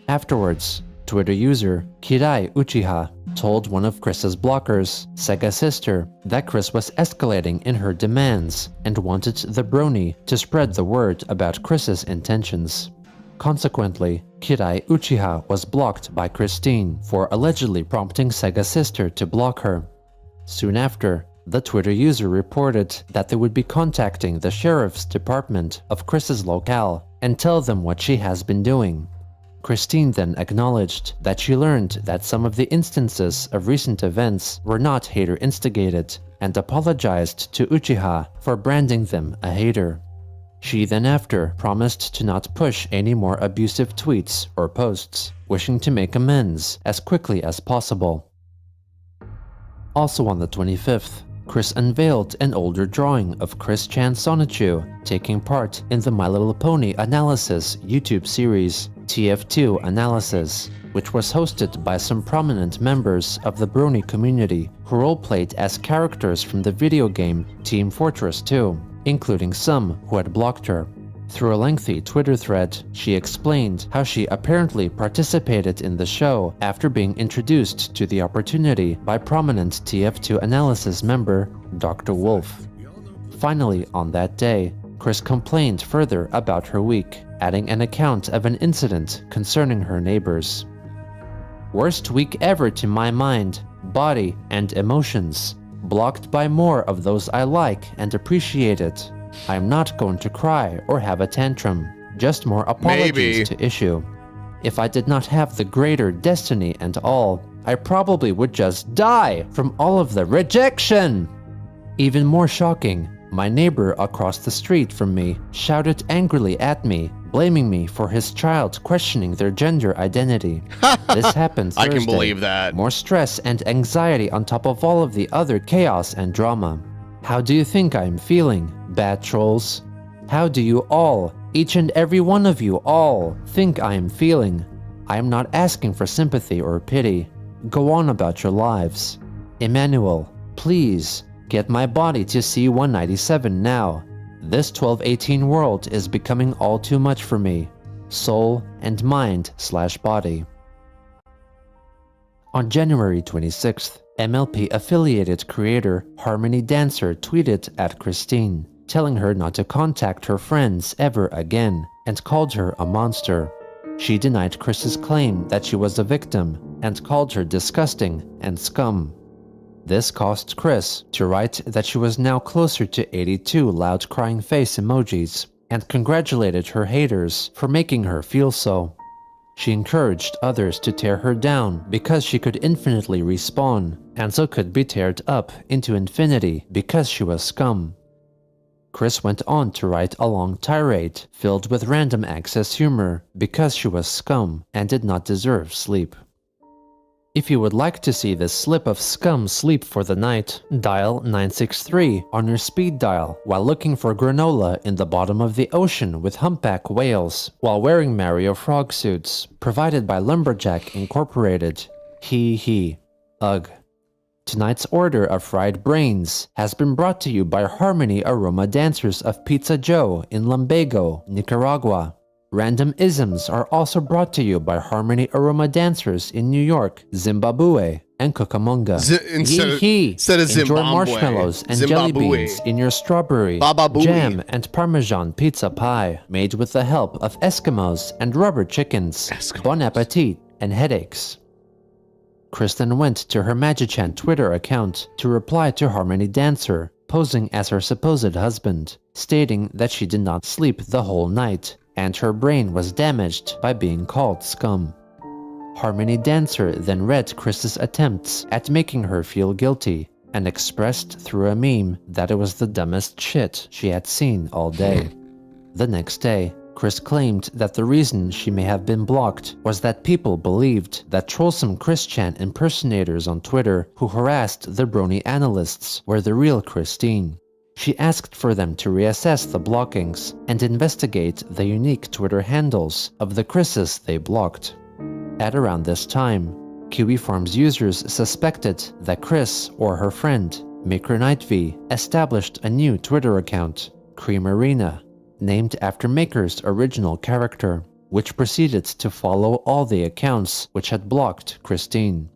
Afterwards, Twitter user Kirai Uchiha told one of Chris's blockers, Sega Sister, that Chris was escalating in her demands and wanted the brony to spread the word about Chris's intentions. Consequently, Kirai Uchiha was blocked by Christine for allegedly prompting Sega Sister to block her. Soon after, the Twitter user reported that they would be contacting the sheriff's department of Chris's locale and tell them what she has been doing. Christine then acknowledged that she learned that some of the instances of recent events were not hater-instigated and apologized to Uchiha for branding them a hater. She then after promised to not push any more abusive tweets or posts, wishing to make amends as quickly as possible. Also on the 25th, Chris unveiled an older drawing of Chris Chan Sonichu taking part in the My Little Pony Analysis YouTube series, TF2 Analysis, which was hosted by some prominent members of the brony community who role-played as characters from the video game Team Fortress 2, including some who had blocked her. Through a lengthy Twitter thread, she explained how she apparently participated in the show after being introduced to the opportunity by prominent TF2 Analysis member Dr. Wolf. Finally, on that day, Chris complained further about her week, adding an account of an incident concerning her neighbors. Worst week ever to my mind, body, and emotions. Blocked by more of those I like and appreciate it. I'm not going to cry or have a tantrum, just more apologies to issue. If I did not have the greater destiny and all, I probably would just die from all of the rejection. Even more shocking, my neighbor across the street from me shouted angrily at me, blaming me for his child questioning their gender identity. This happened Thursday. I can believe that. More stress and anxiety on top of all of the other chaos and drama. How do you think I'm feeling, bad trolls? How do you all, each and every one of you all, think I am feeling? I am not asking for sympathy or pity. Go on about your lives. Emmanuel, please, get my body to C-197 now. This 1218 world is becoming all too much for me. Soul and mind/body. On January 26th, MLP-affiliated creator Harmony Dancer tweeted at Christine, telling her not to contact her friends ever again, and called her a monster. She denied Chris's claim that she was a victim, and called her disgusting and scum. This caused Chris to write that she was now closer to 82 loud crying face emojis, and congratulated her haters for making her feel so. She encouraged others to tear her down because she could infinitely respawn, and so could be teared up into infinity because she was scum. Chris went on to write a long tirade filled with random access humor because she was scum and did not deserve sleep. If you would like to see this slip of scum sleep for the night, dial 963 on your speed dial while looking for granola in the bottom of the ocean with humpback whales while wearing Mario frog suits, provided by Lumberjack Incorporated. Hee. Ugh. Tonight's order of fried brains has been brought to you by Harmony Aroma Dancers of Pizza Joe in Lumbago, Nicaragua. Random isms are also brought to you by Harmony Aroma Dancers in New York, Zimbabwe, and Cucamonga. Instead of Enjoy Zimbabwe, marshmallows and jelly beans in your strawberry, jam, and Parmesan pizza pie made with the help of Eskimos and rubber chickens. Bon appetit and headaches. Kristen went to her Magichan Twitter account to reply to Harmony Dancer, posing as her supposed husband, stating that she did not sleep the whole night, and her brain was damaged by being called scum. Harmony Dancer then read Chris's attempts at making her feel guilty, and expressed through a meme that it was the dumbest shit she had seen all day. The next day, Chris claimed that the reason she may have been blocked was that people believed that trollsome Christian impersonators on Twitter who harassed the brony analysts were the real Christine. She asked for them to reassess the blockings and investigate the unique Twitter handles of the Chris's they blocked. At around this time, Kiwi Farms users suspected that Chris or her friend, Maker Nightvy, established a new Twitter account, Cream Arena, named after Maker's original character, which proceeded to follow all the accounts which had blocked Christine.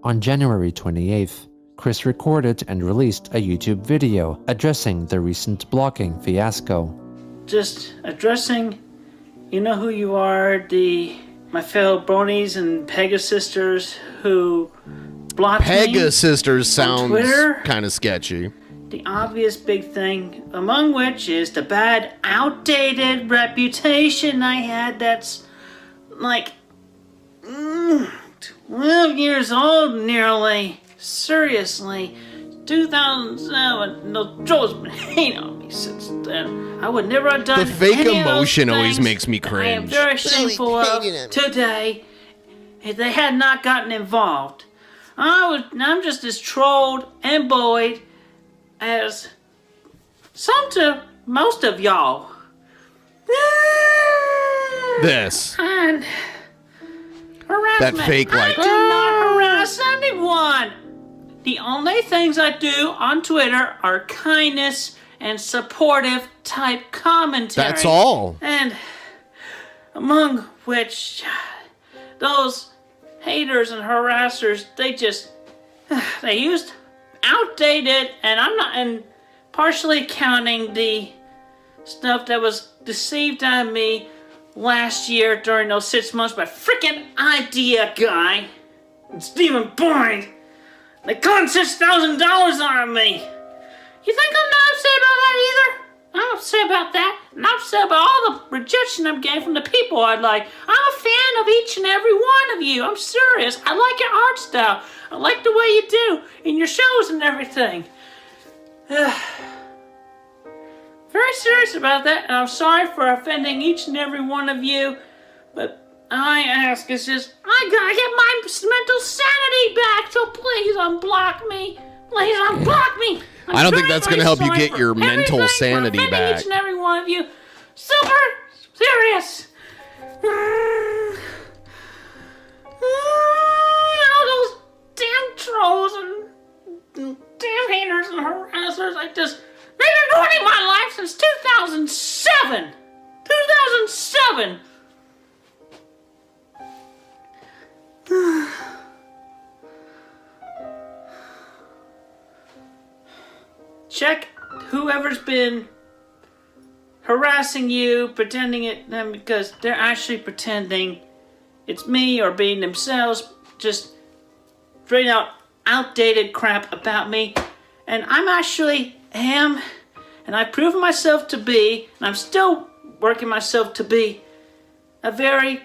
On January 28th, Chris recorded and released a YouTube video addressing the recent blocking fiasco. Just addressing, you know who you are, my fellow bronies and Pegasisters who blocked me Pegasisters sounds Twitter. kind of sketchy. The obvious big thing, among which is the bad, outdated reputation I had that's like 12 years old nearly. Seriously, 2007, no trolls been hating on me since then. I would never have done The fake any emotion of those always things makes me I am cringe. very shameful of today if they had not gotten involved. I'm just as trolled and bullied as some to most of y'all. This. And harassment. That fake I do not harass anyone. The only things I do on Twitter are kindness and supportive type commentary. That's all. And among which those haters and harassers, they used outdated, and partially counting the stuff that was deceived on me last year during those 6 months by freaking idea guy and Stephen Boyd. They conned $6,000 on me. You think I'm not upset about that either? I'm upset about that, and I'm upset about all the rejection I'm getting from the people I like. I'm a fan of each and every one of you. I'm serious. I like your art style. I like the way you do in your shows and everything. Very serious about that, and I'm sorry for offending each and every one of you, but I ask is just, I gotta get my mental sanity back, so please unblock me. Please unblock me. I don't think that's going to help you get your mental sanity back. Each and every one of you. Super serious. All those damn trolls and damn haters and harassers. They've been ruining my life since 2007. 2007. Check whoever's been harassing you, pretending it them because they're actually pretending it's me or being themselves, just straight out outdated crap about me. And I'm actually am, and I've proven myself to be, and I'm still working myself to be a very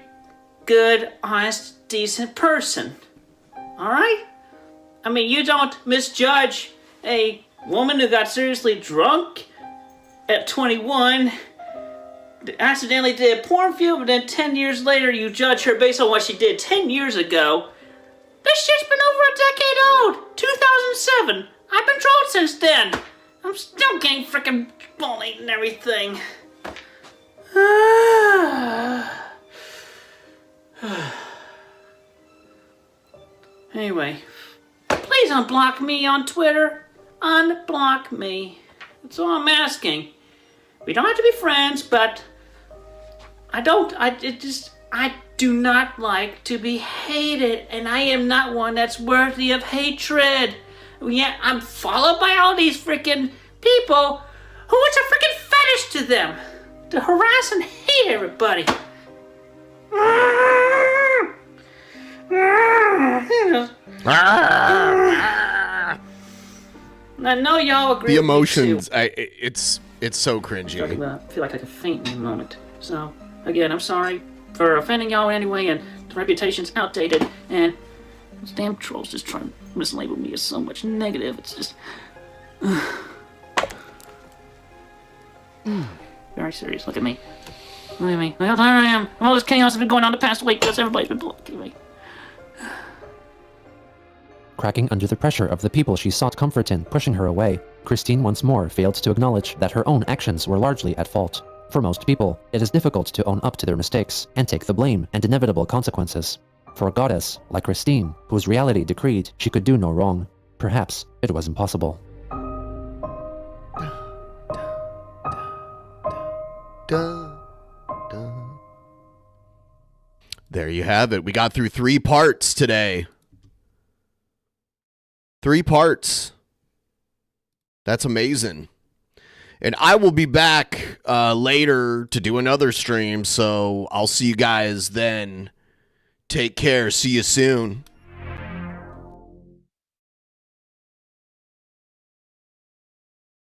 good, honest, decent person. Alright? I mean, you don't misjudge a woman who got seriously drunk at 21, accidentally did a porn film, but then 10 years later you judge her based on what she did 10 years ago. This shit's been over a decade old. 2007. I've been trolled since then. I'm still getting freaking bullied and everything. Anyway, please unblock me on Twitter. Unblock me. That's all I'm asking. We don't have to be friends, but I do not like to be hated, and I am not one that's worthy of hatred. Yeah, I'm followed by all these freaking people who it's a freaking fetish to them to harass and hate everybody. I know y'all agree. The emotions, it's so cringy. I feel like I could faint in a moment. So, again, I'm sorry for offending y'all anyway, and the reputation's outdated, and those damn trolls just trying to mislabel me as so much negative. It's just... Very serious. Look at me. Look at me. Look how tired I am. All this chaos has been going on the past week because everybody's been blocking me. Cracking under the pressure of the people she sought comfort in pushing her away, Christine once more failed to acknowledge that her own actions were largely at fault. For most people, it is difficult to own up to their mistakes and take the blame and inevitable consequences. For a goddess like Christine, whose reality decreed she could do no wrong, perhaps it was impossible. There you have it. We got through 3 parts today. 3 parts. That's amazing. And I will be back later to do another stream, so I'll see you guys then. Take care. See you soon.